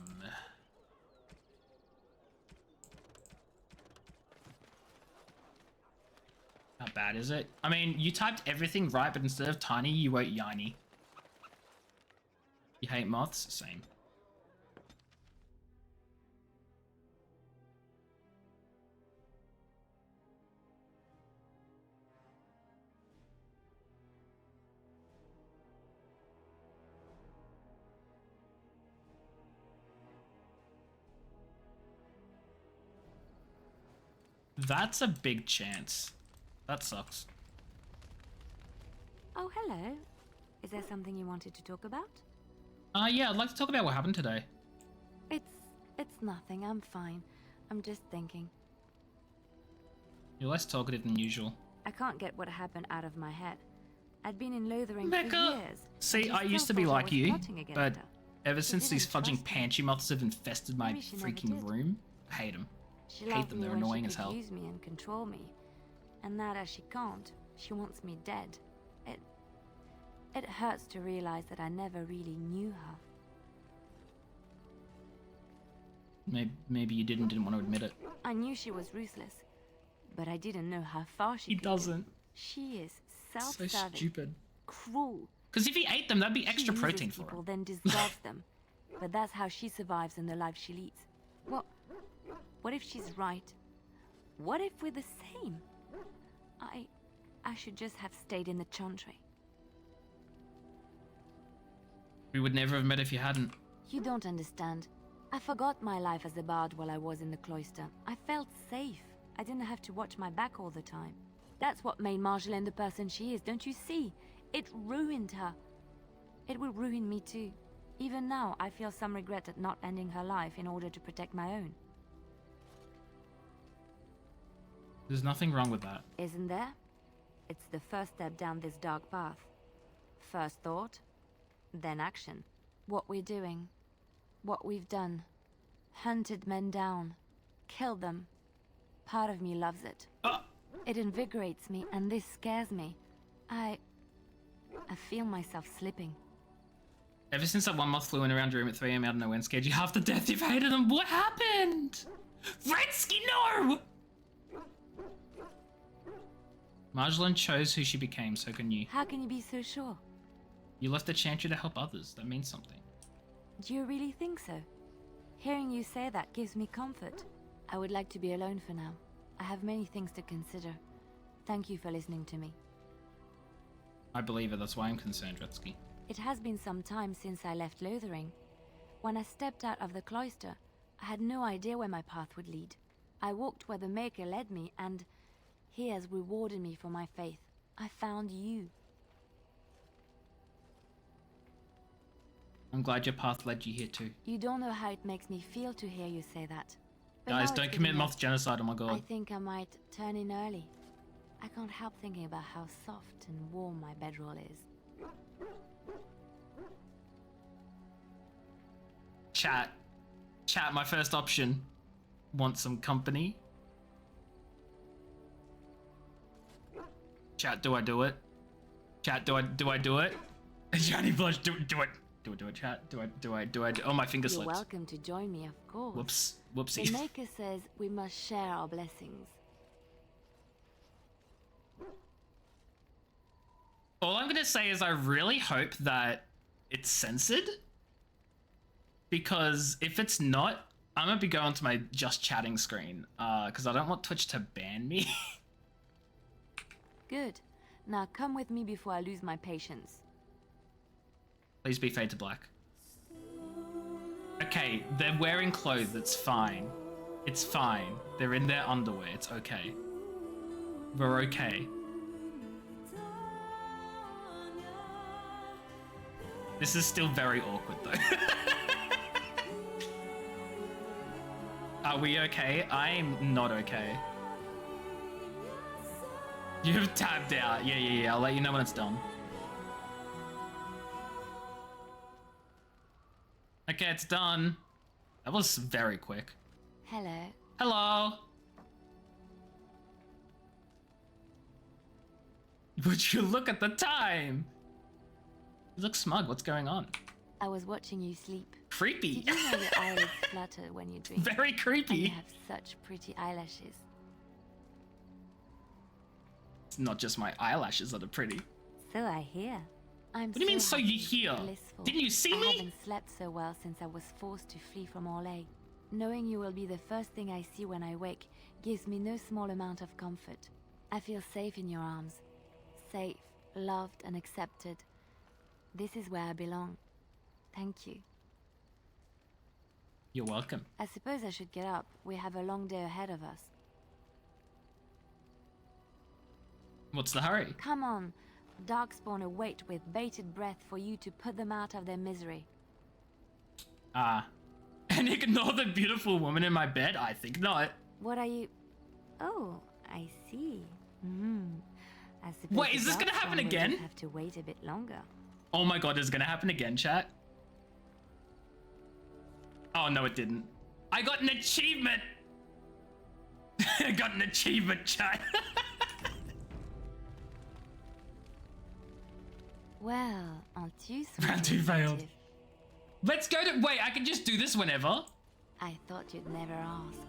How bad is it? I mean, you typed everything right, but instead of tiny, you wrote yiny. You hate moths? Same. That's a big chance. That sucks. Oh, hello. Is there something you wanted to talk about? Yeah, I'd like to talk about what happened today. It's nothing. I'm fine. I'm just thinking. You're less talkative than usual. I can't get what happened out of my head. I'd been in Lothering Mecca! for years. See, and I she used to still be thought I like was you, plotting against but her. ever since these didn't fudging Panchi moths have infested my Maybe she never freaking did. room, I hate them. She Hate loved them, me they're when annoying she as could hell. use me and control me. And now that she can't, she wants me dead. It hurts to realize that I never really knew her. Maybe you didn't want to admit it. I knew she was ruthless, but I didn't know how far she He could go. doesn't. She is So self-serving, stupid. cruel. Because if he ate them, that'd be She extra uses protein for people, him. then discards them. But that's how she survives in the life she leads. What if she's right? What if we're the same? I should just have stayed in the Chantry. We would never have met if you hadn't. You don't understand. I forgot my life as a bard while I was in the cloister. I felt safe. I didn't have to watch my back all the time. That's what made Marjolaine the person she is, don't you see? It ruined her. It will ruin me too. Even now, I feel some regret at not ending her life in order to protect my own. There's nothing wrong with that. Isn't there? It's the first step down this dark path. First thought, then action. What we're doing, what we've done. Hunted men down, killed them. Part of me loves it. It invigorates me, and this scares me. I feel myself slipping. Ever since that one moth flew in around your room at 3 AM out of nowhere and scared you half to death, you've hated them. What happened? Vretsky, no! Marjolaine chose who she became, so can you. How can you be so sure? You left the Chantry to help others. That means something. Do you really think so? Hearing you say that gives me comfort. I would like to be alone for now. I have many things to consider. Thank you for listening to me. I believe it. That's why I'm concerned, Vretsky. It has been some time since I left Lothering. When I stepped out of the cloister, I had no idea where my path would lead. I walked where the Maker led me, and he has rewarded me for my faith. I found you. I'm glad your path led you here too. You don't know how it makes me feel to hear you say that. But Guys, now don't it's commit good enough. moth genocide, oh my god. I think I might turn in early. I can't help thinking about how soft and warm my bedroll is. Chat, my first option. Want some company? Chat, do I do it? Chat, do I do it? Johnny Blush, do it, chat. Do I? Oh, my finger You're slipped. welcome to join me, of course. Whoops, whoopsie. The Maker says we must share our blessings. All I'm gonna say is I really hope that it's censored. Because if it's not, I'm gonna be going to my just chatting screen. Because I don't want Twitch to ban me. Good. Now come with me before I lose my patience. Please be fade to black. Okay, they're wearing clothes, it's fine. It's fine. They're in their underwear, it's okay. We're okay. This is still very awkward though. Are we okay? I'm not okay. You've tabbed out. Yeah. I'll let you know when it's done. Okay, it's done. That was very quick. Hello. Hello. Would you look at the time? You look smug. What's going on? I was watching you sleep. Creepy. Did you know your eyelids flutter when you drink? Very creepy. And you have such pretty eyelashes. It's not just my eyelashes that are pretty. So I hear. I'm What do you mean, so you hear? blissful. Didn't you see me? I haven't slept so well since I was forced to flee from Orlais. Knowing you will be the first thing I see when I wake gives me no small amount of comfort. I feel safe in your arms. Safe, loved, and accepted. This is where I belong. Thank you. You're welcome. I suppose I should get up. We have a long day ahead of us. What's the hurry? Come on. Darkspawn await with bated breath for you to put them out of their misery. And ignore the beautiful woman in my bed? I think not. What are you... Oh, I see. I suppose Wait, is this gonna happen will again? just have to wait a bit longer. Oh my god, is it gonna happen again, chat? Oh no, it didn't. I got an achievement! I got an achievement, chat. Well, aren't you sweet? Round 2 failed. Let's go to... Wait, I can just do this whenever? I thought you'd never ask.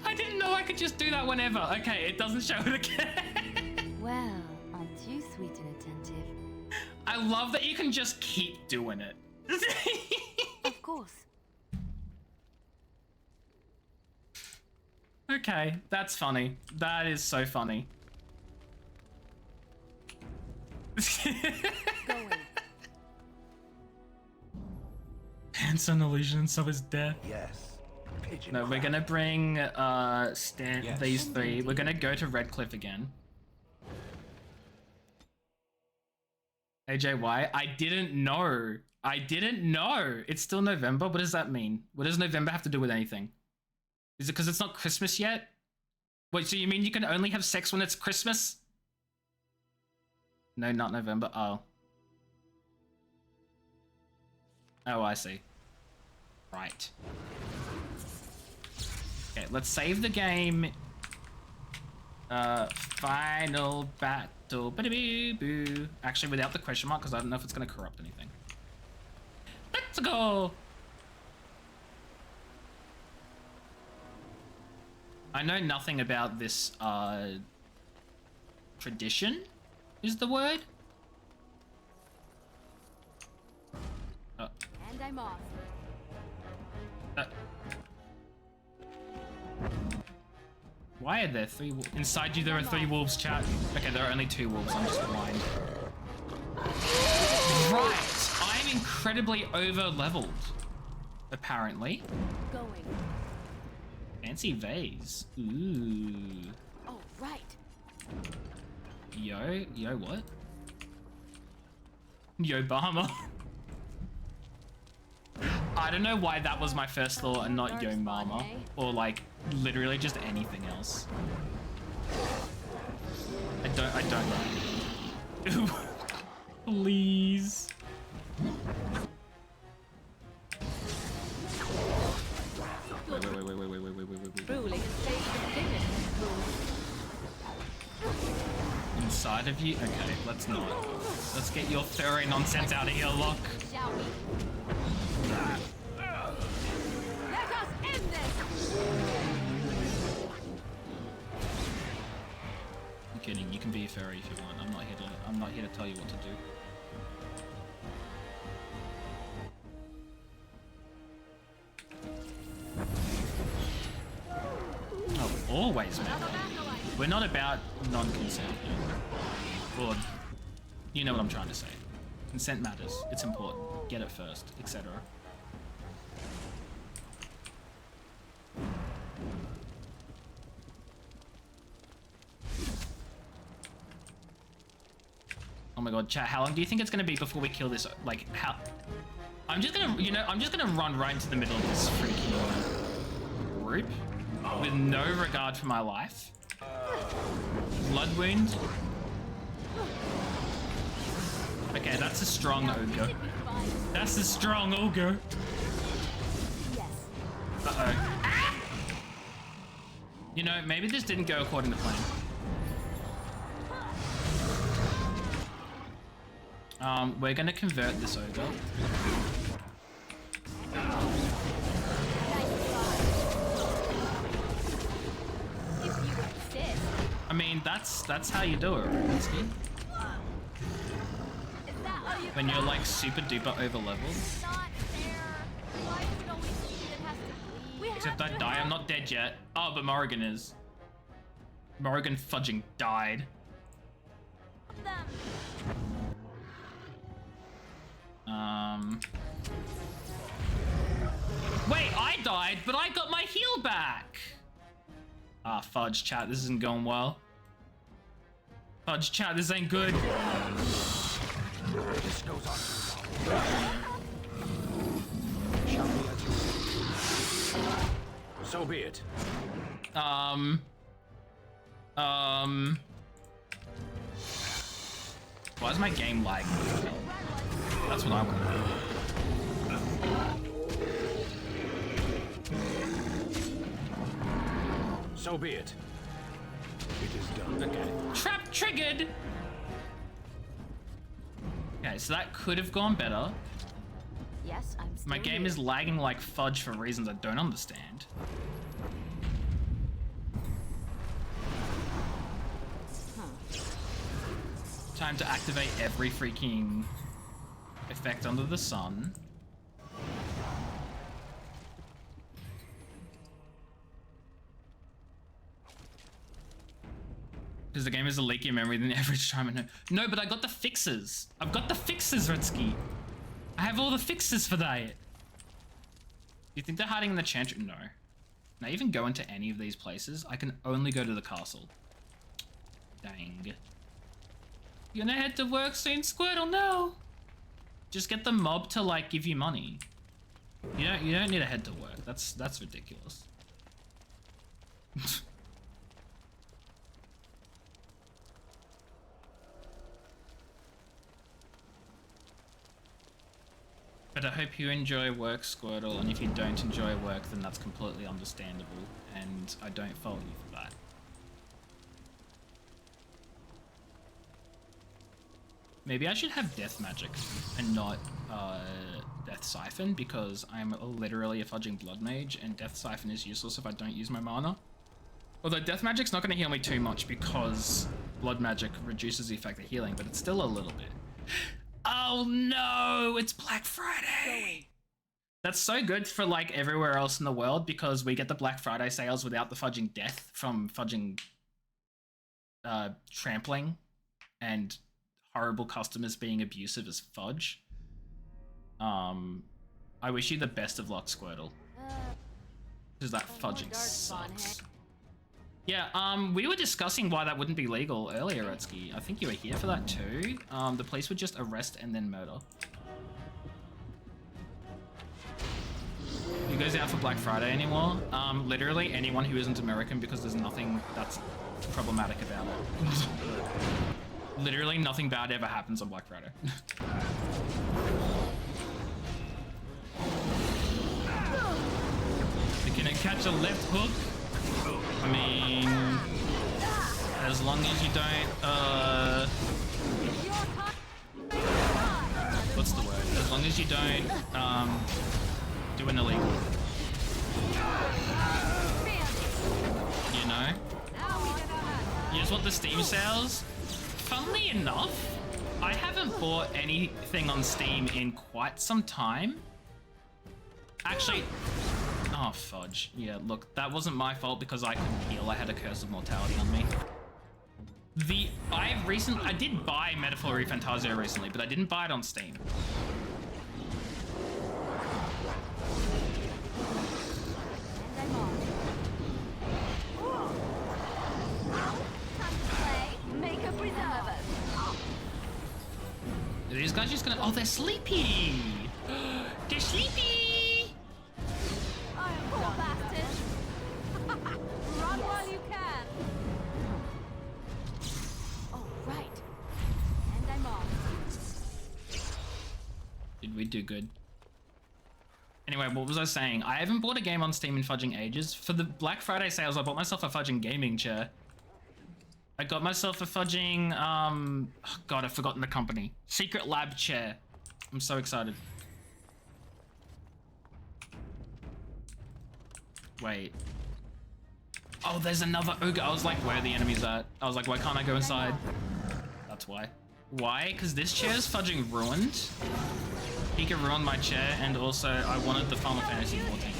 I didn't know I could just do that whenever. Okay, it doesn't show it again. Well, aren't you sweet and attentive? I love that you can just keep doing it. Of course. Okay, that's funny. That is so funny. Hanson illusions of his death. Yes. Pigeon No, we're crab. gonna bring these three. We're gonna go to Redcliffe again. AJY, I didn't know. I didn't know. It's still November. What does that mean? What does November have to do with anything? Is it because it's not Christmas yet? Wait, so you mean you can only have sex when it's Christmas? No, not November. Oh. Oh, I see. Right. Okay, let's save the game. Final battle. Ba-da-boo-boo. Actually, without the question mark, because I don't know if it's going to corrupt anything. Let's go! I know nothing about this, tradition, is the word? And I'm off. Why are there 3 wolves? Inside you there are 3 wolves, chat. Okay, there are only 2 wolves, I'm just blind. Right! I'm incredibly over-leveled. Apparently. Going. Fancy vase. Ooh. Oh, right. Yo what? Yo Bahama. I don't know why that was my first thought and not Yo Mama. Or like, literally just anything else. I don't know. Please. Wait. Truly, Inside of you? Okay, let's not. Let's get your furry nonsense out of here, Locke. shall we? Let us end this! I'm kidding, you can be a furry if you want. I'm not here to tell you what to do. Oh, always, man. We're not about non-consent. Or, you know what I'm trying to say. Consent matters. It's important. Get it first, etc. Oh my god, chat, how long do you think it's gonna be before we kill this? Like, how? I'm just gonna run right into the middle of this freaking group with no regard for my life. Blood wound. Okay, that's a strong ogre. That's a strong ogre. Uh-oh. Ah! You know, maybe this didn't go according to plan. We're gonna convert this ogre. I mean, that's how you do it, right? When you're like super duper over leveled. Except I die, I'm not dead yet. Oh, but Morrigan is. Morrigan fudging died. Wait, I died, but I got my heal back! Ah, fudge, chat, this isn't going well. Fudge, chat, this ain't good. This goes on. Shall we at your... So be it. Why is my game lagging? That's what I want to know. So be it. It is done. Okay. Trap triggered! Okay, so that could have gone better. Yes, I'm still My game is lagging like fudge for reasons I don't understand. Time to activate every freaking effect under the sun. Because the game is a leakier memory than the average time I know. No, but I got the fixes. I've got the fixes, Retsky. I have all the fixes for that. you think they're hiding in the chantry? No. Can I even go into any of these places? I can only go to the castle. Dang. You're gonna head to work soon, Squirtle? No! Just get the mob to, like, give you money. You don't need to head to work. That's ridiculous. But I hope you enjoy work, Squirtle, and if you don't enjoy work, then that's completely understandable, and I don't fault you for that. Maybe I should have Death Magic and not Death Siphon, because I'm literally a fudging Blood Mage, and Death Siphon is useless if I don't use my mana. Although Death Magic's not going to heal me too much because Blood Magic reduces the effect of healing, but it's still a little bit. Oh no, it's Black Friday! That's so good for like everywhere else in the world because we get the Black Friday sales without the fudging death from fudging trampling and horrible customers being abusive as fudge. I wish you the best of luck, Squirtle. Because that fudging sucks. Yeah, we were discussing why that wouldn't be legal earlier, Redsky. I think you were here for that too. The police would just arrest and then murder. Who goes out for Black Friday anymore? Literally anyone who isn't American, because there's nothing that's problematic about it. Literally nothing bad ever happens on Black Friday. You're gonna catch a left hook? I mean, as long as you don't, what's the word? As long as you don't, do an illegal. You know? You just want the Steam sales? Funnily enough, I haven't bought anything on Steam in quite some time. Actually, oh fudge. Yeah, look, that wasn't my fault because I couldn't heal. I had a Curse of Mortality on me. I did buy Metaphor ReFantazio recently, but I didn't buy it on Steam. Are these guys just gonna... Oh, they're sleepy! They're sleepy! Poor bastard! Run while you can! Oh, right. And I'm off. Did we do good? Anyway, what was I saying? I haven't bought a game on Steam in fudging ages. For the Black Friday sales, I bought myself a fudging gaming chair. I got myself a fudging, oh god, I've forgotten the company. Secret Lab chair. I'm so excited. Wait. Oh, there's another ogre. I was like, where are the enemies at? I was like, why can't I go inside? That's why. Why? Because this chair is fudging ruined. Pika ruined my chair, and also I wanted the Final Fantasy 14.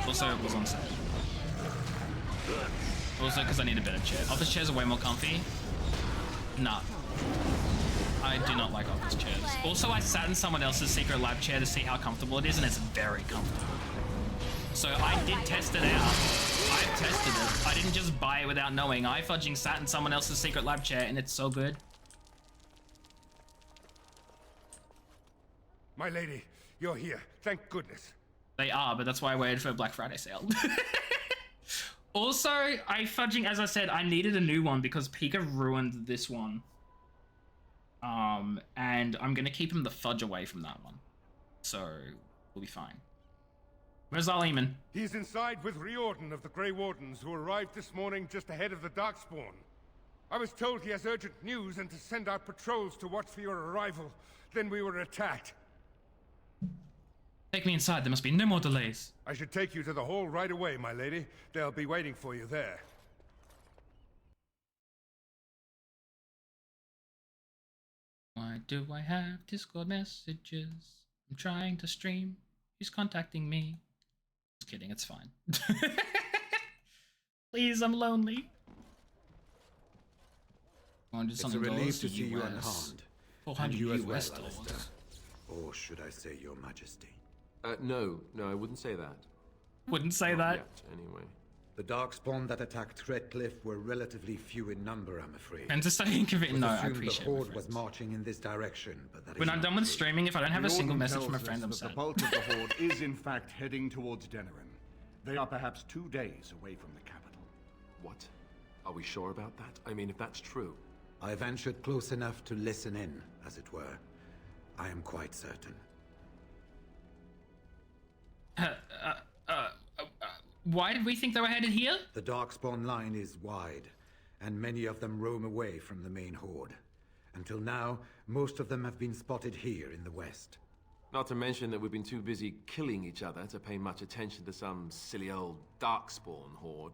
Also, it was on sale. Also, because I need a better chair. Office chairs are way more comfy. Nah. I do not like office chairs. Also, I sat in someone else's Secret Lab chair to see how comfortable it is, and it's very comfortable. So I did test it out. I've tested it. I didn't just buy it without knowing. I fudging sat in someone else's Secret Lab chair, and it's so good. My lady, you're here. Thank goodness. They are, but that's why I waited for a Black Friday sale. Also, as I said, I needed a new one because Pika ruined this one. And I'm gonna keep him the fudge away from that one. So, we'll be fine. Where's Al-Eamon? He's inside with Riordan of the Grey Wardens, who arrived this morning just ahead of the Darkspawn. I was told he has urgent news and to send out patrols to watch for your arrival. Then we were attacked. Take me inside, there must be no more delays. I should take you to the hall right away, my lady. They'll be waiting for you there. Why do I have Discord messages? I'm trying to stream. He's contacting me. Just kidding, it's fine. Please, I'm lonely. It's a relief to see you unharmed. 400 and you as well, US Alistair. dollars. Or should I say, Your Majesty? No, I wouldn't say that. Wouldn't say Not that. Yet, anyway. The Darkspawn that attacked Threatcliff were relatively few in number, I'm afraid. And just saying of it, no, I appreciate the it. Horde was marching in this direction, but that When is I'm not done with true. streaming, if I don't have a The single Warden message tells from a us friend, I'm that sad. the bulk of the Horde is in fact heading towards Denerim. They are perhaps 2 days away from the capital. What? Are we sure about that? I mean, if that's true. I ventured close enough to listen in, as it were. I am quite certain. Why did we think they were headed here? The Darkspawn line is wide, and many of them roam away from the main Horde. Until now, most of them have been spotted here in the west. Not to mention that we've been too busy killing each other to pay much attention to some silly old Darkspawn horde.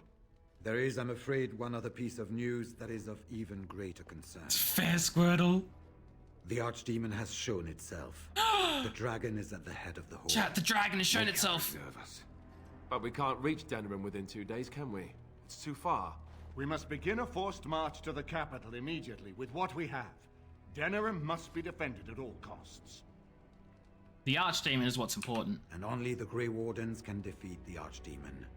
There is, I'm afraid, one other piece of news that is of even greater concern. Fair, Squirtle. The Archdemon has shown itself. The dragon is at the head of the Horde. Chat, the dragon has shown itself. But we can't reach Denerim within 2 days, can we? It's too far. We must begin a forced march to the capital immediately with what we have. Denerim must be defended at all costs. The Archdemon is what's important. And only the Grey Wardens can defeat the Archdemon.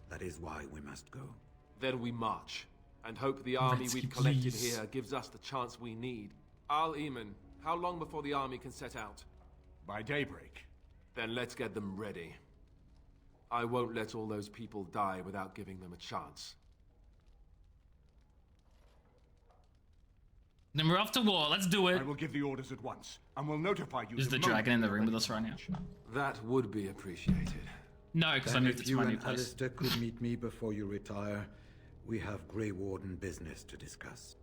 That is why we must go. Then we march, and hope the army Retsky, we've collected please. here gives us the chance we need. Al-Eamon, how long before the army can set out? By daybreak. Then let's get them ready. I won't let all those people die without giving them a chance. Then we're off to war. Let's do it. I will give the orders at once, and will notify you. Is the dragon in the room with us right now? That would be appreciated. No, because I Then moved it if to you my new and place. Alistair could meet me before you retire, we have Grey Warden business to discuss.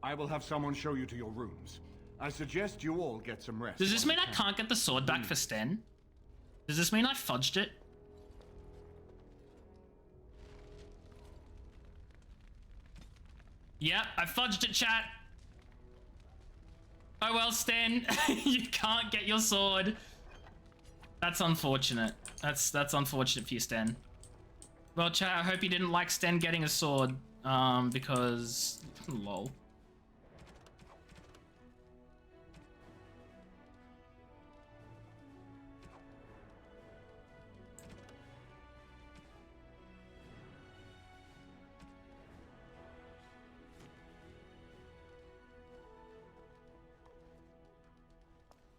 I will have someone show you to your rooms. I suggest you all get some rest. Does this mean I can't get the sword back for Sten? Does this mean I fudged it? Yeah, I fudged it, chat. Oh well, Sten, you can't get your sword. That's unfortunate. That's unfortunate for you, Sten. Well, chat, I hope you didn't like Sten getting a sword, because lol.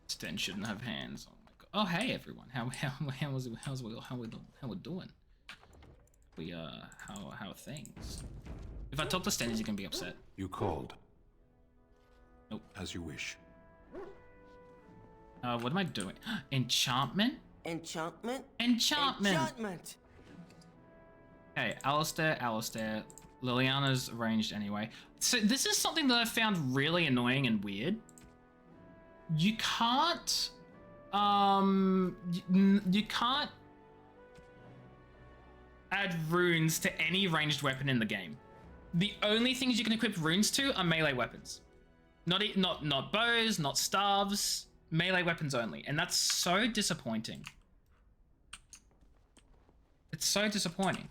Sten shouldn't have hands. Oh my god. Oh hey everyone. How we doing? How are things? If I talk to Sten, is he gonna be upset? You called. Nope. As you wish. What am I doing? Enchantment? Enchantment? Enchantment! Enchantment! Okay, Alistair. Liliana's arranged anyway. So this is something that I found really annoying and weird. You can't, you can't add runes to any ranged weapon in the game. The only things you can equip runes to are melee weapons. Not bows, not staves, melee weapons only. And that's so disappointing. It's so disappointing.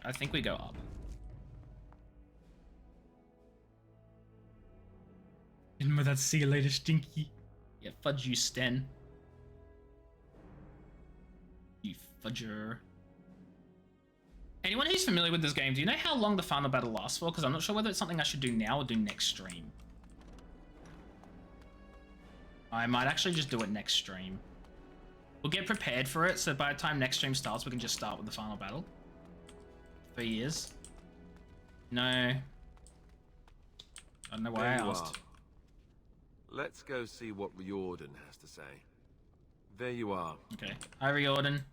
I think we go up. And with that, see you later, Stinky. Yeah, fudge you, Sten. You fudger. Anyone who's familiar with this game, do you know how long the final battle lasts for? Because I'm not sure whether it's something I should do now or do next stream. I might actually just do it next stream. We'll get prepared for it, so by the time next stream starts, we can just start with the final battle. 3 years. No. I don't know why I asked. Let's go see what Riordan has to say. There you are. Okay. Hi, Riordan.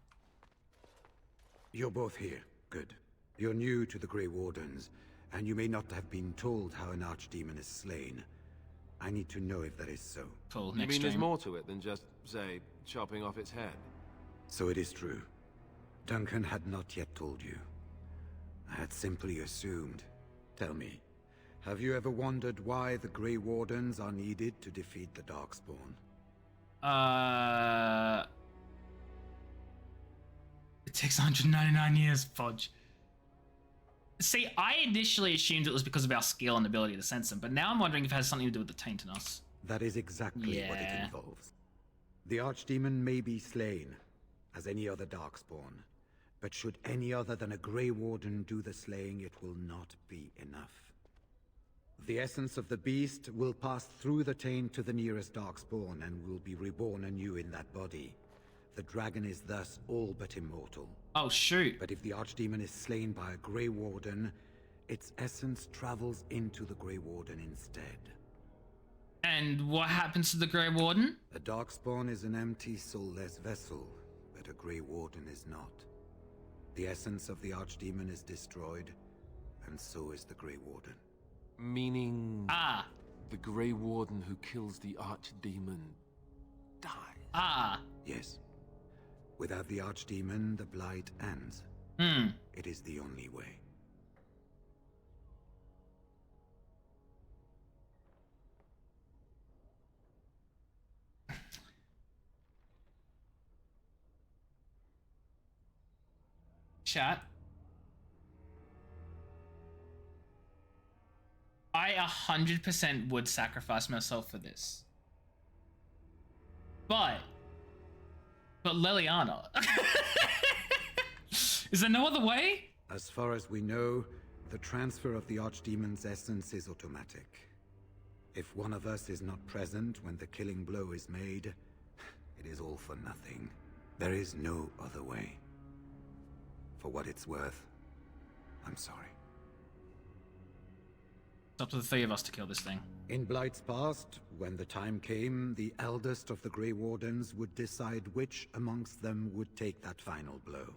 You're both here. Good. You're new to the Grey Wardens, and you may not have been told how an Archdemon is slain. I need to know if that is so. Cool. You mean there's more to it than just, say, chopping off its head? So it is true. Duncan had not yet told you. I had simply assumed. Tell me, have you ever wondered why the Grey Wardens are needed to defeat the Darkspawn? It takes 199 years, fudge. See, I initially assumed it was because of our skill and ability to sense them, but now I'm wondering if it has something to do with the taint in us. That is exactly what it Yeah. involves. The Archdemon may be slain, as any other Darkspawn, but should any other than a Grey Warden do the slaying, it will not be enough. The essence of the beast will pass through the taint to the nearest Darkspawn and will be reborn anew in that body. The dragon is thus all but immortal. Oh, shoot. But if the Archdemon is slain by a Grey Warden, its essence travels into the Grey Warden instead. And what happens to the Grey Warden? A Darkspawn is an empty, soulless vessel, but a Grey Warden is not. The essence of the Archdemon is destroyed, and so is the Grey Warden. Meaning... the Grey Warden who kills the Archdemon dies. Yes. Without the Archdemon, the Blight ends. It is the only way. Chat. I 100% would sacrifice myself for this. But Leliana. Is there no other way? As far as we know, the transfer of the Archdemon's essence is automatic. If one of us is not present when the killing blow is made, it is all for nothing. There is no other way. For what it's worth, I'm sorry. It's up to the three of us to kill this thing. In Blight's past, when the time came, the eldest of the Grey Wardens would decide which amongst them would take that final blow.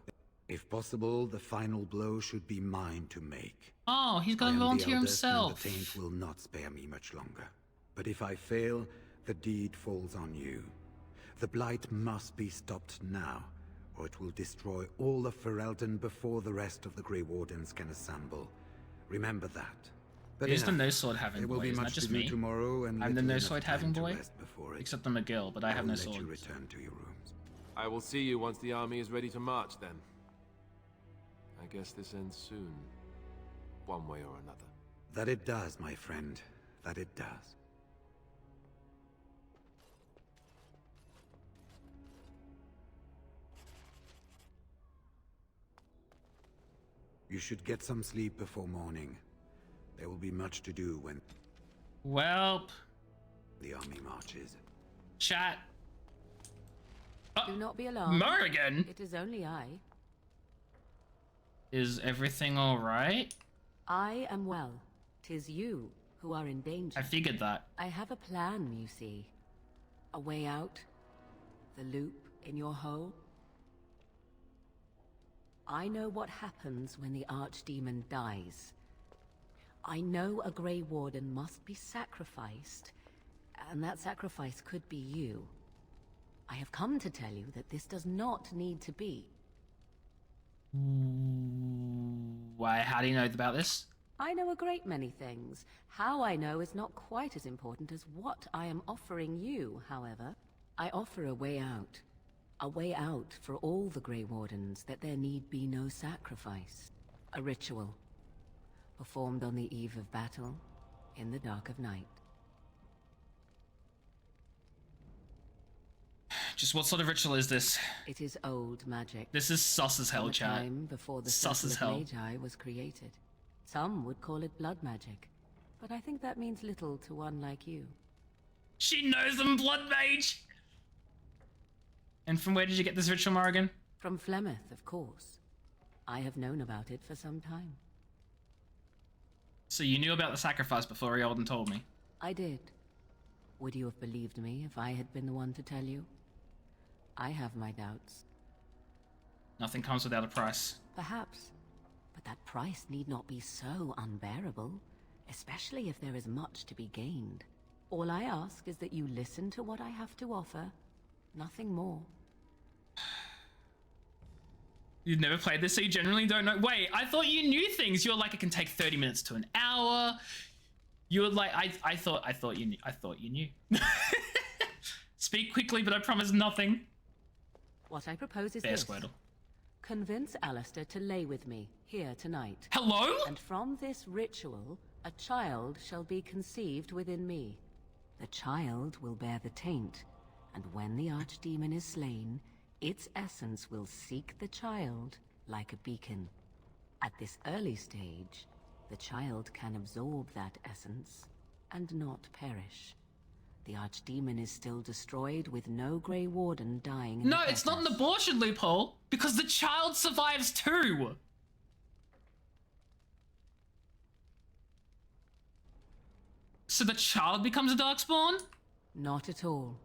If possible, the final blow should be mine to make. Oh, he's gonna volunteer himself. The taint will not spare me much longer. But if I fail, the deed falls on you. The Blight must be stopped now, or it will destroy all of Ferelden before the rest of the Grey Wardens can assemble. Remember that. But Here's the no sword having there will boy, be isn't much that just to do me? tomorrow, and I'm the little no enough sword time having to boy? rest before it. Except I'm a girl, but I have no will sword. let you return to your rooms. I will see you once the army is ready to march then. I guess this ends soon. One way or another. That it does, my friend. That it does. You should get some sleep before morning. There will be much to do when... Welp. The army marches. Chat. Do not be alarmed. Morrigan? It is only I. Is everything alright? I am well. 'Tis you who are in danger. I figured that. I have a plan, you see. A way out. The loop in your hole. I know what happens when the Archdemon dies. I know a Grey Warden must be sacrificed, and that sacrifice could be you. I have come to tell you that this does not need to be. Why? How do you know about this? I know a great many things. How I know is not quite as important as what I am offering you, however. I offer a way out. A way out for all the Grey Wardens, that there need be no sacrifice. A ritual. Performed on the eve of battle, in the dark of night. Just what sort of ritual is this? It is old magic. This is sus as hell, From the chat. time before the Sus as Circle hell. of Magi was created. Some would call it blood magic, but I think that means little to one like you. She knows them, blood mage! And from where did you get this ritual, Morrigan? From Flemeth, of course. I have known about it for some time. So you knew about the sacrifice before Riordan told me? I did. Would you have believed me if I had been the one to tell you? I have my doubts. Nothing comes without a price. Perhaps. But that price need not be so unbearable, especially if there is much to be gained. All I ask is that you listen to what I have to offer. Nothing more. You've never played this, so you generally don't know. Wait, I thought you knew things. You're like, it can take 30 minutes to an hour. You were like, I thought you knew. Speak quickly, but I promise nothing. What I propose is Fair this. Squirtle. Convince Alistair to lay with me, here tonight. Hello? And from this ritual, a child shall be conceived within me. The child will bear the taint, and when the archdemon is slain, its essence will seek the child like a beacon. At this early stage, the child can absorb that essence and not perish. The archdemon is still destroyed with no Grey Warden dying in No, the it's not an process. abortion loophole, because the child survives too! So the child becomes a Darkspawn? Not at all.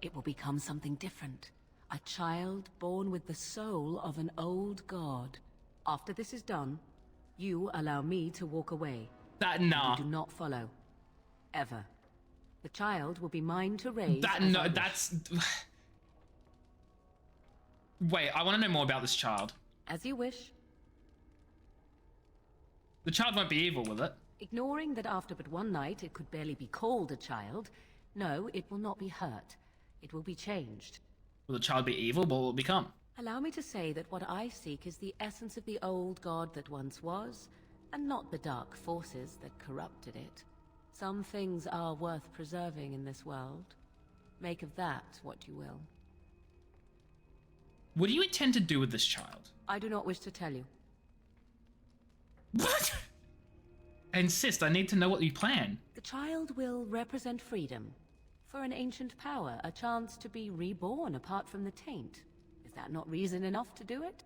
It will become something different. A child born with the soul of an old god. After this is done, you allow me to walk away. Nah. You do not follow. Ever. The child will be mine to raise. That's... Wait, I want to know more about this child. As you wish. The child won't be evil, will it? Ignoring that after but one night it could barely be called a child, no, it will not be hurt. It will be changed. Will the child be evil? What will it become? Allow me to say that what I seek is the essence of the old god that once was, and not the dark forces that corrupted it. Some things are worth preserving in this world. Make of that what you will. What do you intend to do with this child? I do not wish to tell you. What? I insist, I need to know what you plan. The child will represent freedom. For an ancient power, a chance to be reborn apart from the taint. Is that not reason enough to do it?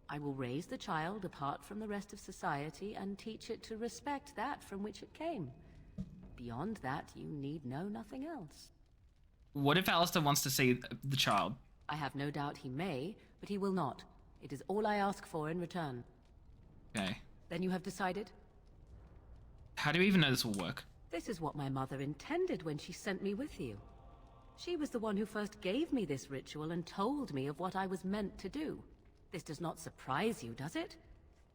I will raise the child apart from the rest of society and teach it to respect that from which it came. Beyond that, you need know nothing else. What if Alistair wants to see the child? I have no doubt he may, but he will not. It is all I ask for in return. Okay. Then you have decided? How do you even know this will work? This is what my mother intended when she sent me with you. She was the one who first gave me this ritual and told me of what I was meant to do. This does not surprise you, does it?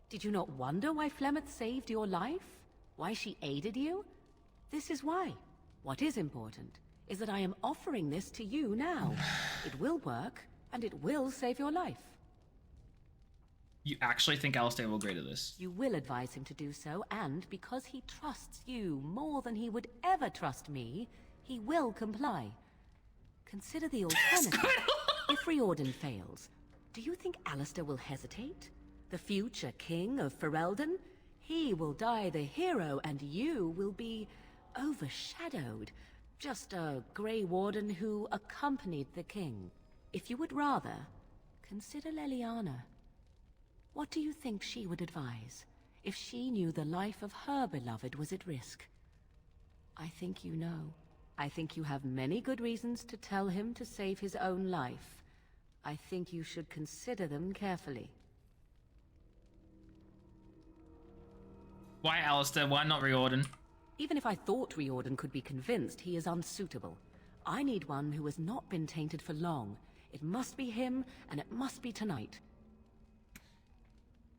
Did you not wonder why Flemeth saved your life? Why she aided you? This is why. What is important is that I am offering this to you now. It will work, and it will save your life. You actually think Alistair will agree to this? You will advise him to do so, and because he trusts you more than he would ever trust me, he will comply. Consider the alternative. If Riordan fails, do you think Alistair will hesitate? The future king of Ferelden? He will die the hero, and you will be overshadowed. Just a Grey Warden who accompanied the king. If you would rather, consider Leliana. What do you think she would advise, if she knew the life of her beloved was at risk? I think you know. I think you have many good reasons to tell him to save his own life. I think you should consider them carefully. Why Alistair? Why not Riordan? Even if I thought Riordan could be convinced, he is unsuitable. I need one who has not been tainted for long. It must be him, and it must be tonight.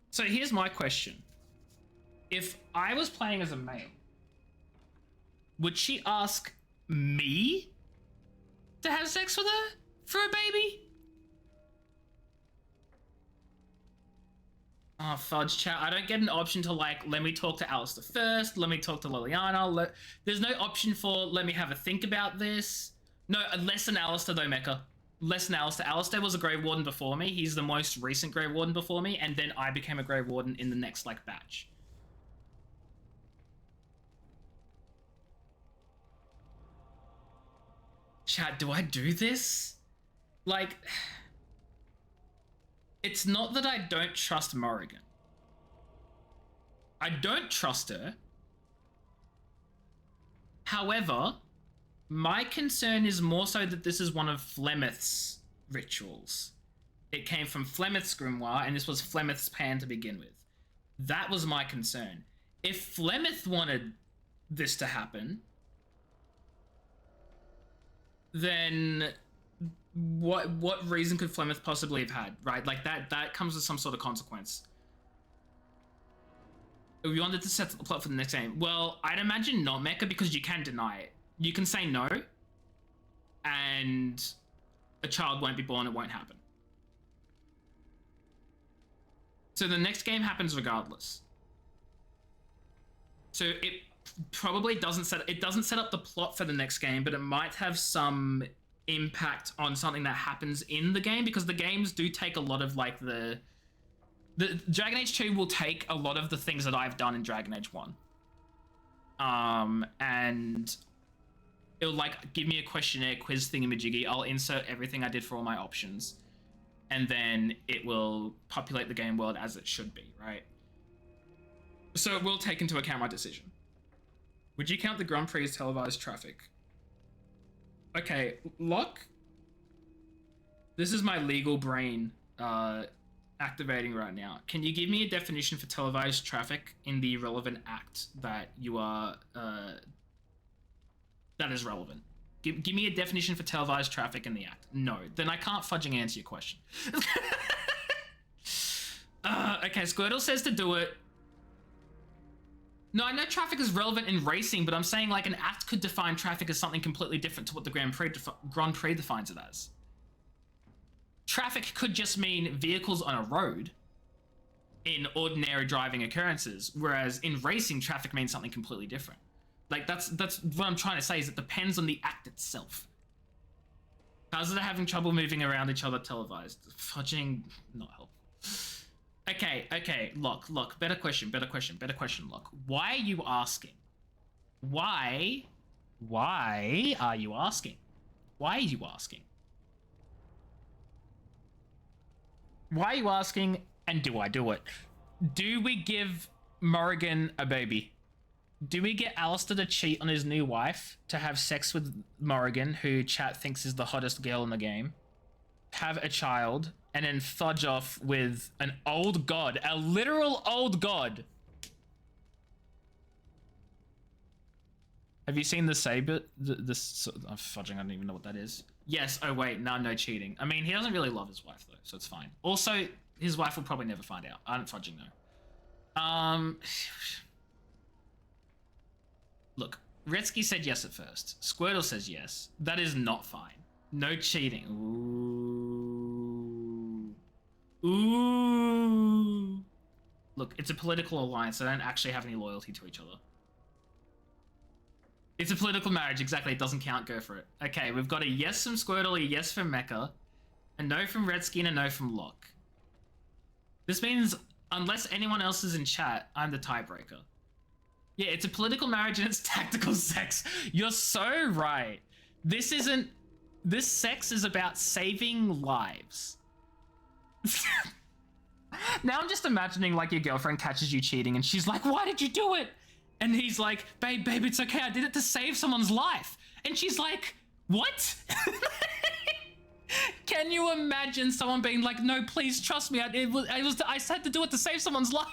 So here's my question. If I was playing as a male, would she ask me to have sex with her for a baby? Oh, fudge chat. I don't get an option to, like, let me talk to Alistair first, let me talk to Leliana. There's no option for, let me have a think about this. No, less than Alistair though, Mecca. Less than Alistair. Alistair was a Grey Warden before me. He's the most recent Grey Warden before me, and then I became a Grey Warden in the next, like, batch. Chat, do I do this? Like... It's not that I don't trust Morrigan. I don't trust her. However, my concern is more so that this is one of Flemeth's rituals. It came from Flemeth's grimoire, and this was Flemeth's plan to begin with. That was my concern. If Flemeth wanted this to happen, then what reason could Flemeth possibly have had, right? Like, that comes with some sort of consequence. We wanted to set the plot for the next game. Well, I'd imagine not, Mecha, because you can deny it. You can say no, and a child won't be born, it won't happen. So the next game happens regardless. So it probably doesn't set up the plot for the next game, but it might have some impact on something that happens in the game, because the games do take a lot of like the Dragon Age 2 will take a lot of the things that I've done in Dragon Age 1. And it'll like give me a questionnaire quiz thingamajiggy. I'll insert everything I did for all my options, and then it will populate the game world as it should be, right? So it will take into account my decision. Would you count the Grand Prix as televised traffic? Okay, Locke. This is my legal brain activating right now. Can you give me a definition for televised traffic in the relevant act that you are that is relevant? Give me a definition for televised traffic in the act. No, then I can't fudging answer your question. Okay, Squirtle says to do it. No, I know traffic is relevant in racing, but I'm saying like an act could define traffic as something completely different to what the Grand Prix defines it as. Traffic could just mean vehicles on a road in ordinary driving occurrences, whereas in racing, traffic means something completely different. Like that's what I'm trying to say, is it depends on the act itself. Cars that are having trouble moving around each other televised. Fudging, not helpful. Okay, Locke, better question, Locke. Why are you asking? Why are you asking? Why are you asking? Why are you asking, and do I do it? Do we give Morrigan a baby? Do we get Alistair to cheat on his new wife, to have sex with Morrigan, who chat thinks is the hottest girl in the game, have a child, and then fudge off with an old god, a literal old god? Have you seen the saber? This I'm fudging, I don't even know what that is. Yes, oh wait, no cheating. I mean, he doesn't really love his wife though, so it's fine. Also, his wife will probably never find out. I'm fudging though. Look, Retsky said yes at first. Squirtle says yes. That is not fine. No cheating. Ooh. Look, it's a political alliance. They don't actually have any loyalty to each other. It's a political marriage, exactly. It doesn't count, go for it. Okay, we've got a yes from Squirtle, a yes from Mecha, a no from Retsky, and a no from Locke. This means, unless anyone else is in chat, I'm the tiebreaker. Yeah, it's a political marriage and it's tactical sex. You're so right. This sex is about saving lives. Now I'm just imagining like your girlfriend catches you cheating and she's like, why did you do it? And he's like, babe, it's okay. I did it to save someone's life. And she's like, what? Can you imagine someone being like, no, please trust me. I said to do it to save someone's life.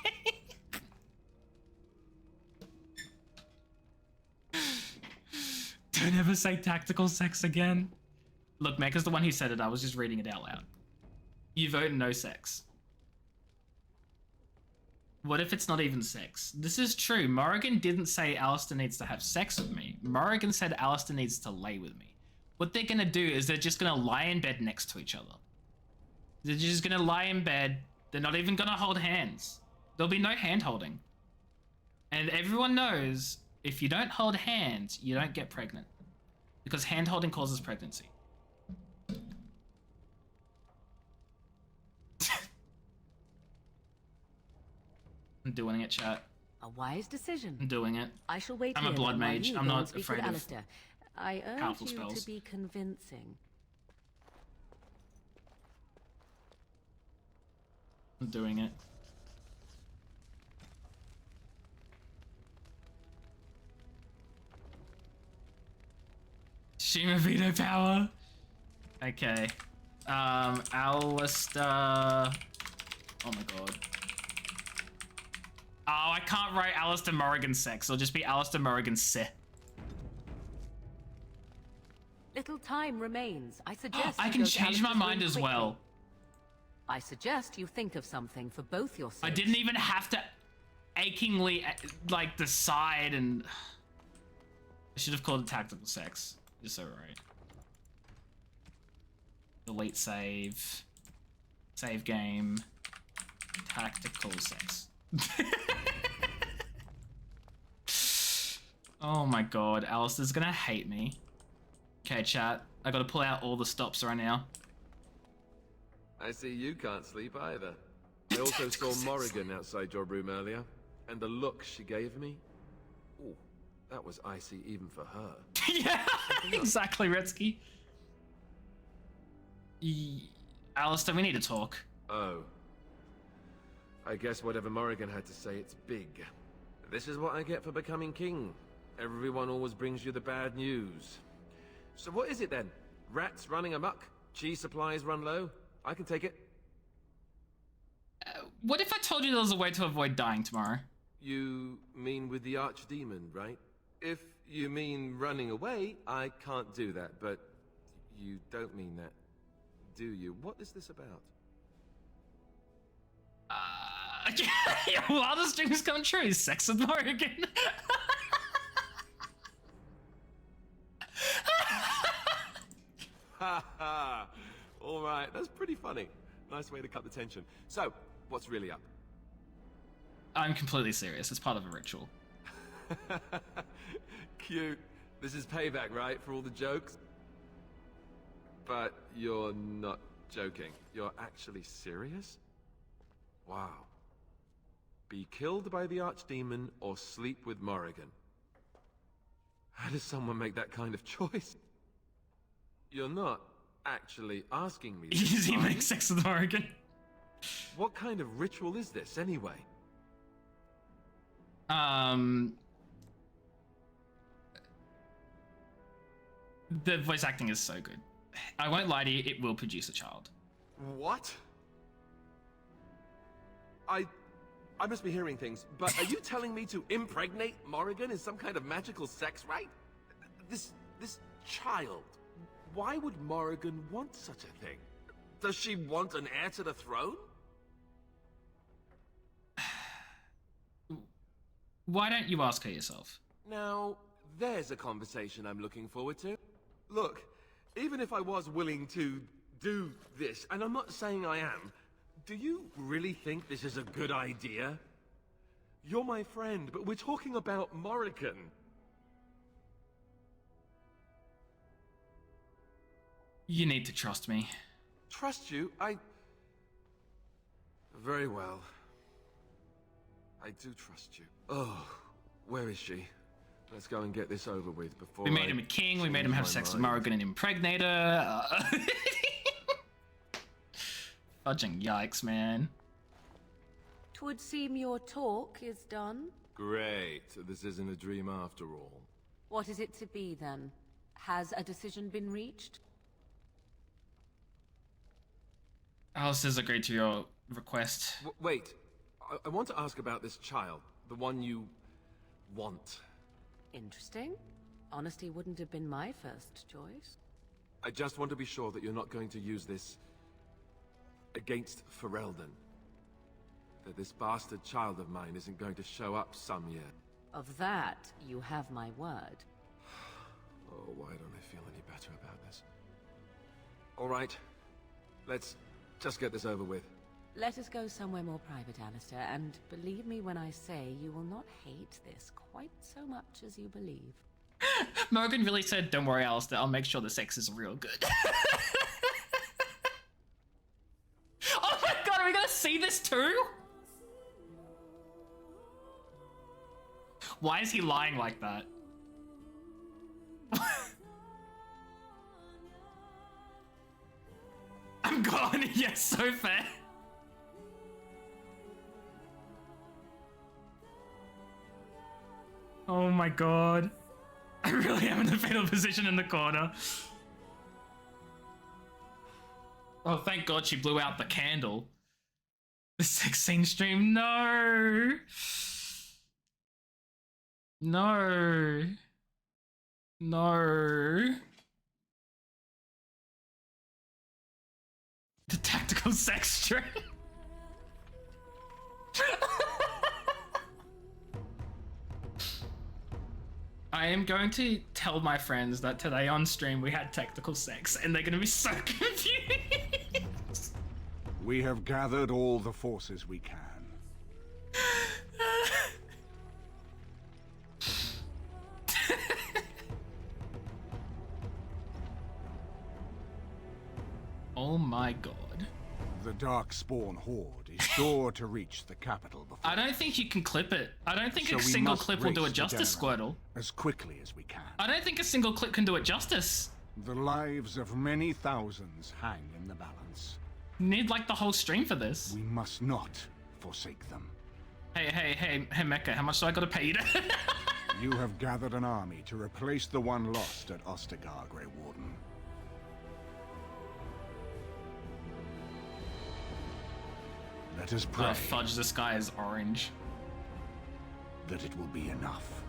Don't ever say tactical sex again. Look, Mecha's the one who said it. I was just reading it out loud. You vote no sex. What if it's not even sex? This is true. Morrigan didn't say Alistair needs to have sex with me. Morrigan said Alistair needs to lay with me. What they're gonna do is they're just gonna lie in bed next to each other. They're just gonna lie in bed. They're not even gonna hold hands. There'll be no hand holding. And everyone knows if you don't hold hands, you don't get pregnant. Because hand holding causes pregnancy. I'm doing it, chat. A wise decision. I'm doing it. I shall wait. I'm a blood mage. I'm not afraid of Alistair. I urge powerful you spells. to be convincing. I'm doing it. Shima veto power. Okay. Alistair. Oh my god. Oh, I can't write Alistair Morrigan sex. It'll just be Alistair Morrigan se. Little time remains. I suggest I you can go to change my Alistair's mind room as quickly. well. I suggest you think of something for both your sakes. I didn't even have to achingly like decide, and I should have called it tactical sex. You're so right. Delete save. Save game. Tactical sex. Oh my god, Alistair's gonna hate me. Okay, chat. I gotta pull out all the stops right now. I see you can't sleep either. I also saw Morrigan outside your room earlier, and the look she gave me. Ooh, that was icy even for her. Yeah, exactly, Retsky. Alistair, we need to talk. Oh. I guess whatever Morrigan had to say, it's big. This is what I get for becoming king. Everyone always brings you the bad news. So what is it then? Rats running amok? Cheese supplies run low? I can take it. What if I told you there was a way to avoid dying tomorrow? You mean with the archdemon, right? If you mean running away, I can't do that, but you don't mean that, do you? What is this about? Your wildest dreams come true. Sex with Morrigan. Ha ha! Alright, that's pretty funny. Nice way to cut the tension. So, what's really up? I'm completely serious. It's part of a ritual. Cute. This is payback, right, for all the jokes? But you're not joking. You're actually serious? Wow. Be killed by the archdemon or sleep with Morrigan. How does someone make that kind of choice? You're not actually asking me this, Easy make sex with Morrigan. What kind of ritual is this, anyway? The voice acting is so good. I won't lie to you, it will produce a child. What? I must be hearing things, but are you telling me to impregnate Morrigan in some kind of magical sex rite? This child. Why would Morrigan want such a thing? Does she want an heir to the throne? Why don't you ask her yourself? Now, there's a conversation I'm looking forward to. Look, even if I was willing to do this, and I'm not saying I am, do you really think this is a good idea? You're my friend, but we're talking about Morrigan. You need to trust me. Trust you? Very well. I do trust you. Oh, where is she? Let's go and get this over with before we made him a king, we made him have sex with Morrigan and impregnate her. Fudging yikes, man. 'Twould seem your talk is done. Great. This isn't a dream after all. What is it to be, then? Has a decision been reached? Alistair's agreed to your request. Wait. I want to ask about this child. The one you want. Interesting. Honesty wouldn't have been my first choice. I just want to be sure that you're not going to use this against Ferelden. That this bastard child of mine isn't going to show up some year. Of that, you have my word. Oh, why don't I feel any better about this? All right. Let's just get this over with. Let us go somewhere more private, Alistair, and believe me when I say you will not hate this quite so much as you believe. Morrigan really said, don't worry, Alistair, I'll make sure the sex is real good. Oh my god, are we gonna see this too? Why is he lying like that? I'm gone, yes, so fair. Oh my god. I really am in a fatal position in the corner. Oh, thank god she blew out the candle. The sex scene stream, no! No. No. The tactical sex stream. I am going to tell my friends that today on stream we had tactical sex and they're going to be so confused. We have gathered all the forces we can. Oh my god. The Darkspawn Horde is sure to reach the capital before. I don't think you can clip it. I don't think So a we single must clip will do race it to justice, Denerim Squirtle. as quickly as we can. I don't think a single clip can do it justice. The lives of many thousands hang in the balance. You need like the whole stream for this. We must not forsake them. Hey, Mecca, how much do I gotta pay you to? You have gathered an army to replace the one lost at Ostagar, Grey Warden. Let us pray Oh, fudge, the sky is orange. that it will be enough.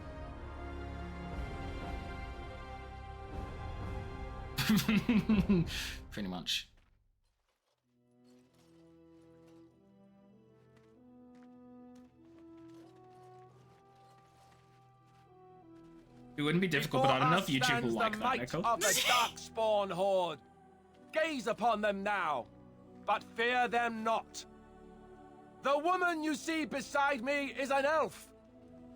Pretty much. It wouldn't be difficult, but I don't know if YouTube will like that, Echo. Of the Darkspawn Horde. Gaze upon them now, but fear them not. The woman you see beside me is an elf,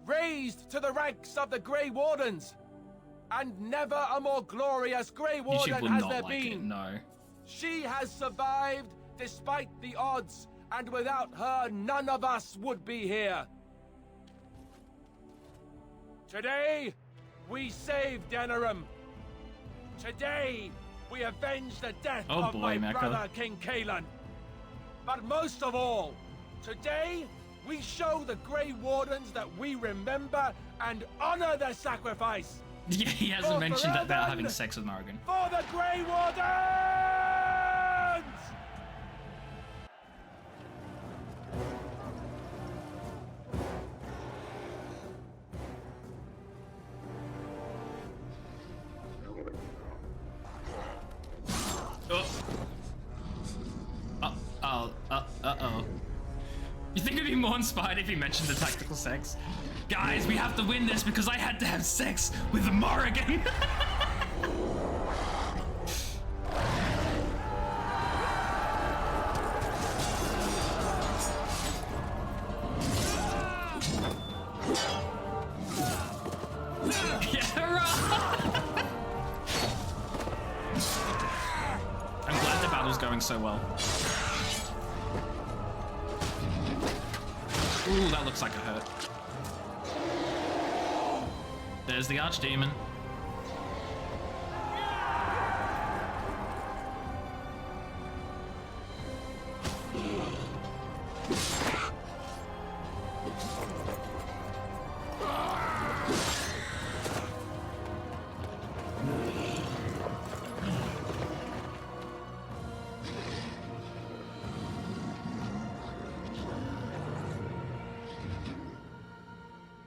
raised to the ranks of the Grey Wardens, and never a more glorious Grey YouTube Warden would has not there like been. it, no. She has survived despite the odds, and without her, none of us would be here. Today, we saved Denerim. Today, we avenged the death Oh of boy, my Mecca. brother, King Kaelan. But most of all, today, we show the Grey Wardens that we remember and honor their sacrifice. Yeah, he hasn't For mentioned that they're Ferelden, having sex with Morrigan. For the Grey Wardens! Uh-oh. You think it'd be more inspired if he mentioned the tactical sex? Guys, we have to win this because I had to have sex with Morrigan. Yeah, right. I'm glad the battle's going so well. Ooh, that looks like a hurt. There's the Archdemon.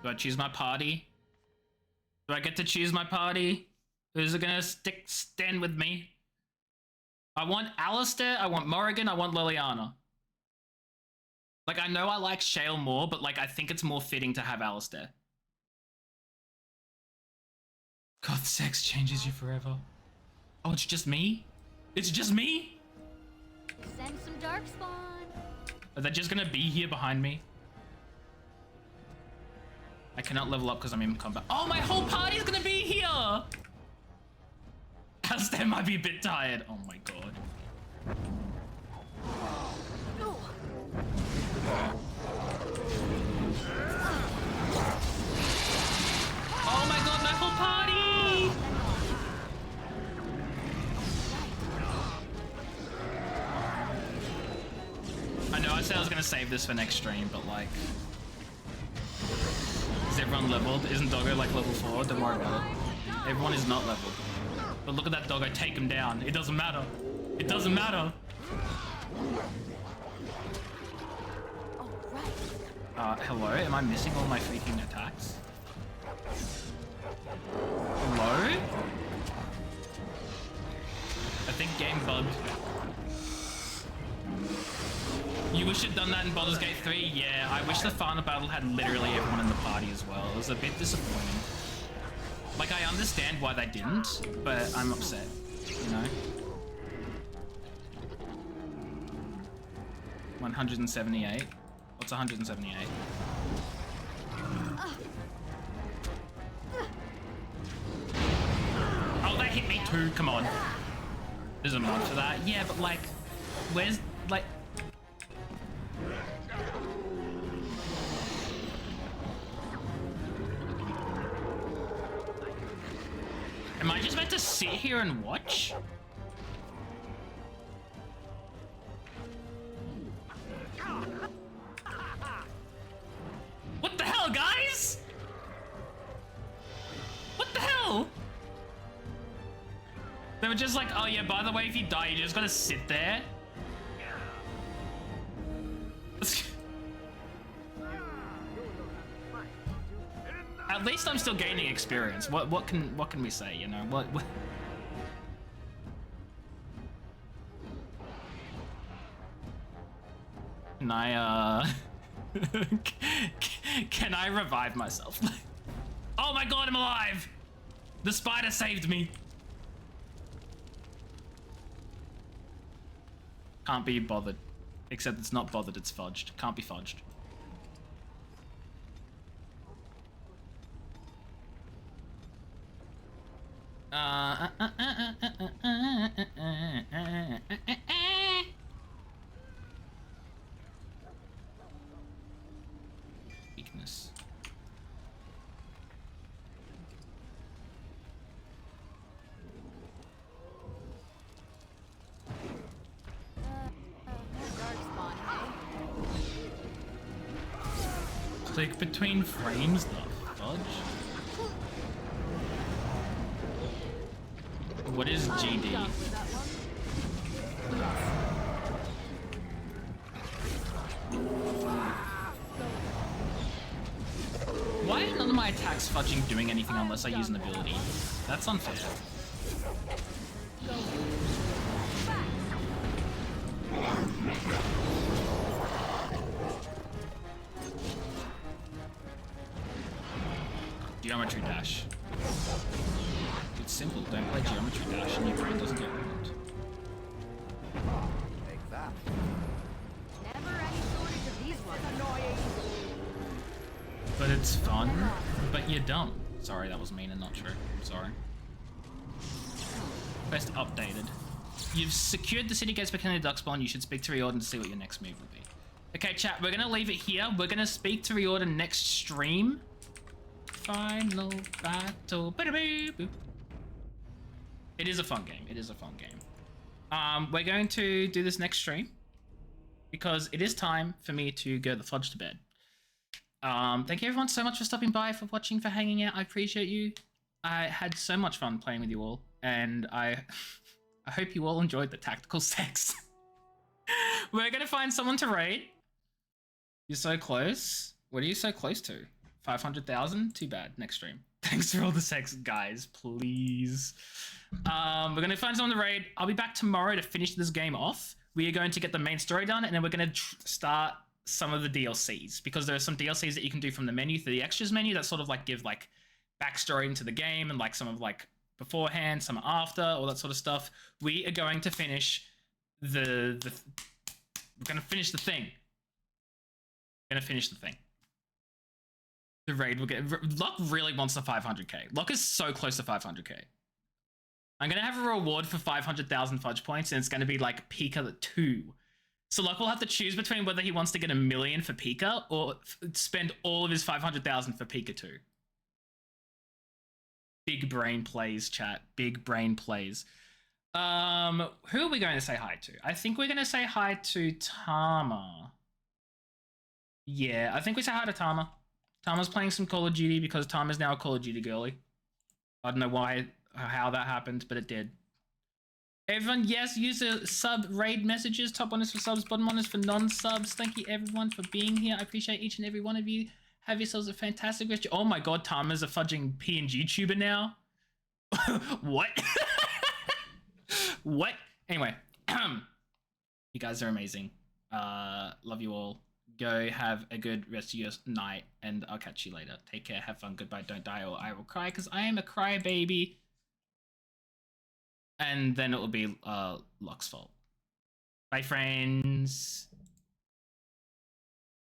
Do I choose my party? Do I get to choose my party? Who's gonna stand with me? I want Alistair, I want Morrigan, I want Liliana. Like, I know I like Shale more, but like, I think it's more fitting to have Alistair. God, sex changes you forever. Oh, it's just me? It's just me? Send some Darkspawn. Are they just gonna be here behind me? I cannot level up because I'm in combat. Oh, my whole party's gonna be here! Alistair might be a bit tired. Oh my god. Oh my god, my whole party! I know I said I was gonna save this for next stream, but like... Is everyone leveled? Isn't Doggo like level 4? Don't worry about it. Everyone is not leveled. But look at that Doggo, take him down. It doesn't matter. It doesn't matter. Hello? Am I missing all my freaking attacks? Hello? I think game bugged. You wish you'd done that in Baldur's Gate 3? Yeah, I wish the final battle had literally everyone in the party as well. It was a bit disappointing. Like, I understand why they didn't, but I'm upset, you know? 178. What's 178? Oh, that hit me too. Come on. There's a mod for that. Yeah, but like, where's like? Am I just meant to sit here and watch? What the hell, guys? What the hell? They were just like, oh yeah, by the way, if you die, you just gotta sit there. At least I'm still gaining experience. What can we say, you know? What Can I can I revive myself? Oh my god, I'm alive! The spider saved me. Can't be bothered. Except it's not bothered, it's fudged. Can't be fudged. Weakness. Click between frames, the fudge? What is GD? Why are none of my attacks fudging doing anything unless I use an ability? That's unfair. Geometry dash. It's simple, don't play geometry dash and your brain doesn't get ruined. Take that. Never any shortage of these ones. But it's fun, but you're dumb. Sorry, that was mean and not true. I'm sorry. Quest updated. You've secured the city gates for Kennedy Darkspawn. You should speak to Riordan to see what your next move would be. Okay, chat, we're gonna leave it here. We're gonna speak to Riordan next stream. Final battle. It is a fun game. It is a fun game. We're going to do this next stream because it is time for me to go the fudge to bed. Thank you everyone so much for stopping by, for watching, for hanging out. I appreciate you. I had so much fun playing with you all, and I hope you all enjoyed the tactical sex. We're gonna find someone to raid. You're so close. What are you so close to? 500,000? Too bad. Next stream. Thanks for all the sex, guys. Please. We're going to find someone to raid. I'll be back tomorrow to finish this game off. We are going to get the main story done, and then we're going to start some of the DLCs, because there are some DLCs that you can do from the menu through the extras menu that sort of like give like backstory into the game and like some of like beforehand, some after, all that sort of stuff. We are going to finish we're going to finish the thing. We're going to finish the thing. The raid will get... Locke really wants the 500k. Locke is so close to 500k. I'm going to have a reward for 500,000 fudge points, and it's going to be like Pika 2. So Locke will have to choose between whether he wants to get 1 million for Pika or spend all of his 500,000 for Pika 2. Big brain plays, chat. Big brain plays. Who are we going to say hi to? I think we're going to say hi to Tama. Yeah, I think we say hi to Tama. Tama's playing some Call of Duty because Tama's now a Call of Duty girly. I don't know why, how that happened, but it did. Everyone, yes, use the sub raid messages. Top one is for subs, bottom one is for non-subs. Thank you everyone for being here. I appreciate each and every one of you. Have yourselves a fantastic rest. Oh my god, Tama's a fudging PNG tuber now. What? What? Anyway, you guys are amazing. Love you all. Go have a good rest of your night, and I'll catch you later. Take care, have fun, goodbye, don't die, or I will cry, because I am a crybaby. And then it will be Locke's fault. Bye, friends.